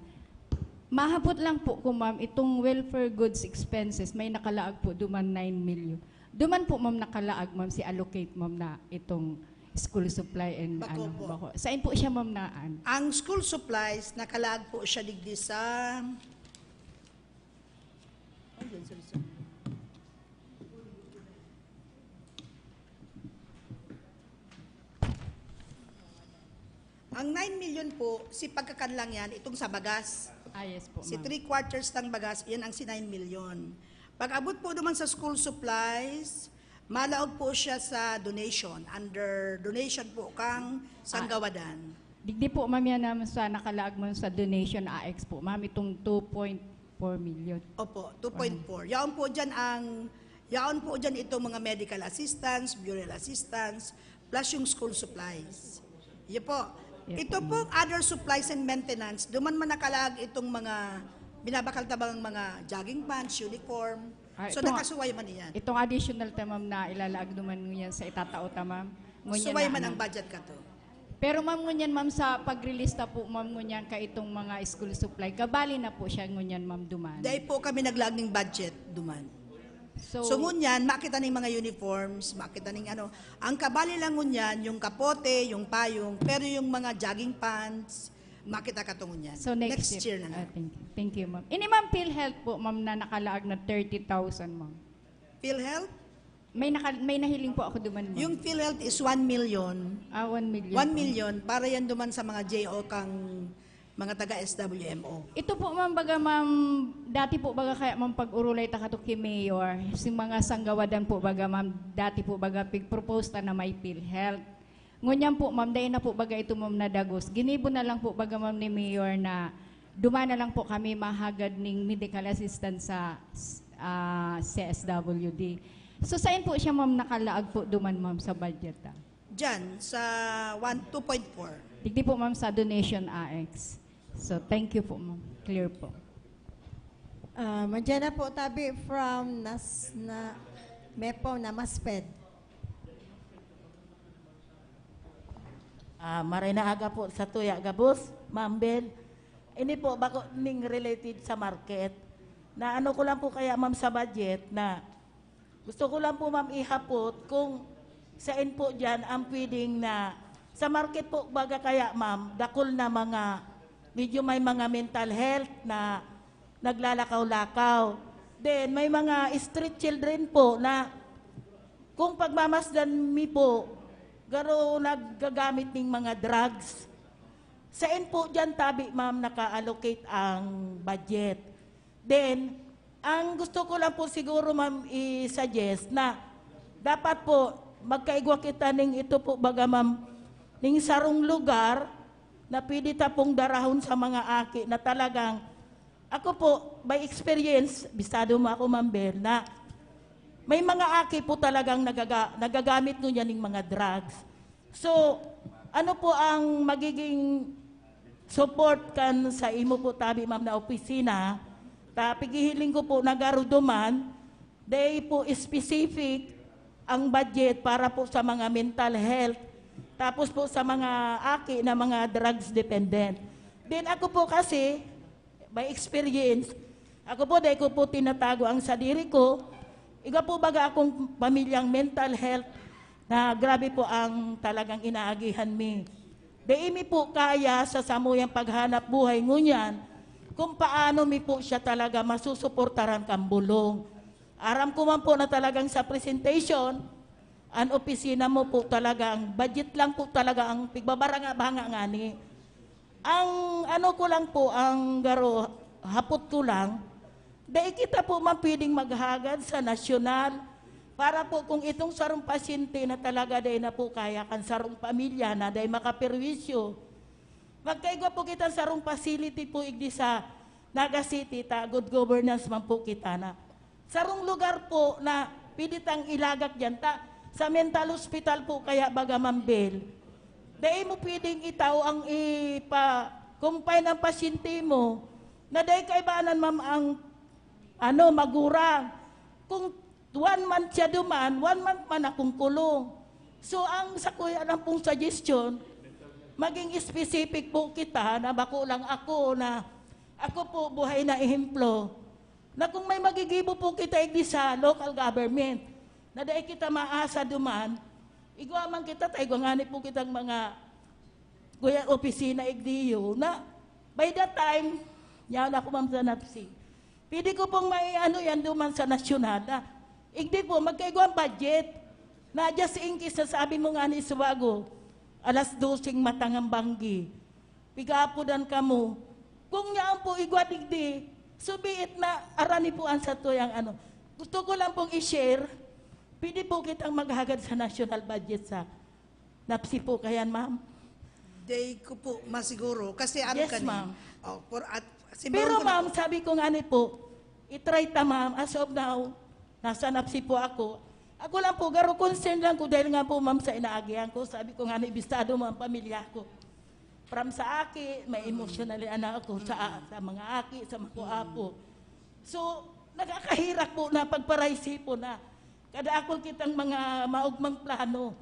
Mahapot lang po ko, ma'am, itong welfare goods expenses, may nakalaag po, duman 9 million. Duman po, ma'am, nakalaag, ma'am, si allocate, ma'am, na itong school supply and Bako po. bako. Saan po siya, ma'am, naan? Ang school supplies, nakalaag po siya digdi sa... Ang 9 million po, si pagkakanlang yan, itong sa bagas. Yes po, Si ma'am. 3/4 ng bagas, yan ang si 9 million. Pag abot po naman sa school supplies, malaog po siya sa donation. Under donation po kang Sanggawadan. Digdi po, ma'am, yan naman sa nakalaag, ma'am, sa donation AX po, ma'am, itong 2.4 million. Opo, 2.4. Yaon po dyan itong mga medical assistance, burial assistance, plus yung school supplies. Yan po. Yeah, Ito po, other supplies and maintenance, duman man nakalag itong mga binabakaltabang mga jogging pants, uniform. So ito, nakasuway man iyan. Itong additional ta, ma'am, na ilalaag naman ngunyan sa itatao ta, ma'am. Ngunyan Suway na, man ano. ang budget ka to. Pero ma'am, ngunyan, ma'am, sa pag-release po, ma'am, ngunyan ka itong mga school supply, kabali na po siya ngunyan, ma'am, duman. Dahil po kami naglaging budget, duman. So ngunyan, makita ng mga uniforms, makita ng ano. Ang kabali lang ngunyan, yung kapote, yung payong, pero yung mga jogging pants, makita ka to ngunyan. So next year na lang. Thank you, ma'am. Ini ma'am, PhilHealth po, ma'am, na nakalaag na 30,000, ma'am. PhilHealth? May nahiling po ako duman, ma'am. Yung PhilHealth is 1 million. 1 million. 1 million, para yan duman sa mga JO kang mga taga-SWMO. Ito po, ma'am, baga, ma'am, dati po, baga, kaya, ma'am, pag-urulay ta kato kay Mayor, si mga Sanggawadan po, baga, ma'am, dati po, baga, pig-propose ta na may PhilHealth. Ngunyan po, ma'am, dahil na po, baga, ito, ma'am, na dagos. Ginibo na lang po, baga, ma'am, ni Mayor na dumana lang po kami mahagad ng medical assistance sa CSWD. So, saan po siya, ma'am, nakalaag po duman, ma'am, sa budget, ta? Diyan, sa 2.4. Digdi po, ma'am, sa donation AX. So, thank you po, ma'am. Clear po. Madyan na po tabi from Mepo na Masped. Maray na aga po sa Tuya Gabos, Ma'am Bel. Ini po, bako ning related sa market. Na ano ko lang po kaya ma'am sa budget na gusto ko lang po ma'am ihapot kung saan po dyan ang pwedeng na sa market po baga kaya ma'am, dakol na mga medyo may mga mental health na naglalakaw-lakaw. Then may mga street children po na kung pagmamasdan mi po, garo naggagamit ng mga drugs. Saan po dyan tabi ma'am naka-allocate ang budget. Then, ang gusto ko lang po siguro ma'am i-suggest na dapat po magkaigwa kita ning ito po baga ma'am ning sarong lugar na pwede ta pong darahon sa mga aki na talagang ako po by experience, bisado mo ako ma'am Bel, na may mga aki po talagang nagagamit nyo yan ng mga drugs. So, ano po ang magiging support kan sa imo po tabi ma'am na opisina, pigihiling ko po nagaruduman, day po specific ang budget para po sa mga mental health, tapos po sa mga aki na mga drugs dependent. Then ako po kasi, by experience, ako po dahil ko po tinatago ang sadiri ko, iga po baga akong pamilyang mental health na grabe po ang talagang inaagihan mi. Imi po kaya sa samuyang paghanap buhay ngunyan kung paano mi po siya talaga masusuportaran kang bulong. Aram ko man po na talagang sa presentation, ang opisina mo po talagang, budget lang po talaga ang pigbabaranga-banga nga ni. Ang ano ko lang po, ang garo, hapot ko lang, dahil kita po man pwedeng maghagad sa nasyonal, para po kung itong sarong pasyente na talaga dahil na po kaya kan sarong pamilya na dahil makaperwisyo, magkaigwa po kita sarong facility po igdi sa Naga City, ta good governance man po kita na. Sarong lugar po na piditang ilagak dyan, ta sa mental hospital po kaya baga mambel. Dahil mo pwedeng itaw ang ipa-compine ng pasyente mo na dahil kaibanan ma'am ang magurang. Kung 1 month siya duman, 1 month man akong kulong. So ang sa kuya lang pong suggestion, maging specific po kita na bako lang ako na ako po buhay na ehemplo na kung may magigibo po kita igdi sa local government na dahil kita maasa duman, igwa man kita, tayo ngani po kitang mga kuya opisina igdiyo na by that time, yan ako ma'am sa NAPSI. Pwede ko pong may yan duman sa nasyonal na igdi po, magkaigwa ang budget na just in case na sabi mo nga ni Suwago, alas 12 matangang banggi, pigapudan ka mo, kung yaan po igwa igdi, subiit na arani po ang sa tuyang Gusto ko lang pong i-share, pwede po kitang maghagad sa national budget sa NAPSI po kayan, ma'am. Day ko po masiguro kasi Yes, ma'am. Pero ma'am, sabi ko nga po, itry ta ma'am, as of now, nasa NAPSI po ako. Ako lang po, garo concern lang ko dahil nga po ma'am sa inaagihan ko. Sabi ko nga ibistado mo ang pamilya ko. From sa aki, may emotionally anak ako sa mga aki, sa mga apo. So, nakakahirap po na pagparaisi po na kada ako kitang mga maugmang plano.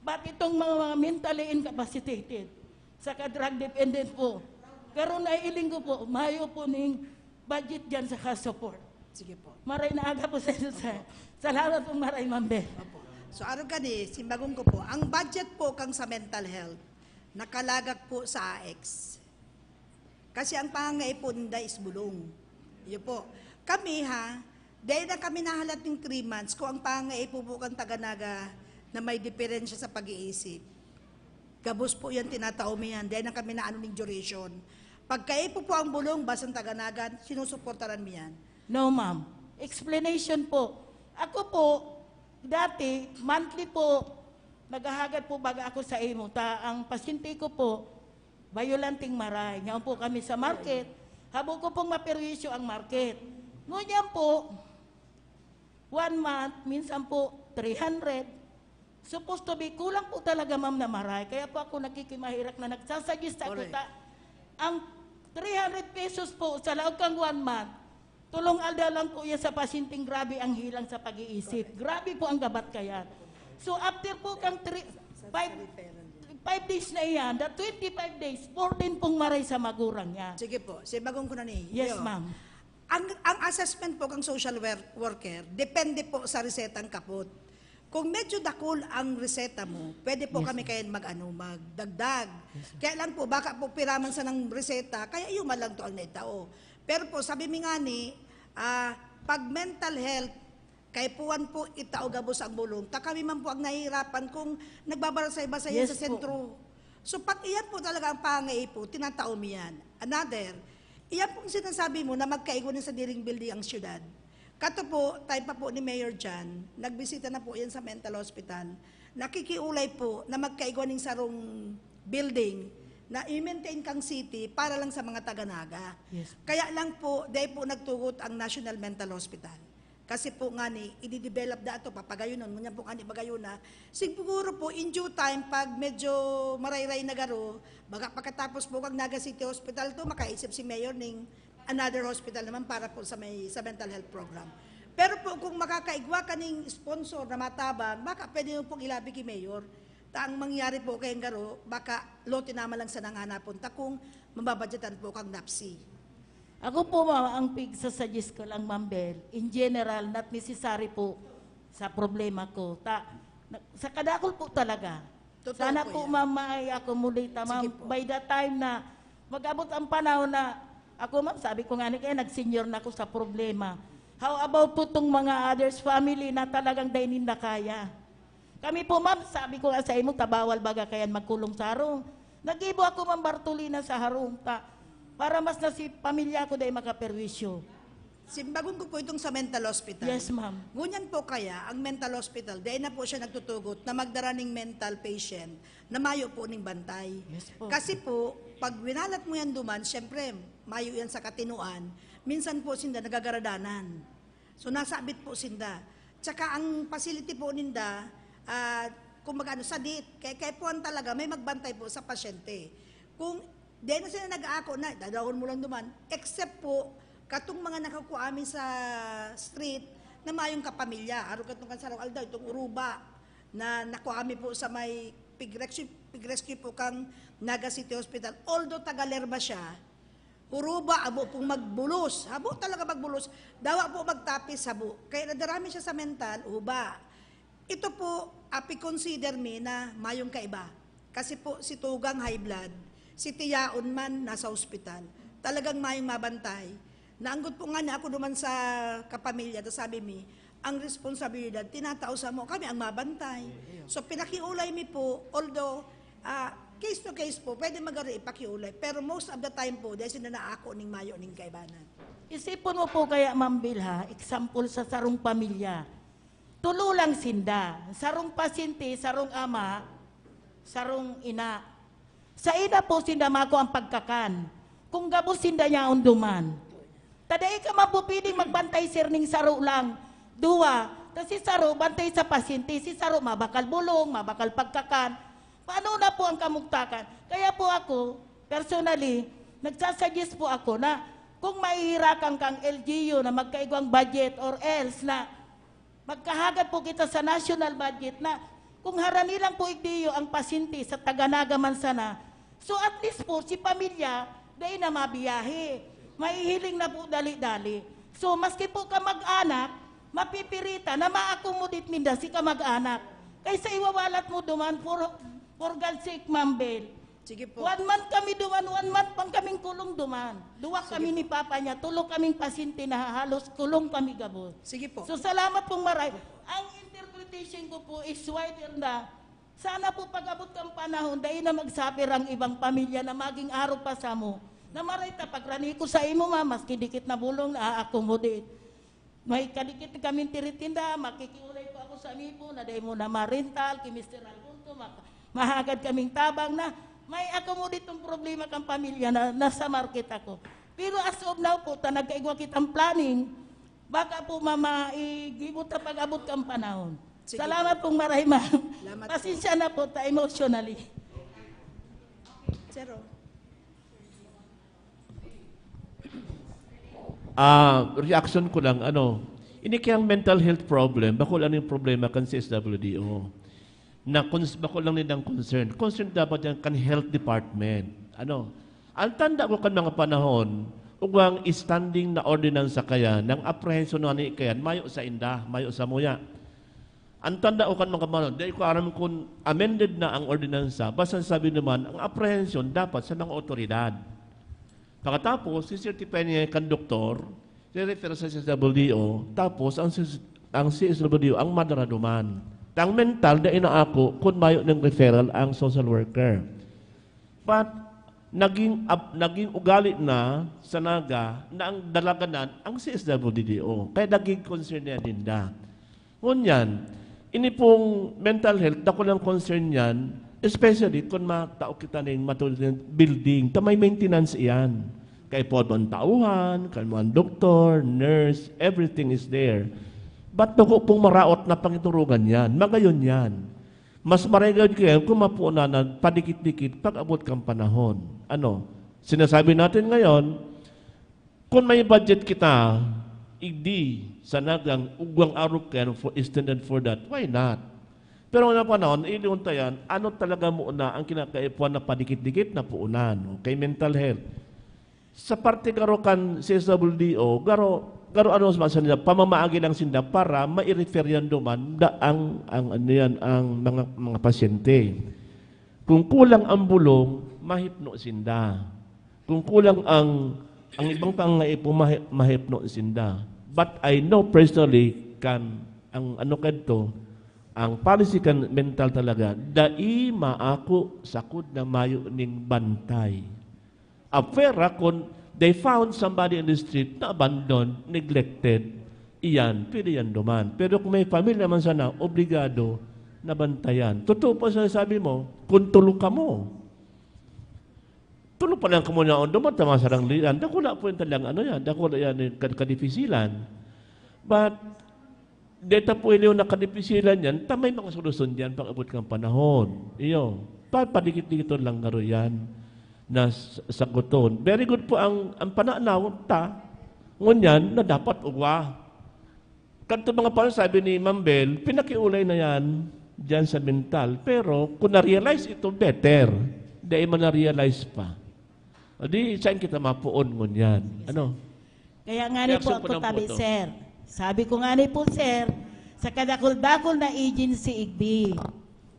Ba't itong mga mentally incapacitated, sa drug dependent po, karon na iling ko po, mayo po ning budget dyan sa support. Sige po. Maray na aga po sa inyo, sir. Salamat po maray, Ma'am Bel. So simbagong ko po, ang budget po kang sa mental health, nakalagak po sa AX. Kasi ang pangaipon is bulong. Yun po. Kami dahil na kami nahalat ng 3 months, kung ang pangaipon po kang Taganaga na may diferensya sa pag-iisip, gabos po yan, tinatao mo yan, dahil na kami na ng duration. Pagkaipo po ang bulong, basang Taganaga, sinusuportaran mo yan. No, ma'am. Explanation po. Ako po, dati, monthly po, naghahagad po baga ako sa imo. Ang pasyente ko po, violenting maray. Ngayon po kami sa market, habo ko pong maperwisyo ang market. Ngunyan po, 1 month, minsan po 300. Supposed to be, kulang po talaga ma'am na maray. Kaya po ako nakikimahirak na nagsasuggest ako ang 300 pesos po sa laog kang 1 month, tulong alda lang po yan sa pasyenteng grabe ang hilang sa pag-iisip. Grabe po ang gabat kaya. So after po kang 5 days na iyan, that 25 days, 14 pong maray sa magurang niya. Sige po, si bagong ko na ni. Yes, ma'am. Ang assessment po ng social worker, depende po sa resetang kapot. Kung medyo dakol ang reseta mo, pwede po kami kayo magdagdag. Kaya lang po, baka po piraman sa ng reseta, kaya yung lang to ang naitao. Pero po, sabi mi nga ni, pag mental health, kay puwan po itao gabos ang bulong, ta kami man po ang nahihirapan kung nagbabarasay-basay Yes sa sentro. So pag iyan po talaga ang pangay po, tinatao mi yan. Another, iyan pong sinasabi mo na magkaigo sa diring building ang syudad. Kato po, tayo pa po ni Mayor Jan, nagbisita na po yan sa mental hospital, nakikiulay po na magkaigo sarong building na i-maintain kang city para lang sa mga taga-naga. Yes. Kaya lang po, dahil po nagtugot ang National Mental Hospital. Kasi po nga ni, i-develop na ito, papagayunon, ngunyan po nga ni bagayuna. Siguro po, in due time, pag medyo maray-ray na garo, baga pagkatapos po kang Naga City Hospital to, makaisip si Mayor ng another hospital naman para po sa mental health program. Pero po, kung makakaigwa ka ng sponsor na matabang, baka pwede mo pong ilabi kay Mayor. Ang mangyari po kayong garo, baka lote naman lang sa nanghanapon ta kung mababadgetan po kang NAPSI. Ako po, ma'am, ang suggest ko lang, Ma'am Bel, in general, not necessary po sa problema ko. Sa kadakol po talaga. Totoo Sana po po, yan. ma'am, ma-accommodate, ma'am. Sige po. By the time na mag-abot ang panahon na, ako, ma'am, sabi ko nga ni kaya, nag-senior na ako sa problema. How about po itong mga others family na talagang dainin na kaya? Kami po, ma'am, sabi ko nga sa imo, tabawal baga kayan magkulong sa harong. Nag-ibo ako, ma'am, Bartolina sa harong. Para mas na si pamilya ko dahil makaperwisyo. Simbagong ko po itong sa mental hospital. Yes, ma'am. Ngunyan po kaya, ang mental hospital, dahil na po siya nagtutugot na magdaraning mental patient na mayo po ning bantay. Yes po. Kasi po, pag winalat mo yan duman, syempre, mayo yan sa katinuan, minsan po sinda nagagaradanan. So nasabit po sinda. Tsaka ang facility po ninda, kung magano sadit, kaya po talaga, may magbantay po sa pasyente. Kung dahil na sila nag-aako na, dadawon mo lang duman, except po, katong mga nakakuha amin sa street, na mayong kapamilya. Araw katong kansaraw aldaw, itong uruba, na nakuha amin po sa may pig-rescue po kang Naga City Hospital. Although taga-Lerba siya, uruba, abo pong magbulos. Abo talaga magbulos. Dawa po magtapis, abo. Kaya nadarami siya sa mental, uba. Ito po, consider me na mayong kaiba. Kasi po, si Tugang high blood, si Tiyaon man nasa ospital. Talagang mayong mabantay. Naanggot po nga niya ako naman sa kapamilya, tapos sabi mi, ang responsibilidad, tinatausa mo, kami ang mabantay. So pinakiulay mi po, although case to case po, pwede magari ipakiulay. Pero most of the time po, dahil sila na ako ning mayo ning kaibanan. Isipon mo po kaya, Ma'am Bilha, example sa sarong pamilya. Tulo lang sinda. Sarong pasyente, sarong ama, sarong ina. Sa ina po sinda mako ang pagkakan. Kung gabos sinda niya unduman. Taday ka mapupiling magbantay sir ning saro lang. Dua. Tas si saro bantay sa pasyente. Si saro mabakal bulong, mabakal pagkakan. Paano na po ang kamugtakan? Kaya po ako, personally, nagsasuggest po ako na kung mahihirakan kang LGU na magkaigwang budget or else na magkahagad po kita sa national budget na kung harani lang po igdiyo ang pasyente sa Taganaga man sana, so at least po si pamilya, dahil na mabiyahe. Mahihiling na po dali-dali. So maski po ka mag-anak, mapipirita na ma-accommodate minda si ka mag-anak. Kaysa iwawalat mo duman for God's sake, Ma'am Bel. Sige po. 1 month kami duman, 1 month pang kaming kulong duman. Duwa kami ni Papa niya, tulong kaming pasyente na halos kulong kami gabos. Sige po. So salamat pong maray. Ang interpretation ko po is wider na sana po pag-abot kang panahon, dahil na magsapir ang ibang pamilya na maging araw pa sa mo. Na maray ta, pagrani ko sa imo, ma, maski dikit na bulong na accommodate. May kadikit kami tiritinda, makikiulay po ako sa amipo, na dahil mo na ma-rental, ki Mr. Albunto, mahagad kaming tabang na may accommodate tong problema kang pamilya na nasa market ako. Pero as of now po, nagkaigwa kitang planning, baka po mama, igibot na pag-abot kang panahon. Sige Salamat pong maray, ma'am. Salamat po. Pasensya na po, emotionally. Zero. Reaction ko lang, ini kayang mental health problem, bakul ano yung problema kan sa SWDO. na bako lang nidang concern. Concern dapat yan kan health department. Ano? Ang tanda ko kan mga panahon, ugwang standing na ordinansa kaya ng apprehension na ni kayan, mayo sa inda, mayo sa muya. Ang tanda ko kan mga panahon, dahil ko aram kung amended na ang ordinansa, basta sabi naman, ang apprehension dapat sa mga otoridad. Pagkatapos, si-certify niya kan doktor, si-refer sa CSWDO, tapos ang CSWDO ang madaraduman. Ang mental, dahil na ako, kung mayo ng referral ang social worker. But, naging ugali na sa naga na ang dalaganan ang CSWDO. Kaya naging concern niya din da. Ngunyan, ini pong mental health, dako lang concern yan, especially kung matao kita ng matulad building, tamay maintenance iyan. Kaya po ang tauhan, kaya mga doktor, nurse, everything is there. Ba't naku pong maraot na pangiturugan yan? Magayon yan. Mas maragad kayo kung mapuna na padikit-dikit pag abot kang panahon. Ano? Sinasabi natin ngayon, kung may budget kita, igdi sa nagang ugwang araw kayo for extended for that, why not? Pero na panahon, iliuntayan, ano talaga muna ang kinakaipuan na padikit-dikit na puunan? Okay, mental health. Sa parte garo kan CSWDO, garo ano sa nila, pamamaagi lang sinda para ma-refer yan duman ang mga pasyente. Kung kulang ang bulong, mahipno sinda. Kung kulang ang ibang pangaipo, mahipno sinda. But I know personally ang policy kan mental talaga, dai maako sakod na mayo ning bantay. Apera kung they found somebody in the street na abandoned, neglected, iyan, pwede yan duman. Pero kung may pamilya man sana, obligado na bantayan. Totoo pa sa sabi mo, kung tulog ka mo. Tulog pa lang ka mo na duman, tama sarang lian. Dako na po yung talang dako na yan kadipisilan. But, data po yung nakadipisilan yan, tamay mga solusyon yan pag abot kang panahon. Iyo, padikit-dikit lang garo yan na saguton. Very good po ang pananaw ta. Ngunyan na dapat ugwa. Kanto mga paano sabi ni Ma'am Bel, pinakiulay na yan dyan sa mental. Pero kung na-realize ito, better. Dahil man na-realize pa. O di, saan kita mapuon ngunyan? Ano? Kaya nga ni po ako tabi, sir. Sabi ko nga ni po, sir, sa kadakol-dakol na agency IGB,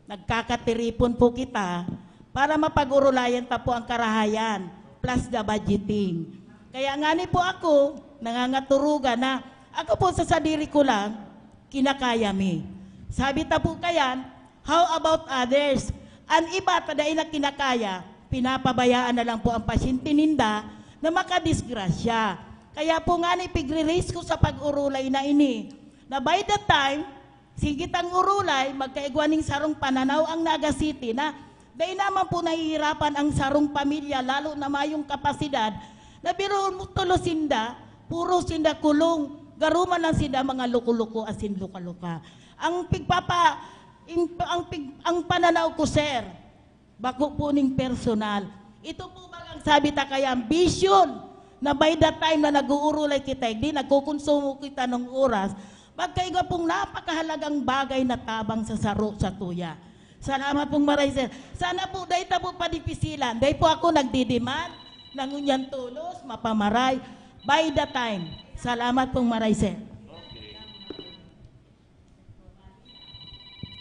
nagkakatiripon po kita para mapag-urulayan pa po ang karahayan plus the budgeting. Kaya nga ni po ako, nangangaturugan na ako po sa sadiri ko lang, kinakaya mi. Sabi ta po kayan, how about others? Ang iba, tadain na kinakaya, pinapabayaan na lang po ang pasyente ninda na makadisgrasya. Kaya po nga ni pigre-raise ko sa pag-urulay na ini, na by the time, sigit ang urulay, magkaigwaning sarong pananaw ang Naga City na dahil naman po nahihirapan ang sarong pamilya, lalo na mayong kapasidad, na biro mo tulosinda, puro sinda kulong, garuman lang sinda mga luko-luko asin luka-luka. Ang pananaw ko, sir, bako po ning personal. Ito po bagang sabi ta kaya ambition na by the time na nag-uurulay kita, hindi nagkukonsumo kita ng oras, magkaiga pong napakahalagang bagay na tabang sa saro sa tuya. Salamat pong maray, sir. Sana po, dahil po padipisilan. Dahil po ako nagdidiman, nangunyan tulos, mapamaray, by the time. Salamat pong maray, sir.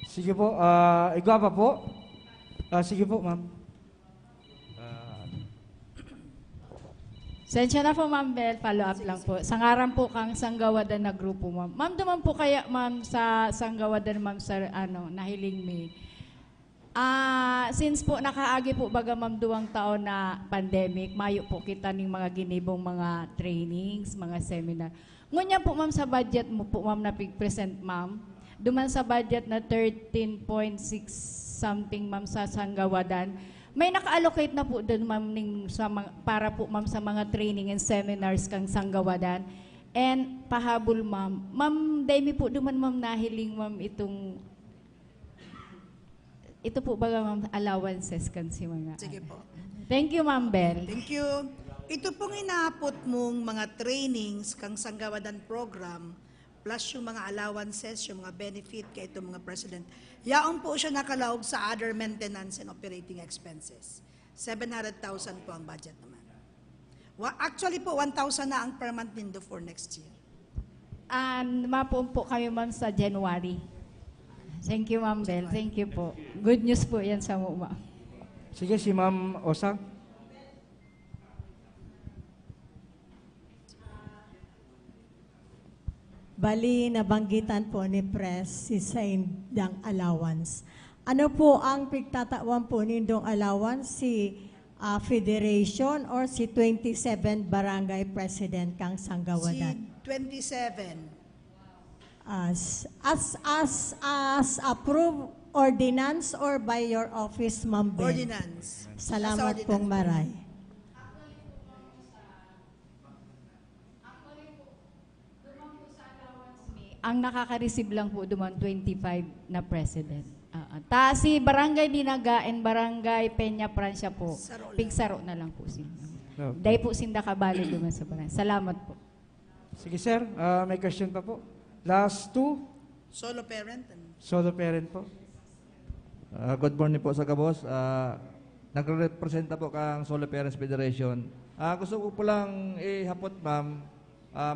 Sige po, igwa pa po. Sige po, ma'am. Sensya na po, Ma'am Bel, follow up lang po. Sangaran po kang Sanggawadan na grupo, ma'am. Ma'am, duman po kaya, ma'am, sa Sanggawadan, ma'am, sa nahiling me. Since po nakaagi po baga ma'am 2 taon na pandemic, mayo po kita ning mga ginibong mga trainings, mga seminar. Ngunya po ma'am sa budget mo po ma'am na pig-present ma'am, duman sa budget na 13.6 something ma'am sa Sanggawadan, may naka-allocate na po doon ma'am para po ma'am sa mga training and seminars kang Sanggawadan. And pahabol ma'am, ma'am dahil po duman ma'am nahiling ma'am ito po baga ma'am allowances kan si mga. Sige po. Thank you Ma'am Bel. Thank you. Ito pong inaapot mong mga trainings kang Sanggawadan program, plus yung mga allowances, yung mga benefit kay itong mga president. Yaon po siya nakalaog sa other maintenance and operating expenses. 700,000 po ang budget naman. Actually po, 1,000 na ang per month nindo for next year. Mapun po kayo ma'am sa January. Thank you Ma'am Bel. Thank you po. Good news po yan sa mo ma'am. Sige, si Ma'am Osang. Bali, nabanggitan po ni Press si Saindang allowance. Ano po ang pigtatawan po nindong allowance? Si Federation or si 27 Barangay President kang Sanggawadan? Si 27. As approved ordinance or by your office, Ma'am Bel? Ordinance. Salamat As pong ordinance. maray. Ang nakaka-receive lang po duman 25 na president. Ta si Barangay Dinaga and Barangay Peña Francia po. Pigsaro na lang po sila. Okay. Dahil po sinda kabali duman sa barangay. Salamat po. Sige sir, may question pa po. Last two, Solo parent. solo parent po. Good morning po sa Gabos. Nagre-representa po kang Solo Parents Federation. Gusto ko po lang ihapot, ma'am,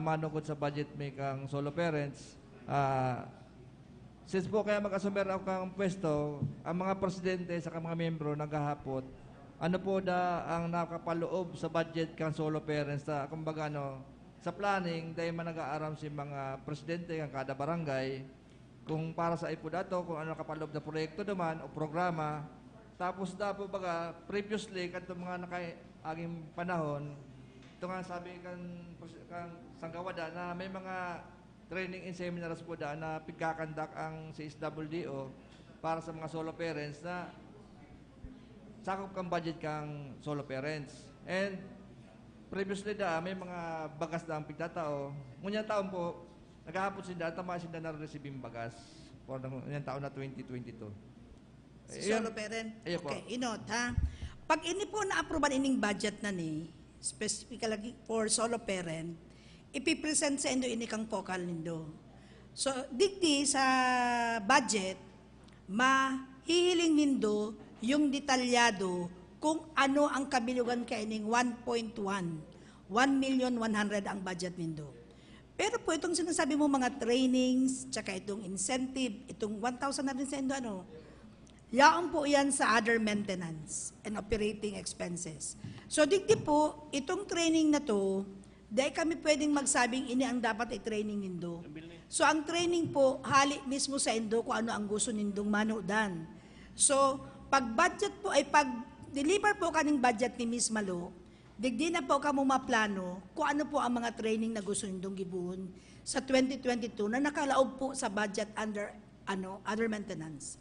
manukod sa budget may kang Solo Parents. Since po kaya mag-asumer ako kang pwesto, ang mga presidente sa mga membro naghahapot, ano po ang nakapaloob sa budget kang Solo Parents? Kumbaga, sa planning, dahil man nag-aaram si mga presidente ng kada barangay, kung para sa ipo dato, kung ano nakapaloob na proyekto naman o programa. Tapos po baga, previously, kanto mga nakaaging panahon, ito nga sabi kang Sanggawada na may mga training and seminars po na pagkakandak ang CSWDO para sa mga solo parents na sakop kang budget kang solo parents. And previously may mga bagas na ang pigtatao. Ngunyan taon po, naghahapon sila, tama sila na receiving bagas for ngunyan taon na 2022. Solo parent? Okay, inot ha. Pag ini po na-approvean ining budget na ni, specifically for solo parent, ipipresent sa indo ini kang focal nindo. So, digdi sa budget, mahihiling nindo yung detalyado kung ano ang kabilugan kaining 1.1. 1,100,000 ang budget nindo. Pero po itong sinasabi mo mga trainings, tsaka itong incentive, itong 1,000 na rin sa indo, yaon po yan sa other maintenance and operating expenses. So, digdi po, itong training na to, dahil kami pwedeng magsabing ini ang dapat i-training nindo. So, ang training po, hali mismo sa indo kung ano ang gusto nindong manudan. So, pag budget po, ay pag-deliver po kaning budget ni Ms. Malo, digdi na po kamo maplano kung ano po ang mga training na gusto nindong gibuon sa 2022 na nakalaog po sa budget under other maintenance.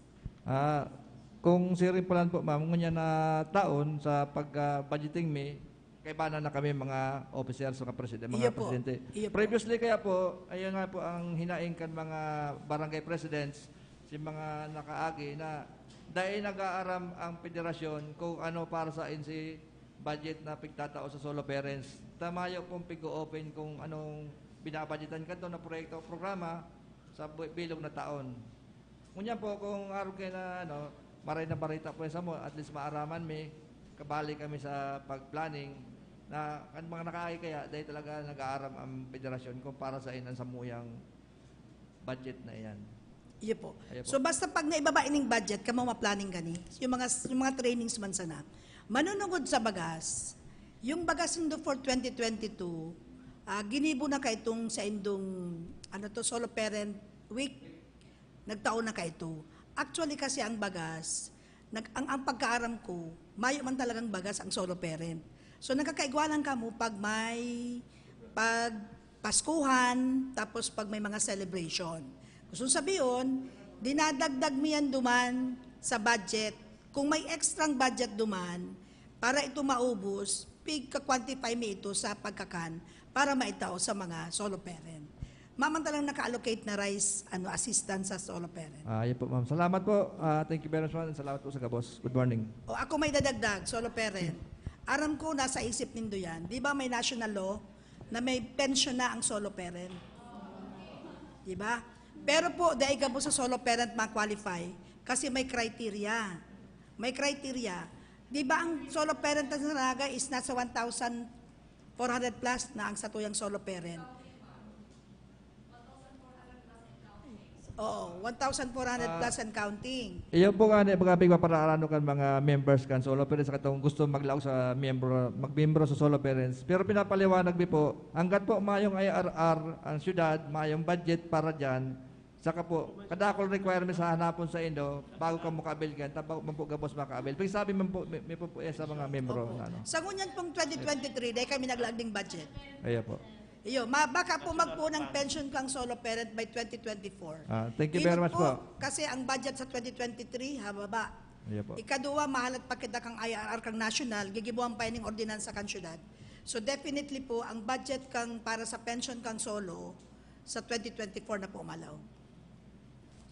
Kung sirimpulan po, ma'am, ngunyan na taon sa pag-budgeting me, kay bana na kami mga officers, mga presidente. Previously kaya po, ayun nga po ang hinaing kan mga barangay presidents, si mga nakaagi na dahil nag-aaram ang federasyon kung ano para sa NC budget na pigtatao sa solo parents. Tamayo pong pig-open kung anong binabudgetan kanto na proyekto o programa sa bilog na taon. Ngunyan po kung araw kayo na maray na barita po sa mo, at least maaraman kabali kami sa pag-planning na ang mga nakaay kaya dahil talaga nag-aaram ang federasyon kung para sa inan sa muyang budget na iyan. Iyo po. So basta pag naibaba ining budget, kamo ma-planning gani, yung mga trainings man sana, manunugod sa bagas, yung bagas indo for 2022, ginibo na kay itong sa indong, solo parent week, nagtaon na kay ito. Actually kasi ang bagas, ang pagkaaram ko, mayo man talagang bagas ang solo parent. So nagkakaigwanan ka mo pag may Paskuhan, tapos pag may mga celebration. Gusto sabihin, dinadagdag mo yan duman sa budget. Kung may extrang budget duman, para ito maubos, ka-quantify mo ito sa pagkakan para maitao sa mga solo parent. Mamantalang naka-allocate na rice assistance sa solo parent. Yan po, ma'am. Salamat po. Thank you very much, ma'am. Salamat po sa Gabos. Good morning. O ako may dadagdag, solo parent. Aram ko, nasa isip nindo yan. Di ba may national law na may pension na ang solo parent? Di ba? Pero po, dahil ka po sa solo parent ma-qualify, kasi may criteria. May criteria. Di ba ang solo parent na nanaga is nasa 1,400 plus na ang satuyang solo parent? Oo, 1,400 plus and counting. Iyon po nga, magabig para ano kan mga members kan solo parents sa katong gusto maglaog sa magmembro sa solo parents. Pero pinapaliwanag po, hanggat po mayong IRR ang syudad, mayong budget para dyan, saka po, kadakol requirements sa hanapon sa Indo, bago ka makabil gan, tabaw man po gabos makabil. Pag sabi man po, may po sa mga membro. Ano. Sa ngunyan pong 2023, dahil kami naglagding budget. Ayan po. Iyo, baka po magpo ng pension kang solo parent by 2024. Thank you very much po. Kasi ang budget sa 2023, hababa. Ayan po. Ikaduwa, mahalat pa kita kang IRR kang national, gigibuang pa ining ordinansa kang syudad. So definitely po, ang budget kang para sa pension kang solo, sa 2024 na po umalaw.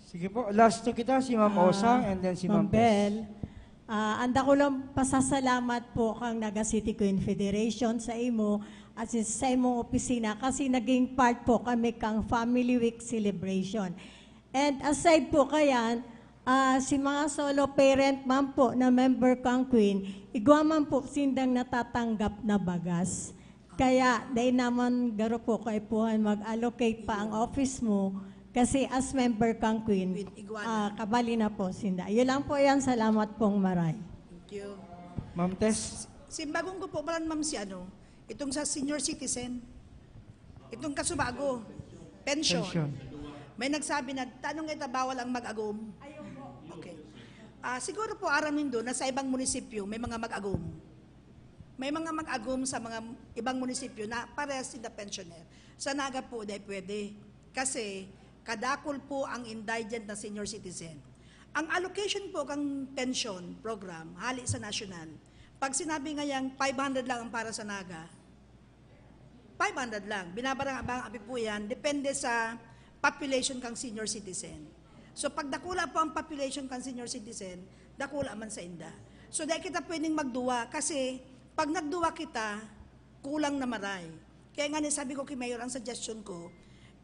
Sige po, last to kita, si Ma'am Osang and then si Ma'am Bel. Anda ko lang pasasalamat po kang Naga City Queen Federation sa imo at sa imong opisina kasi naging part po kami kang Family Week celebration. And aside po kayan, si mga solo parent man po na member kang Queen, igwa man po sindang natatanggap na bagas. Kaya dahil naman garo po kay puhan mag-allocate pa ang office mo kasi as member kang Queen, kabali na po sinda. Yun lang po yan. Salamat pong maray. Thank you. Ma'am Tess. Simbagong ko po pala ma'am si itong sa senior citizen, itong kasubago, pension. May nagsabi na, tanong ito bawal ang mag-agom? Okay. Siguro po aramin doon na sa ibang munisipyo may mga mag-agom. May mga mag-agom sa mga ibang munisipyo na parehas sila pensioner. Sa Naga po, dahil pwede. Kasi, kadakol po ang indigent na senior citizen. Ang allocation po kang pension program, hali sa national, pag sinabi ngayang 500 lang ang para sa Naga, 500 lang. Binabarang-abang abi po yan, depende sa population kang senior citizen. So pag dakula po ang population kang senior citizen, dakula man sa inda. So dahil kita pwedeng magduwa, kasi pag nagduwa kita, kulang na maray. Kaya nga sabi ko kay Mayor, ang suggestion ko,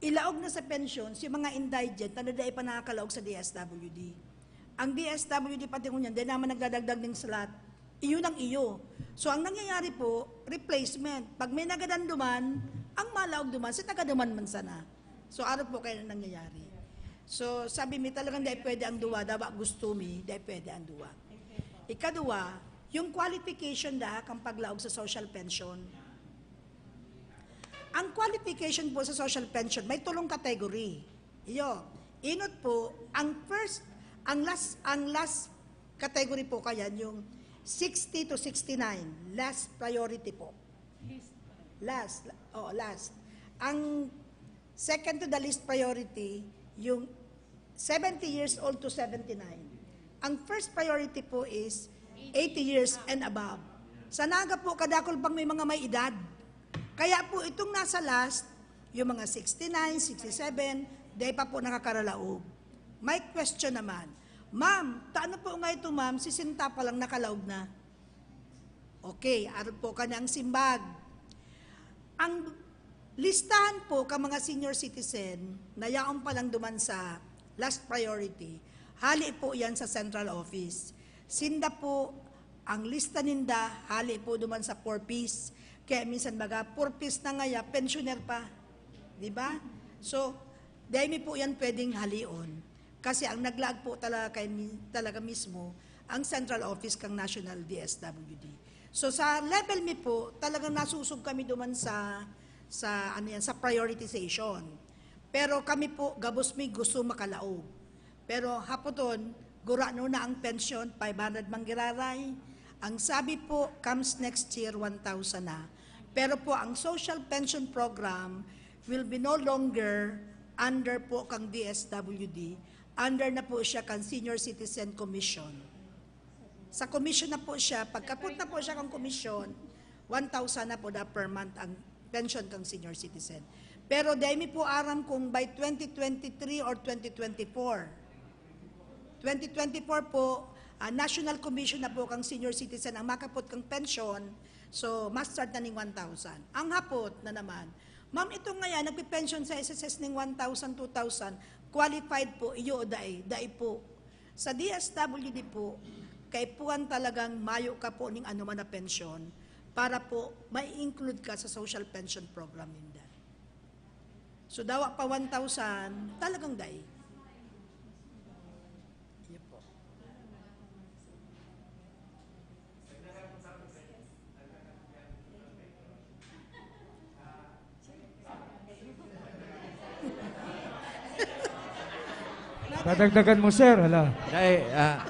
ilaog na sa pension si mga indigent na dahil pa nakakalaog sa DSWD. Ang DSWD pati ko niyan, dahil naman nagdadagdag ng slot, iyo ng iyo. So ang nangyayari po, replacement. Pag may nagadanduman, ang malaog duman, sa tagaduman man sana. So araw po kayo na nangyayari. So sabi mi talagang dahil pwede ang duwa, dapat gusto mi, dahil pwede ang duwa. Ikaduwa, yung qualification kang paglaog sa social pension. Ang qualification po sa social pension, may tulong category. Iyo, inot po, ang last category po kaya yung 60 to 69, last priority po. Last. Ang second to the least priority, yung 70 years old to 79. Ang first priority po is 80 years and above. Sa Naga po, kadakol pang may mga may edad. Kaya po itong nasa last, yung mga 69, 67, dahil pa po nakakaralaog. May question naman, ma'am, taano po nga ito ma'am, si Sinta pa lang nakalaog na. Okay, araw po ka na ang simbag. Ang listahan po ka mga senior citizen, na yaon pa lang duman sa last priority, hali po yan sa central office. Sinda po, ang lista ninda, hali po duman sa 4Ps. Kaya minsan baga, 4Ps na ngaya, pensioner pa. Diba? So, dahil po yan pwedeng halion. Kasi ang naglag po talaga mismo, ang central office kang National DSWD. So sa level mi po, talagang nasusog kami duman sa prioritization. Pero kami po, gabos mi gusto makalaog. Pero hapoton, gurano na ang pension, 500 manggiraray. Ang sabi po, comes next year, 1,000 na. Pero po, ang social pension program will be no longer under po kang DSWD. Under na po siya kang Senior Citizen Commission. Sa commission na po siya, pagkaput na po siya kang commission, 1,000 na po na per month ang pension kang senior citizen. Pero dahil mi po aram kung by 2023 or 2024. 2024 po, National Commission na po kang senior citizen ang makapot kang pension, so must start na ning 1,000. Ang hapot na naman, Ma'am, ito nga yan, nagpipension sa SSS ng 1,000, 2,000, qualified po, iyo daay po. Sa DSWD po, kaipuan talagang mayo ka po ng anuman na pensyon para po mai-include ka sa social pension program ninda. So dawa pa 1,000, talagang daay. Iyo po. Dadagdagan mo, sir. Hala. Dahil,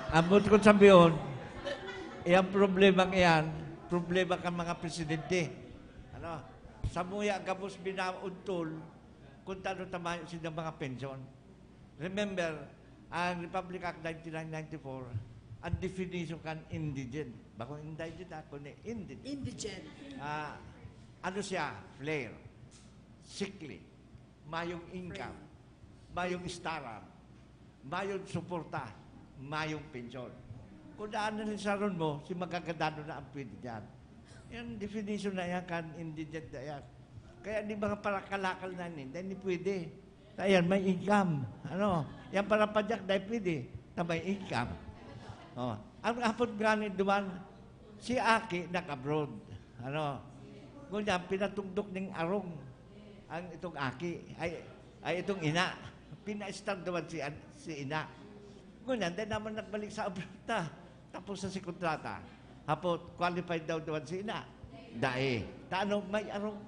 ambot ko sabihin, iyang problema iyan, problema ka mga presidente. Ano? Sa muya gabos binauntol, kung tano tamayo sila mga pensyon. Remember, ang Republic Act 1994, ang definition kan indigent. Bakong indigent ako ni indigent. Indigent. Ano siya? Flare. Sickly. Mayong income. Mayong staran. Mayong suporta. Mayong pensyon. Kung daanan sa ron mo, si magagandano na ang pwede dyan. Yan, definition na yan kan indigent na yan. Kaya di mga parakalakal na yun, dahil hindi pwede. Ayan, may income. Ano? Yan para padyak, dahil pwede na may income. Oh. Ang apod gani duman, si Aki nag-abroad. Ano? Ngunyan, pinatugdok ng arong ang itong Aki, ay itong ina. Pina-start naman si ina. Ngunyan, dahil naman nagbalik sa abroad na. Tapos sa si kontrata. Hapot, qualified daw naman si ina. Dahil, taano, may arong.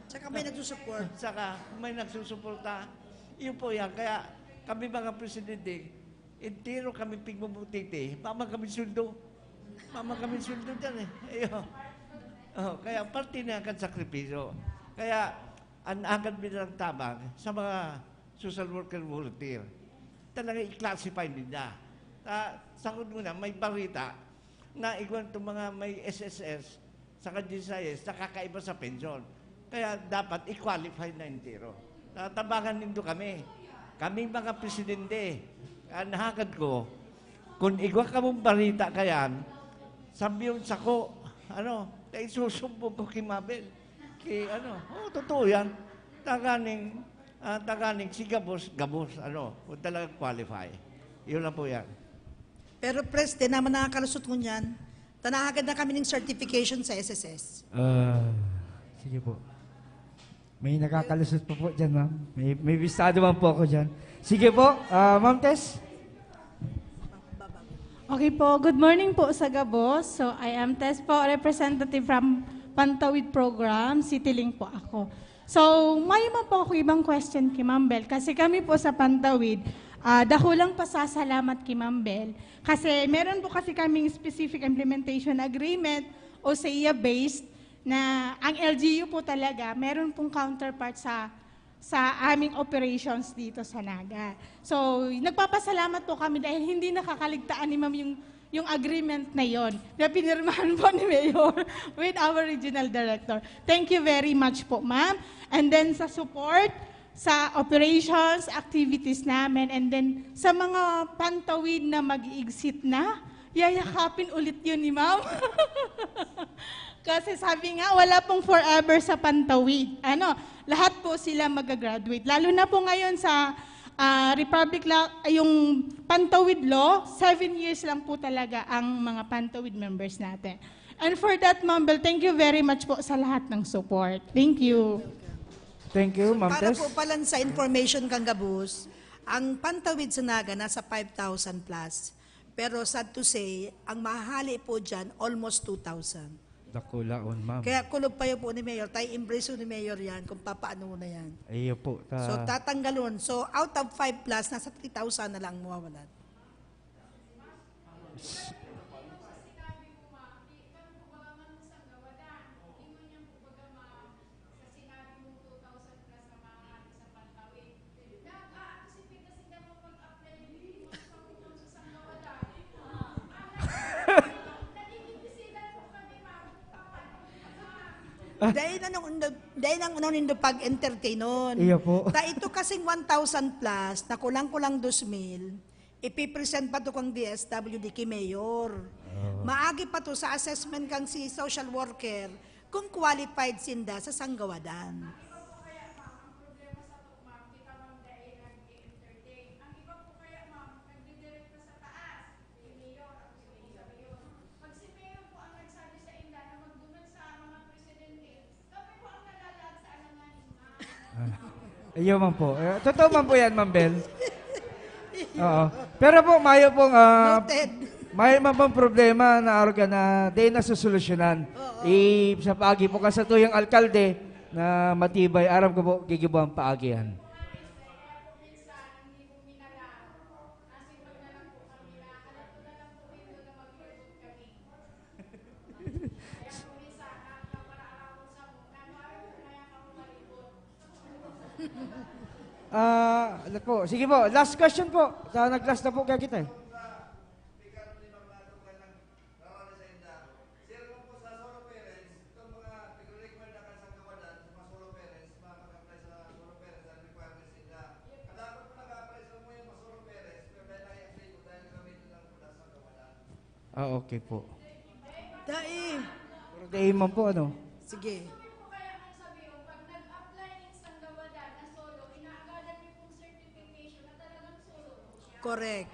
Saka may nagsusupport. Saka may nagsusuporta. Yun po yan. Kaya kami mga presidente, entero kami pigmumutiti, mama kami sweldo. Mama kami sweldo dyan eh. Ayun. Oh, kaya parte na ang sakripisyo. Kaya ang agad bilang tabang sa mga social worker volunteer, talaga i-classify nila. Sakot mo na, may barita na igwan itong mga may SSS sa GSIS na kakaiba sa pensyon. Kaya dapat i-qualify na entero. Tatabangan nindo kami. Kaming mga presidente, nahagad ko, kung igwa ka mong barita kayan, sabi yung sako, kaya isusumbong ko kay Mabel. Totoo yan. Taganing si Gabos, kung talagang qualify. Yun lang po yan. Pero President, naman nakakalusot mo niyan, tanahagad na kami ng certification sa SSS. Sige po. May nakakalusot po po dyan, ma'am. May bisado man po ako dyan. Sige po, Ma'am Tess. Okay po, good morning po sa Gabos. So, I am Tess po, representative from Pantawid Program, CityLink po ako. So, may man po ako ibang question kay Ma'am Bel. Kasi kami po sa Pantawid, dako lang pasasalamat kay Ma'am Bel. Kasi meron po kasi kaming specific implementation agreement o SEIA-based na ang LGU po talaga, meron pong counterpart sa aming operations dito sa Naga. So, nagpapasalamat po kami dahil hindi nakakaligtaan ni Ma'am yung agreement na yon na pinirmahan po ni Mayor with our regional director. Thank you very much po, Ma'am. And then sa support, sa operations, activities namin, and then sa mga Pantawid na mag-exit na, yayakapin ulit yun ni Ma'am. Kasi sabi nga, wala pong forever sa Pantawid. Lahat po sila mag-graduate. Lalo na po ngayon sa Republic Law, yung Pantawid Law, 7 years lang po talaga ang mga Pantawid members natin. And for that, Ma'am Bel, thank you very much po sa lahat ng support. Thank you. Thank you, Ma'am Para Tess. po pala sa information kang Gabos, ang Pantawid sa Naga nasa 5,000 plus. Pero sad to say, ang mahali po dyan, almost 2,000. Dakulaon, ma'am. Kaya kulob pa yun po ni Mayor, tayo embrace ni Mayor yan kung papaano na yan. Ayo po. So tatanggalon. So out of 5 plus, nasa 3,000 na lang mawawalan. Dahil ang unang nindo pag-entertain nun. Iya po. Ito kasing 1,000 plus, na kulang-kulang 2,000, ipipresent pa to kang DSWD kay Mayor. Maagi pa to sa assessment kang si social worker kung qualified sinda sa sanggawadan. Ayun man po. Totoo man po yan, Ma'am Bel. Oo. Pero po, mayo pong... Noted. May mabang problema na organ na di na susolusyonan. Sa paagi po kasatuyang alkalde na matibay, aram ko po, gigibuang paagihan. Ano po, sige po, last question po. Nag-last na po kaya kita eh. Okay po. Dai. Puro dai man po, ano? Sige. Correct.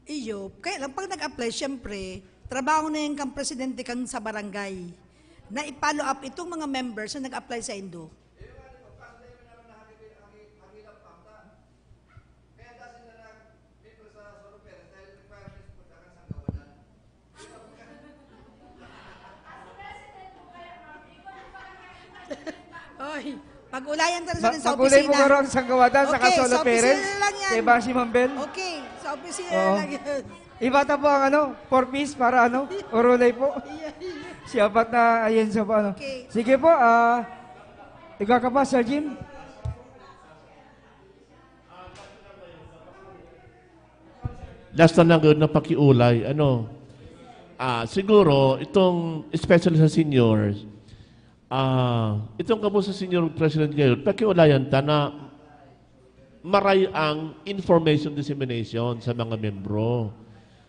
Iyo, kaya lang pag nag-apply, syempre, trabaho na yung kang presidente kang sa barangay na i-follow up itong mga members na nag-apply sa Indo. Oy, pag-ulayan tayo sa opisina. Pag-ulay mo ko ang sanggawadan sa Kasolo Perez. Okay, sa lang yan. Kay Basi Mambel. Okay, sa opisina lang yan. Ibata po ang 4 piece para urulay po. Si apat na ayen sa ano. Okay. Sige po, ikaw ka pa, Sir Jim. Last na lang yun na pakiulay. Siguro, itong, especially sa seniors, itong kamo sa senior president ngayon, pakiulayan ta na maray ang information dissemination sa mga membro.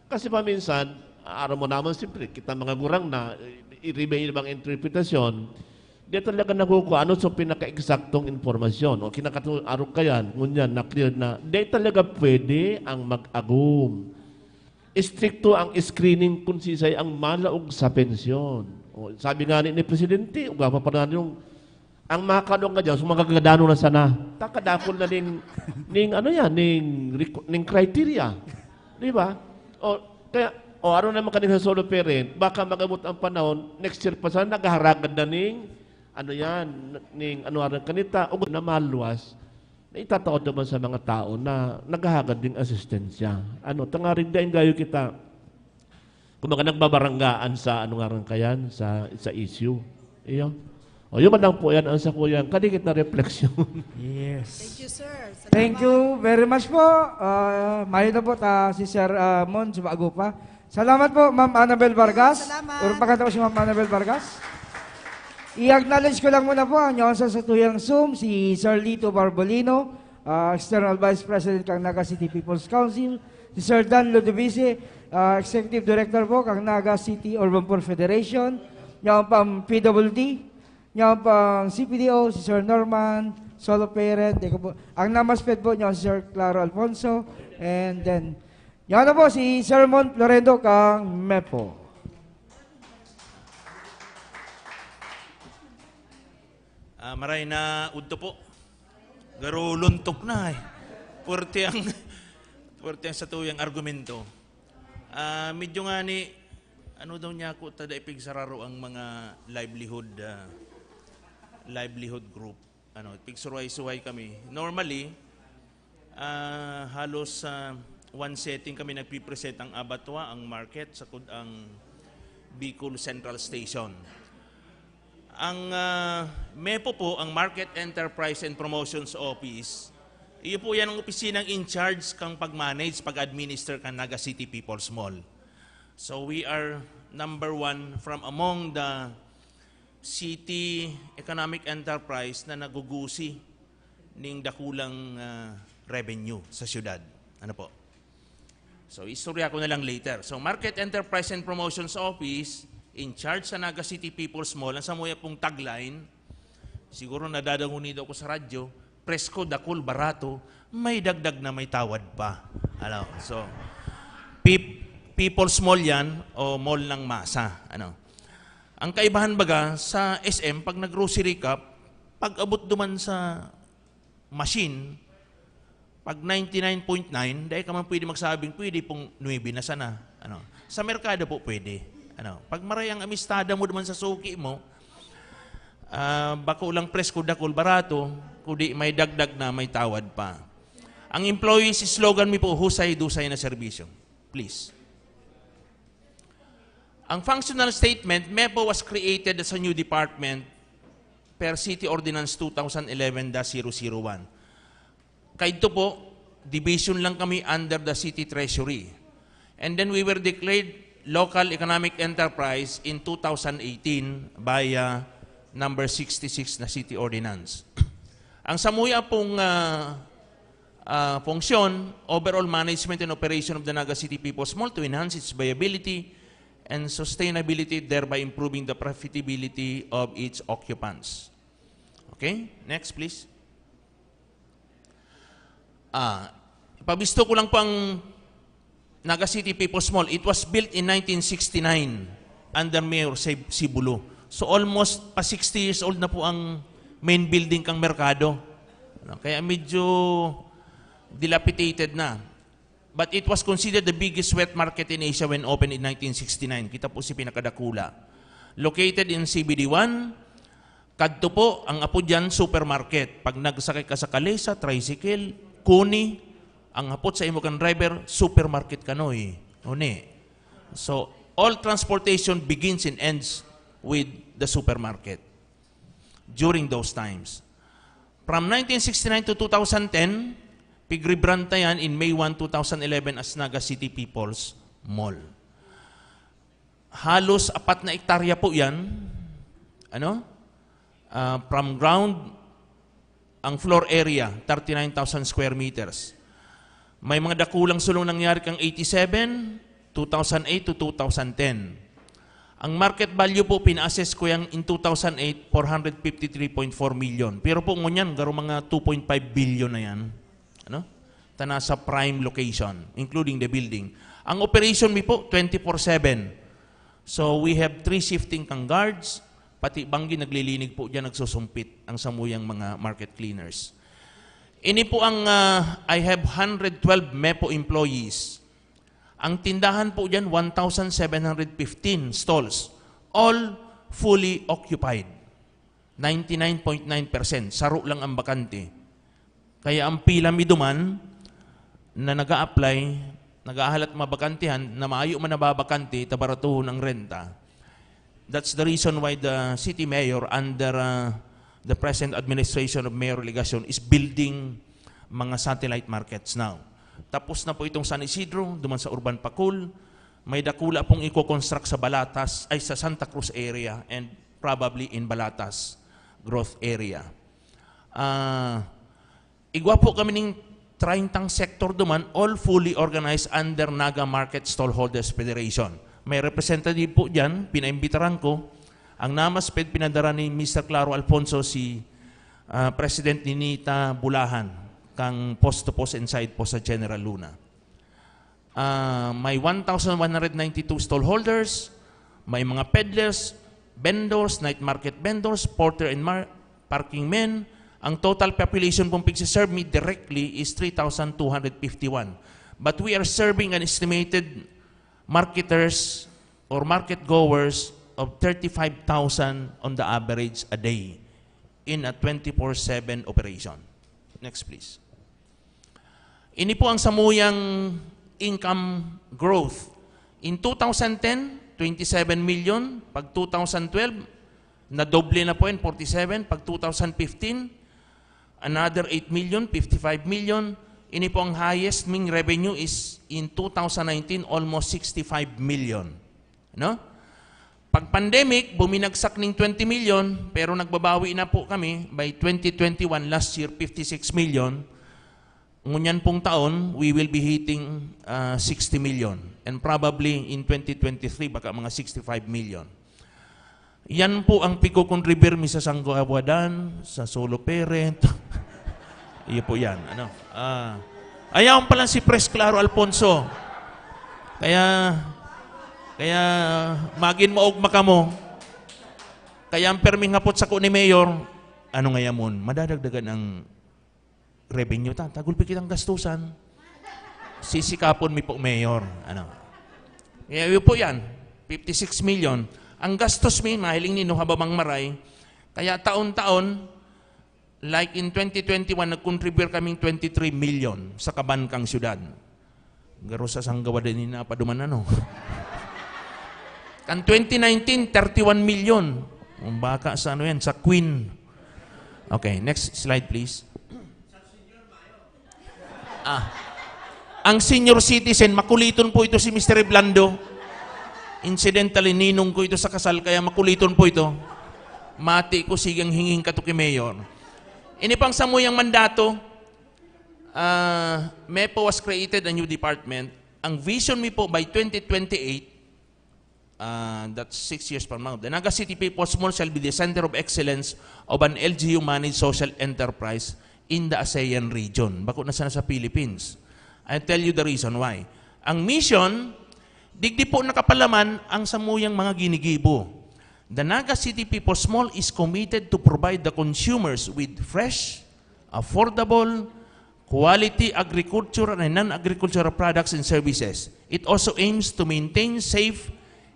Kasi paminsan, araw mo naman siyempre, kita mga gurang na i-remain mga interpretasyon, di talaga nakukuha ano sa pinaka-eksaktong informasyon o kinakatulong kayan, ngunyan na clear na, di talaga pwede ang mag-agum. Stricto ang screening kung sisay ang malaog sa pensyon. O, sabi nga ni Presidente, ugapa pa na yung ang makakadong nga dyan, so magkagadano na sana. Takadakol na ning criteria. Di ba? Araw naman kanina sa solo parent, baka magabot ang panahon, next year pa sana, naghaharagad na arang kanita, o na maluwas, na itataod naman sa mga tao na naghahagad ding asistensya. Tangaring dahin gayo kita, kung mga nagbabaranggaan sa kayan, sa issue. Iyon. Yung man lang po yan, ang sa kuya, kadikit na refleksyon. Yes. Thank you, sir. Salamat. Thank you very much po. Mayo na po si Sir Mon, sumago pa. Salamat po, Ma'am Annabel Vargas. Salamat. Urpakanta ko si Ma'am Annabel Vargas. I-acknowledge ko lang muna po ang inyong sa tuyang Zoom, si Sir Lito Barbolino, External Vice President kang Naga City People's Council, si Sir Dan Ludovice, Executive Director po kang Naga City Urban Poor Federation, yung pang PWD, yung pang CPDO, si Sir Norman, solo parent, ang namasped po niyo si Sir Claro Alfonso, and then, yan na po si Sir Mon Florendo kang MEPO. Maray na udto po. Garo luntok na eh. Puwerte ang sa tuyang argumento. Medyo nga ni, daw niya ako, tada ipigsararo ang mga livelihood group. Pigsuruay-suway kami. Normally, halos one setting kami nagpipresent ang abattoir, ang market, sakod ang Bicol Central Station. Ang MEPO po, ang Market Enterprise and Promotions Office, iyo po yan ang opisinang in charge kang pag-manage, pag-administer kang Naga City People's Mall. So we are number 1 from among the city economic enterprise na nagugusi ning dakulang revenue sa syudad. Ano po? So istorya ko na lang later. So Market Enterprise and Promotions Office, in charge sa Naga City People's Mall, ang samuya pong tagline, siguro nadadanguni daw ko sa radyo, presko, dakol, barato, may dagdag na may tawad pa. Ano? So, People's Mall yan o mall ng masa. Ano? Ang kaibahan baga sa SM, pag nag-grocery ka, pag abot duman sa machine, pag 99.9, dahil ka man pwede magsabing, pwede pong 9 na sana. Ano? Sa merkado po pwede. Ano? Pag marayang amistada mo duman sa suki mo, bako lang presko, dakol, barato, kundi may dagdag na may tawad pa. Ang employees slogan mi po, husay-dusay na serbisyo. Please. Ang functional statement, MEPO was created as a new department per City Ordinance 2011-001. Kaito po, division lang kami under the City Treasury. And then we were declared local economic enterprise in 2018 by number 66 na City Ordinance. Ang samuya pong funksyon, overall management and operation of the Naga City People's Mall to enhance its viability and sustainability, thereby improving the profitability of its occupants. Okay? Next, please. Ipabisto ko lang po ang Naga City People's Mall. It was built in 1969 under Mayor Sibulo. So almost pa 60 years old na po ang main building kang merkado. Kaya medyo dilapidated na. But it was considered the biggest wet market in Asia when opened in 1969. Kita po si pinakadakula. Located in CBD1, kadto po ang apo dyan, supermarket. Pag nagsakay ka sa kalesa, tricycle, kuni, ang hapot sa imo kang driver, supermarket kanoy. Uni. So, all transportation begins and ends with the supermarket during those times. From 1969 to 2010, pig-rebrand yan in May 1, 2011 as Naga City People's Mall. Halos 4 na hektarya po yan. Ano? From ground, ang floor area, 39,000 square meters. May mga dakulang sulong nangyari kang 87, 2008 to 2010. Ang market value po, pina-assess ko yan in 2008, 453.4 million. Pero po ngunyan, garo mga 2.5 billion na yan. Ano? Tana sa prime location, including the building. Ang operation mi po, 24/7. So we have 3 shifting kang guards, pati banggi naglilinig po dyan, nagsusumpit ang samuyang mga market cleaners. Ini po ang, I have 112 MEPO employees. Ang tindahan po dyan, 1,715 stalls. All fully occupied. 99.9%. Saro lang ang bakante. Kaya ang pila mi duman na nag-a-apply, nag-aahalat mabakantihan, na maayo man nababakante, tabaratuhon ang renta. That's the reason why the city mayor under the present administration of Mayor Legacion is building mga satellite markets now. Tapos na po itong San Isidro, duman sa Urban Pacul. May dakula pong i-construct sa Balatas, ay sa Santa Cruz area and probably in Balatas growth area. Igwa po kami ng 30 sector duman, all fully organized under Naga Market Stallholders Federation. May representative po dyan, pinaimbitaran ko. Ang NAMASPED pinadara ni Mr. Claro Alfonso, si President Ninita Bulahan, kang post-to-post inside po sa General Luna. May 1,192 stallholders, may mga peddlers, vendors, night market vendors, porter and parking men. Ang total population pong pagsiserve me directly is 3,251. But we are serving an estimated marketers or market goers of 35,000 on the average a day in a 24/7 operation. Next, please. Ini po ang samuyang income growth. In 2010, 27 million. Pag 2012, nadoble na po yan, 47. Pag 2015, another 8 million, 55 million. Ini po ang highest ming revenue is in 2019, almost 65 million. No? Pag pandemic, buminagsak ng 20 million, pero nagbabawi na po kami by 2021, last year, 56 million. Ngunyan pong taon, we will be hitting 60 million. And probably in 2023, baka mga 65 million. Yan po ang piko-contribute mi sa Sanggo Abuadan, sa Solo Parent. Iyo po yan. Ayaw pala si Pres Claro Alfonso. Kaya magin mo og makamo. Kaya ang perming hapot sa ko ni Mayor, ano nga yamon, madadagdagan ang revenue. Tagulpi kitang gastusan. Sisikapon mi po, Mayor. Kaya yun po yan, 56 million. Ang gastos mi, mahiling nino habamang maray. Kaya taon-taon, like in 2021, nag-contribute kaming 23 million sa Kabankang Syudad. Garo sa Sanggawa din na paduman Kan 2019, 31 million. Baka sa sa Queen. Okay, next slide please. Ang senior citizen, makuliton po ito si Mr. Reblando. Incidentally, ninong ko ito sa kasal, kaya makuliton po ito. Mati ko sigang hinging katuki Mayor. Ini pang samuyang mandato, MEPO was created a new department. Ang vision mi po by 2028, that's 6 years from now, the Naga City People's Mall shall be the center of excellence of an LGU-managed social enterprise in the ASEAN region. Bako na sana sa Philippines. I'll tell you the reason why. Ang mission, digdi po nakapalaman ang samuyang mga ginigibo. The Naga City People's Mall is committed to provide the consumers with fresh, affordable, quality agricultural and non-agricultural products and services. It also aims to maintain safe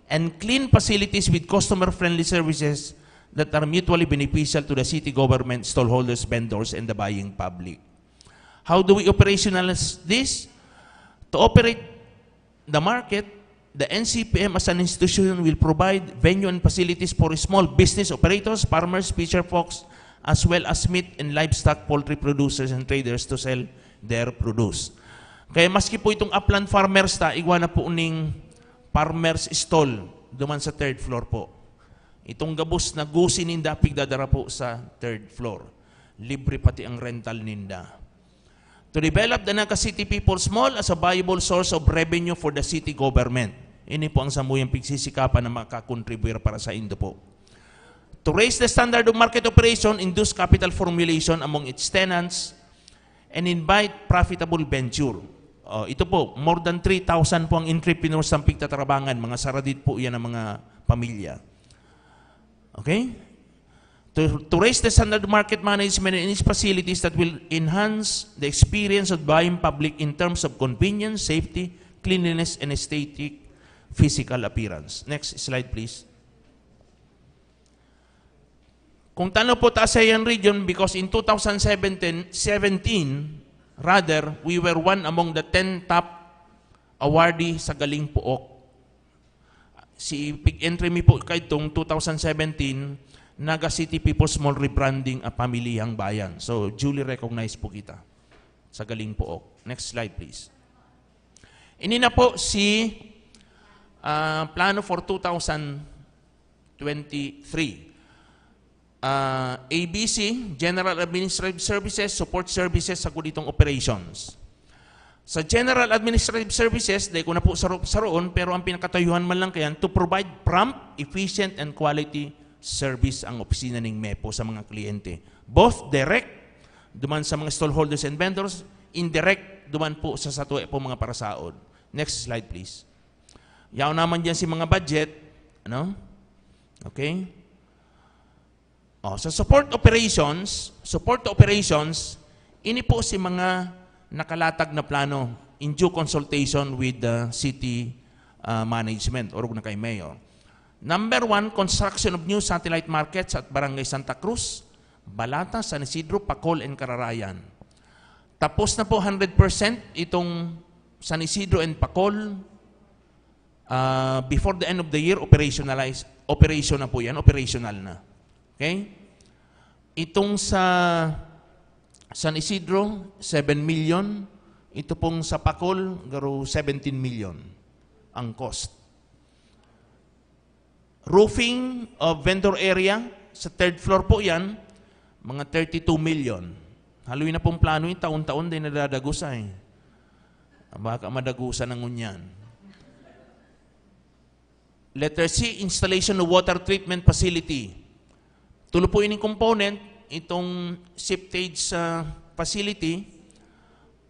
and clean facilities with customer-friendly services that are mutually beneficial to the city government, stallholders, vendors, and the buying public. How do we operationalize this? To operate the market, the NCPM as an institution will provide venue and facilities for small business operators, farmers, fisher folks, as well as meat and livestock, poultry producers, and traders to sell their produce. Kaya maski po itong upland farmers igwa na po ning farmers stall duman sa 3rd floor po. Itong gabos na gusi ninda pigdadara po sa 3rd floor. Libre pati ang rental ninda. To develop the Naga City People's Mall as a viable source of revenue for the city government. Ini po ang samuyang pigsisikapan na makakontribute para sa Indo po. To raise the standard of market operation, induce capital formulation among its tenants, and invite profitable venture. Ito po, more than 3,000 po ang entrepreneurs ang pigtatrabangan. Mga saradit po yan ang mga pamilya. Okay? To raise the standard market management in its facilities that will enhance the experience of buying public in terms of convenience, safety, cleanliness, and aesthetic physical appearance. Next slide, please. Kung tano po ta ASEAN region, because in 2017, rather, we were one among the 10 top awardee sa Galing Pook. Si pig-entry mi po kay itong 2017, Naga City People's Mall rebranding a pamilihang bayan. So, duly recognized po kita sa Galing Pook. Next slide, please. Ini na po si plano for 2023. ABC, General Administrative Services, Support Services sa kuditong operations. Sa General Administrative Services, dahil ko na po sa roon, pero ang pinakatayuhan man lang kayan, to provide prompt, efficient, and quality service ang opisina ng MEPO sa mga kliyente. Both direct, duman sa mga stallholders and vendors, indirect, duman po sa satuwe po mga parasaod. Next slide, please. Yaw naman dyan si mga budget. Ano? Okay? Sa support operations, ini po si mga nakalatag na plano in due consultation with the city management or na kay Mayor. Number 1, construction of new satellite markets at Barangay Santa Cruz, Balata, San Isidro, Pacol, and Cararayan. Tapos na po 100% itong San Isidro and Pacol. Before the end of the year, operation na po yan, operational na. Okay? Itong sa San Isidro, 7 million. Ito pong sa Pacol, garo 17 million ang cost. Roofing of vendor area, sa 3rd floor po yan, mga 32 million. Haluin na pong plano yung taon-taon din nadadagusa eh. Baka madagusa ng unyan. Letter C, installation of water treatment facility. Tulo po ini component, itong septage facility,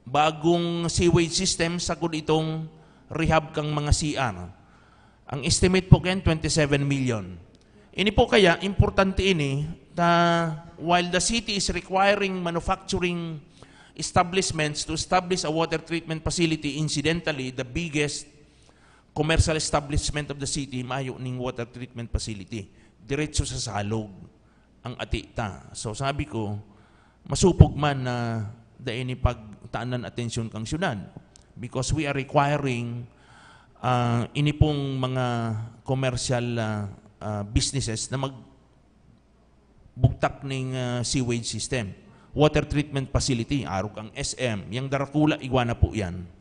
bagong sewage system, sagod itong rehab kang mga CR. Ang estimate po kayan, 27 million. Ini po kaya, importante ini, while the city is requiring manufacturing establishments to establish a water treatment facility, incidentally, the biggest commercial establishment of the city, mayo ning water treatment facility. Diretso sa salog ang atita. So sabi ko, masupog man na daini pagtaanan atensyon kang syudad. Because we are requiring ini pong mga commercial businesses na magbugtak ng sewage system. Water treatment facility, araw kang SM, yung Darakula, Iguana po yan.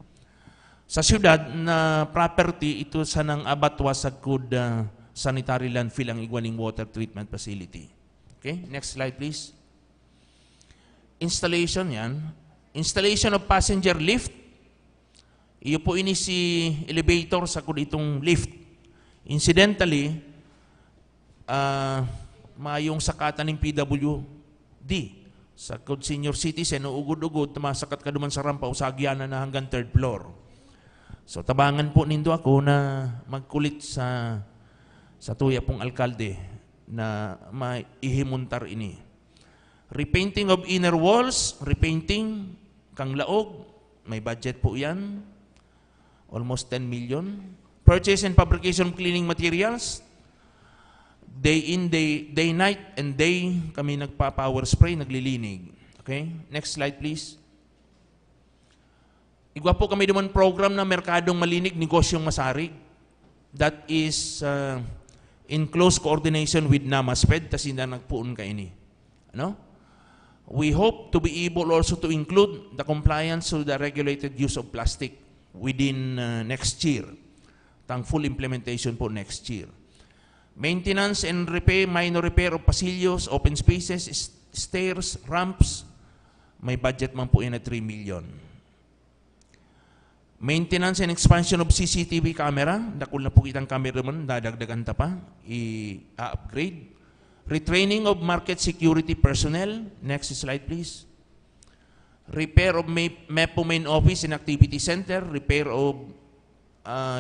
Sa syudad na property, ito sa nang abatwa sa good sanitary landfill ang Iguaning water treatment facility. Okay, next slide please. Installation yan. Installation of passenger lift. Iyo po ini si elevator sa good itong lift. Incidentally, mayong sakatan ng PWD sa good senior citizen, ugod-ugod, tumasakat ka duman sa rampa, usagyanan na hanggang 3rd floor. So tabangan po nindo ako na magkulit sa tuya pong alkalde na maihimuntar ini. Repainting of inner walls, repainting kang laog, may budget po yan. Almost 10 million. Purchase and fabrication of cleaning materials. Day in, day night, and day kami nagpa-power spray, naglilinig. Okay? Next slide please. Igwa po kami naman program na Merkadong Malinig, Negosyong Masarig. That is in close coordination with NAMASPED, kasi na nagpuon ka ini. Ano? We hope to be able also to include the compliance with the regulated use of plastic within next year. Tang full implementation po next year. Maintenance and repair, minor repair of pasillos, open spaces, stairs, ramps, may budget man po yan na 3 million. Maintenance and expansion of CCTV camera. Dakul na po kitang camera man, dadagdagan ta pa, i-upgrade. Retraining of market security personnel. Next slide please. Repair of MEPO main office and activity center. Repair of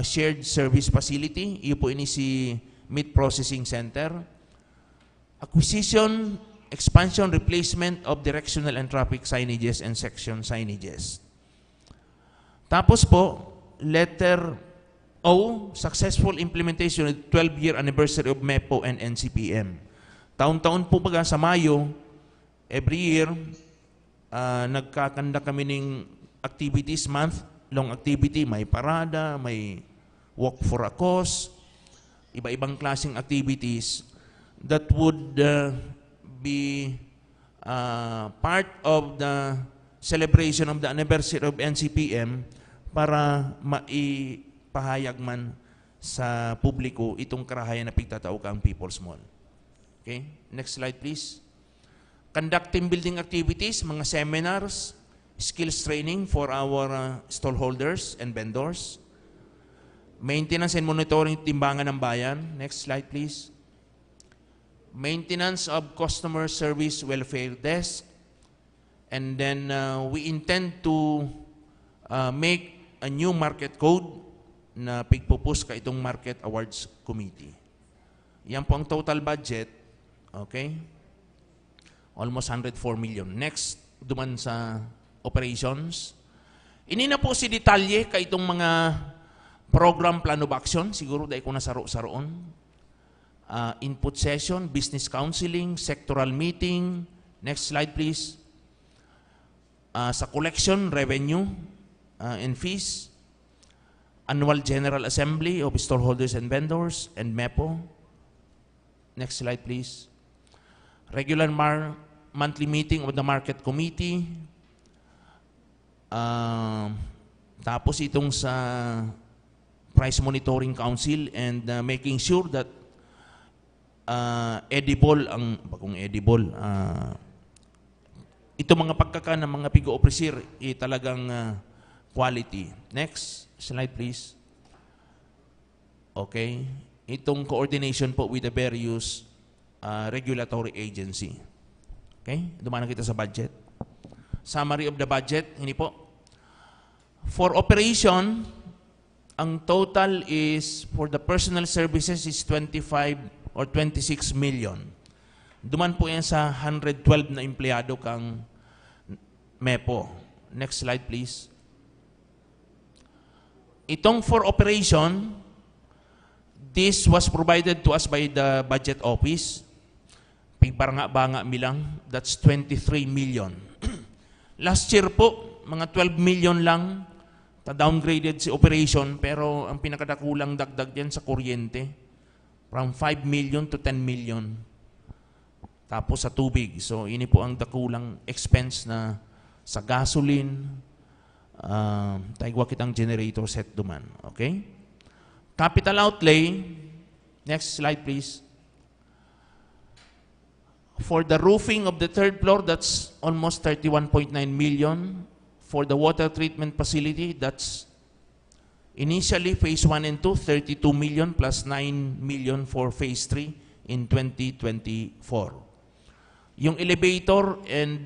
shared service facility. Iyo po ini si meat processing center. Acquisition, expansion, replacement of directional and traffic signages and section signages. Tapos po, letter O, successful implementation of 12-year anniversary of MEPO and NCPM. Taon-taon po baga sa Mayo, every year, nagkakanda kami ng activities month, long activity, may parada, may walk for a cause, iba-ibang klaseng activities that would be part of the celebration of the anniversary of NCPM para maipahayag man sa publiko itong karahayan na pigtatao ka ang People's Mall. Okay? Next slide please. Conducting building activities, mga seminars, skills training for our stallholders and vendors. Maintenance and monitoring timbangan ng bayan. Next slide please. Maintenance of customer service welfare desk. And then we intend to make a new market code na pigpupus ka itong Market Awards Committee. Yan po ang total budget. Okay? Almost 104 million. Next, duman sa operations. Ini na po si detalye ka itong mga program plan of action. Siguro dahil ko nasaro-saroon. Input session, business counseling, sectoral meeting. Next slide please. Sa collection, revenue, and fees, annual general assembly of stallholders and vendors, and MEPO. Next slide please. Regular monthly meeting of the market committee. Tapos itong sa price monitoring council and making sure that edible ang kung edible ito mga pagkaka ng mga pigo-officer talagang quality. Next slide please. Okay. itong coordination po with the various regulatory agency. Okay? Dumaan na kita sa budget. Summary of the budget, hindi po. For operation, ang total is, for the personal services is 25 or 26 million. Duman po yan sa 112 na empleyado kang MEPO. Next slide, please. Itong for operation, this was provided to us by the budget office. Pigbaranga-banga milang, that's 23 million. Last year po, mga 12 million lang, downgraded si operation, pero ang pinakadakulang dagdag yan sa kuryente, from 5 million to 10 million. Tapos sa tubig. So, ini po ang dakulang expense na sa gasoline, taigwa kitang generator set duman. Okay? Capital outlay, next slide please. For the roofing of the third floor, that's almost 31.9 million. For the water treatment facility, that's initially phase 1 and 2, 32 million plus 9 million for phase 3 in 2024. Yung elevator and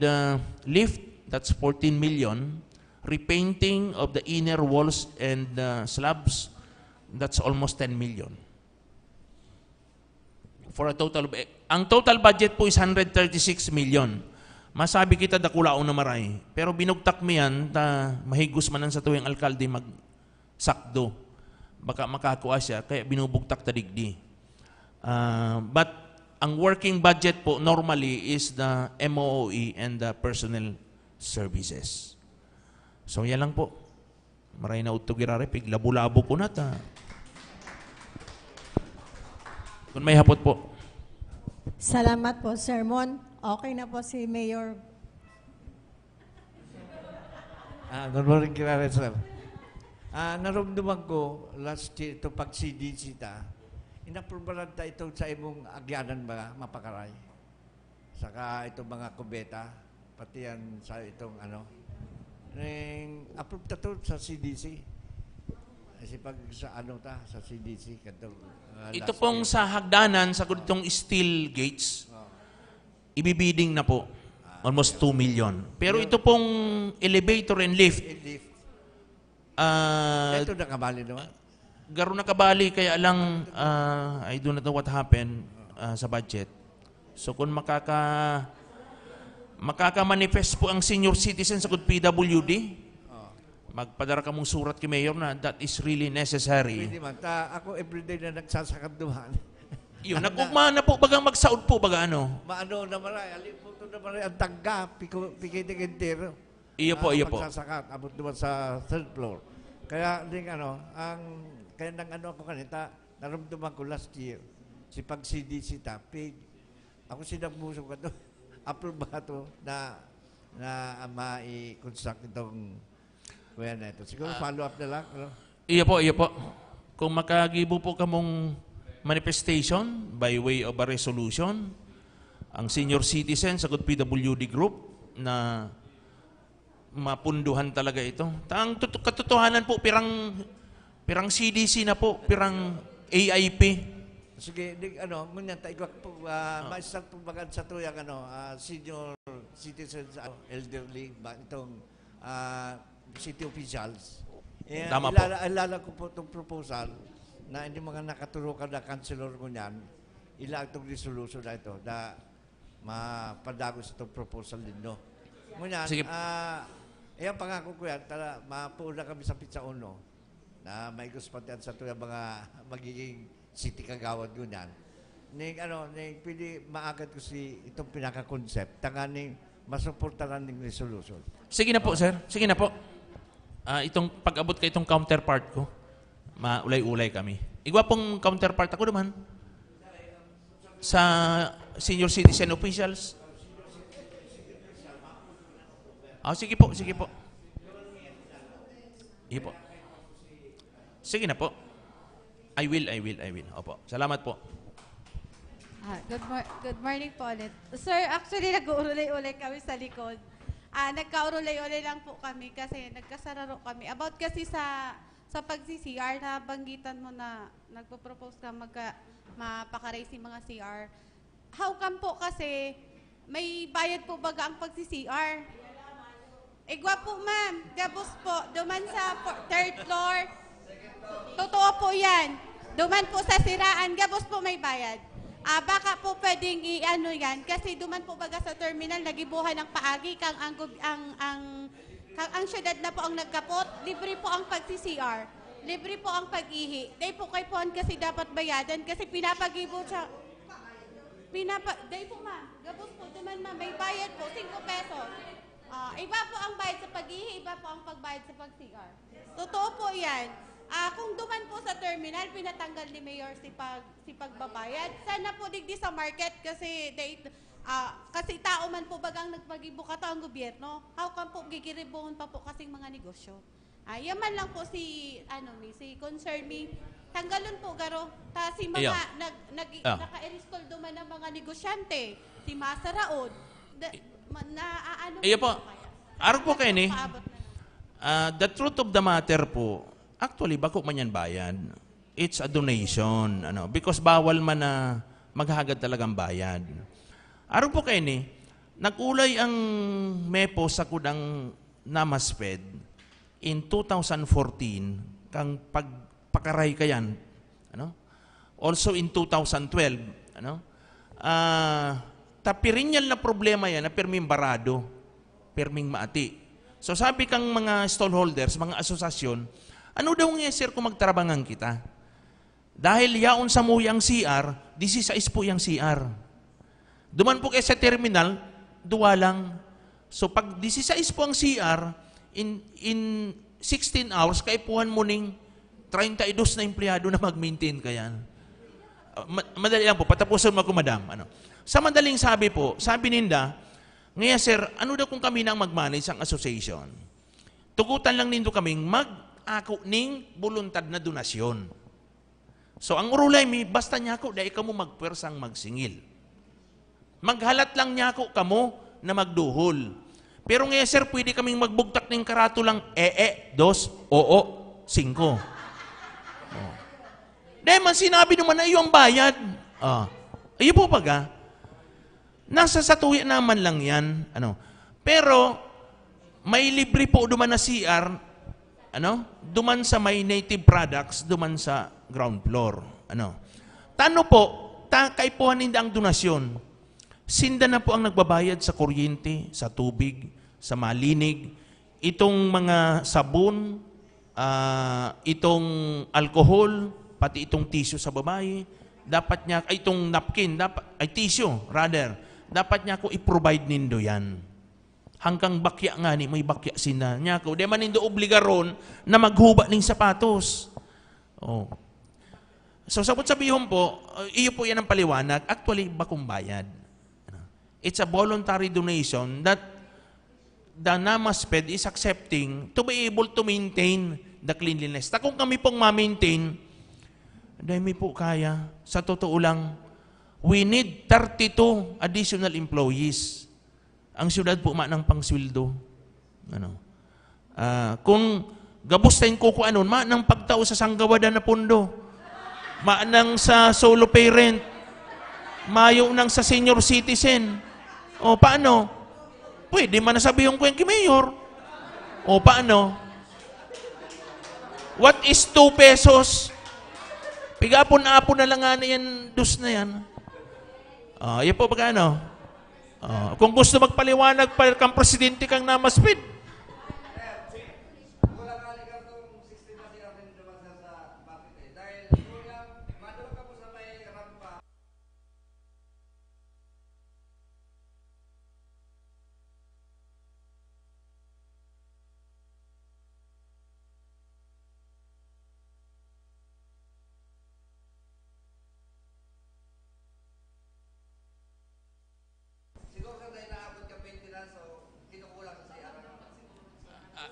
lift, that's 14 million. Repainting of the inner walls and slabs, that's almost 10 million. For a total of, ang total budget po is 136 million. Masabi kita dakulaon na maray. Pero binugtak mo yan, mahigos manan sa tuwing alkalde magsakdo. Baka makakuha siya, kaya binubugtak ta digdi. But ang working budget po normally is the MOE and the personnel services. So yan lang po. Maray na utugirare, piglabo-labo ko na ta. Kung may hapot po. Salamat po, Sir Mon. Okay na po si Mayor. Good morning, Kirare, sir. Naramdaman ko, last year, ito pag CDC ta, inaprobalan ta ito sa imong agyanan ba, mapakaray. Saka itong mga kubeta, pati yan sa itong approve ta to sa CDC. Kasi pag sa sa CDC, ito pong sa hagdanan, sa itong steel gates, ibibiding na po. Almost 2 million. Pero ito pong elevator and lift, ito nakabali naman? Garo nakabali, kaya lang, I do not know what happened sa budget. So kung makaka-manifest po ang senior citizen sa PWD, magpadara ka mong surat kay Mayor na that is really necessary. Pwede man. Ako everyday na nagsasakad duhan. Yun, nagugma na po bagang magsaod po baga ano? Maano na maray, aliputo na maray ang tangga, pikiting entero. Iyo po, iyo po. Magsasakat, abot naman sa third floor. Kaya ding kaya nang ako kanita, naramdaman ko last year, si pag CDC tapig, ako sinagbuso ko ito, approve ba ito na ma-construct itong kuya na ito. Siguro follow-up na lang. Iyo po, iyo po. Kung makagibo po kamong manifestation by way of a resolution, ang senior citizen sa PWD group na mapunduhan talaga ito. Ang katotohanan po, pirang CDC na po, pirang AIP. Sige, ngunyan tayo po, ma-start po bagad sa tuyang senior citizens, elderly, itong city officials. Tama po. Alala ko po itong proposal na hindi mga nakaturukan na councilor ko niyan, ilang itong resolution na ito na mapadagos itong proposal ninyo. Ngunyan, ayan pangako ko yan, mapuuna kami sa Pizza Uno na may guspatian sa ito yung mga magiging city kagawad ko niyan. Pwede maagad ko itong pinaka-concept, tanganing masuportaran ng resolution. Sige na po, sir. Sige na po. Itong pag-abot kay itong counterpart ko, maulay-ulay kami. Igwa pong counterpart ako naman sa senior citizen officials. Sige po, sige po. Sige po. Sige na po. I will. Opo. Salamat po. Good morning po ulit. Sir, actually nag-uulay-ulay kami sa likod. Nagkaurulay-ulay lang po kami kasi nagkasararo kami. About kasi sa sa pag-CR na banggitan mo na nagpo-propose ka mapaka-raise yung mga CR. How come po kasi may bayad po baga ang pag-CR? Igwa po ma'am, gabos po, duman sa third floor. Totoo po yan. Duman po sa siraan, gabos po may bayad. Baka po pwedeng i-ano yan, kasi duman po baga sa terminal, nagibuhan ng paagi, kang ang syudad na po ang nagkapot, libre po ang pag-CR, libre po ang pag-ihi. Day po kay Pon kasi dapat bayadan, kasi pinapagibo siya. Day po ma'am, gabos po, duman ma'am, may bayad po, 5 pesos. Iba po ang bayad sa pag-ihi, iba po ang pagbayad sa pag-CR. Totoo po yan. Kung duman po sa terminal, pinatanggal ni Mayor si pagbabayad. Sana po digdi sa market kasi kasi tao man po bagang nagpagibo ka ang gobyerno. How come po gigiribuhon pa po kasing mga negosyo? Yaman lang po si concern me. Tanggalon po garo. Si mga naka-install duman ng mga negosyante, si Masa Raod. Iyo po. Araw po kayo ni. The truth of the matter po, actually, bako man yan bayad. It's a donation. Because bawal man na maghagad talagang bayad. Araw po kayo ni, nag-ulay ang MEPO sa kudang namasped in 2014 kang pagpakaray kayan. Also in 2012. Tapirinyal na problema yan na perming barado, perming maati. So sabi kang mga stallholders, mga asosasyon, ano daw nga sir kung magtrabangan kita? Dahil yaon sa muya ang CR, 16 po yung CR. Duman po kayo sa terminal, 2 lang. So pag 16 po ang CR, in 16 hours, kaipuhan mo ning 32 na empleyado na mag-maintain kaya. Madali lang po, patapusin mo ako madam. Sa madaling sabi po, sabi ninda, ngayon sir, ano daw kung kami nang mag-manage ang association? Tugutan lang nindo kaming ako ning voluntad na donasyon. So ang urulay mi, basta niya ako, dahil kamo magpwersang magsingil. Maghalat lang niya ako kamo na magduhol. Pero ngayon sir, pwede kaming magbugtak ng karato lang, 2, 5. Dahil man sinabi naman na iyong bayad. Iyo po baga, nasa satuya naman lang yan. Pero, may libre po duman na CR, duman sa may native products, duman sa ground floor. Tano po, kaipuhan ninda ang donasyon. Sinda na po ang nagbabayad sa kuryente, sa tubig, sa malinig, itong mga sabon, itong alcohol, pati itong tissue sa babae, dapat niya, itong napkin, tissue, rather, dapat niya ko i-provide nindo yan. Hanggang bakya nga ni, may bakya sina niya ko. Di man nindo obligaron na maghuba ng sapatos. So, sabot sabihon po, iyo po yan ang paliwanag, actually, bakong bayad. It's a voluntary donation that the NAMASPED is accepting to be able to maintain the cleanliness. Kung kami pong ma-maintain, dahil may po kaya, sa totoo lang, we need 32 additional employees. Ang siyudad po ng pangsweldo. Kung gabustahin ko anon, manang pagtao sa sanggawadan na pundo, manang sa solo parent, mayo nang sa senior citizen. Paano? Pwede man nasabihin ko yung Mayor. Paano? What is 2 pesos? Pigapon-apon na lang nga na yan, dus na yan. Yan po ba kung gusto magpaliwanag pa kang presidente kang namaspid.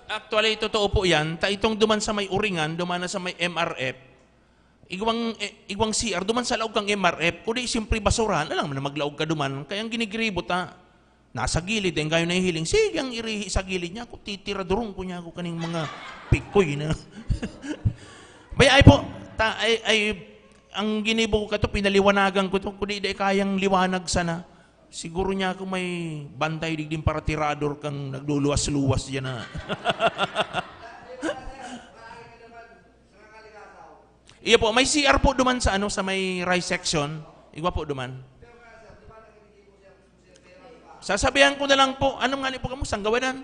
Actually, totoo po yan. Itong duman sa may uringan, duman na sa may MRF, igwang CR, duman sa laog kang MRF, kundi simpre basurahan, alam mo na maglaog ka duman, kayang ginigribo nasa gilid, yung kayo nahihiling, sige ang irihi sa gilid niya, ako titira durong ko niya ako kaning mga pikoy na. Bay ay po, ang ginibo ko kato, pinaliwanagan ko to, kundi di kayang liwanag sana. Siguro niya kung may bantay digdim para tirador kang nagluluwas-luwas dyan na. Iya po, may CR po duman sa sa may rice section. Igwa po duman. Sasabihan ko na lang po, anong nga po kamo, sanggawanan?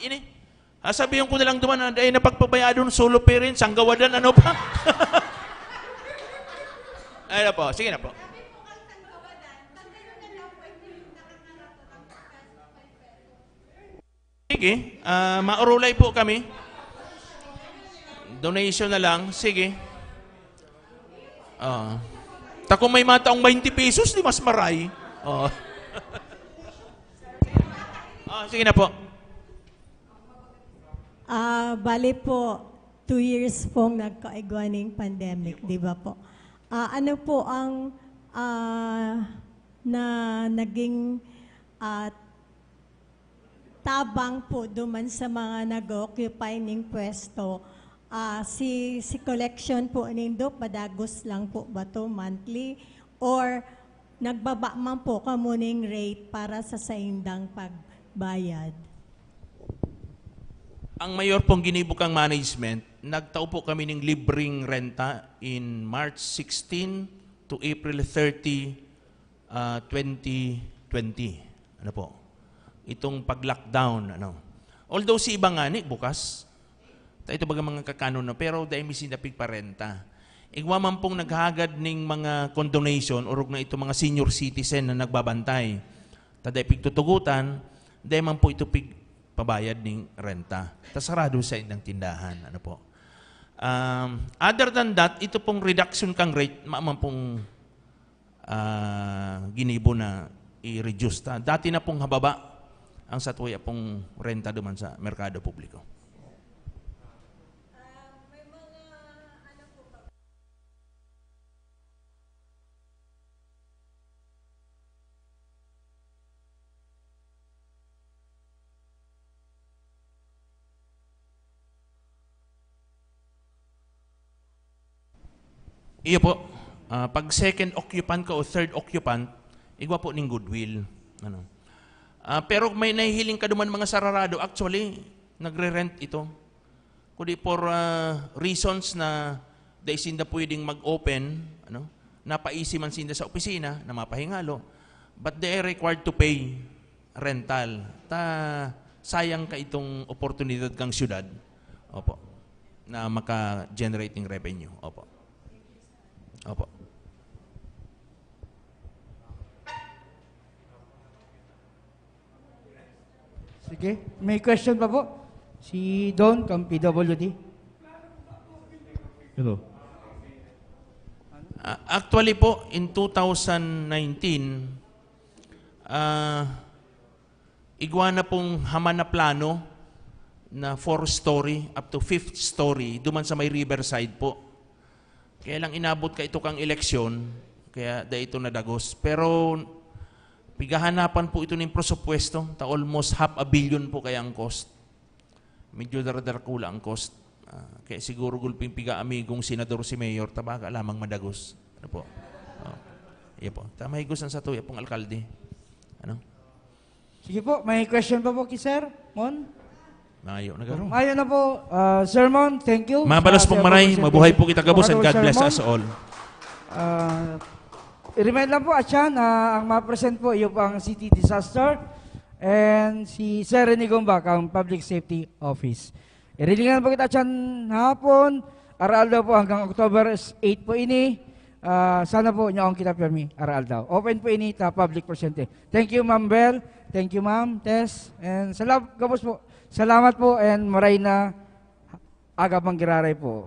Ini. Sasabihan ko na lang duman, ay napagpabayadon, solo parent, sanggawadan, ano pa? Ay na po, sige na po. Sige, maurulay po kami. Donation na lang, sige. Kung may mataong 20 pesos, di mas maray. Sige na po. Bali po, 2 years pong nagkaigwaning pandemic, di ba po? Ano po ang na naging tabang po duman sa mga nag-occupy ng pwesto? Si collection po nindo, padagos lang po ba to monthly? Or nagbaba man po kamuning rate para sa saindang pagbayad? Ang mayor pong ginibukang management, nagtao po kami ng libreng renta in March 16 to April 30, 2020. Ano po? Itong pag-lockdown. Although si iba nga bukas, ito baga mga kakanon na, pero dahil misinapig pa renta. Igwa man pong naghagad ng mga condonation, urog na ito mga senior citizen na nagbabantay. Taday pigtutugutan, dahil man po ito pabayad ng renta. Tasarado sa indang tindahan. Ano po? Other than that, ito pong reduction kang rate, maaman pong ginibo na i-reduce. Dati na pong hababa ang satuya pong renta duman sa merkado publiko. Iyo po, pag second occupant ka o third occupant, igwa po ng goodwill. Pero may nahihiling ka duman mga sararado, actually, nagre-rent ito. Kundi for reasons na dahil sinda pwedeng mag-open, napaisi man sinda sa opisina, na mapahingalo, but they are required to pay rental. Sayang ka itong oportunidad kang syudad, opo, na maka-generating revenue. Opo. Opo. Sige, may question pa po? Si Don, kang PWD. Hello. Actually po, in 2019, igwa na pong haman na plano na 4-story up to 5th story duman sa may Riverside po. Kaya lang inabot ka ito kang eleksyon, kaya da ito nadagos. Pero pigahanapan po ito ng presupuesto, almost $500 million po kaya ang cost. Medyo daradar-kula ang cost. Kaya siguro gulping piga-amigong senador si Mayor, tabaga lamang madagos. Ano po? Iya po. Tama higusan sa tuya pong alkalde. Ano? Sige po, may question pa po kay Sir Mon? Mayo na garo. Mayo na po. Sir Mon, thank you. Mabalos pong maray, mabuhay po kita gabos and God bless us all. I-remind lang po at siya na ang ma-present po yung pang city disaster and si Sir Rene Gombak, ang Public Safety Office. I-rilingan po kita at siya hapon, aral daw po hanggang October 8 po ini. Sana po niyo ang kita permi, aral daw. Open po ini ta public presente. Thank you, Ma'am Bell. Thank you, Ma'am Tess. And salamat po and maray na aga pang giraray po.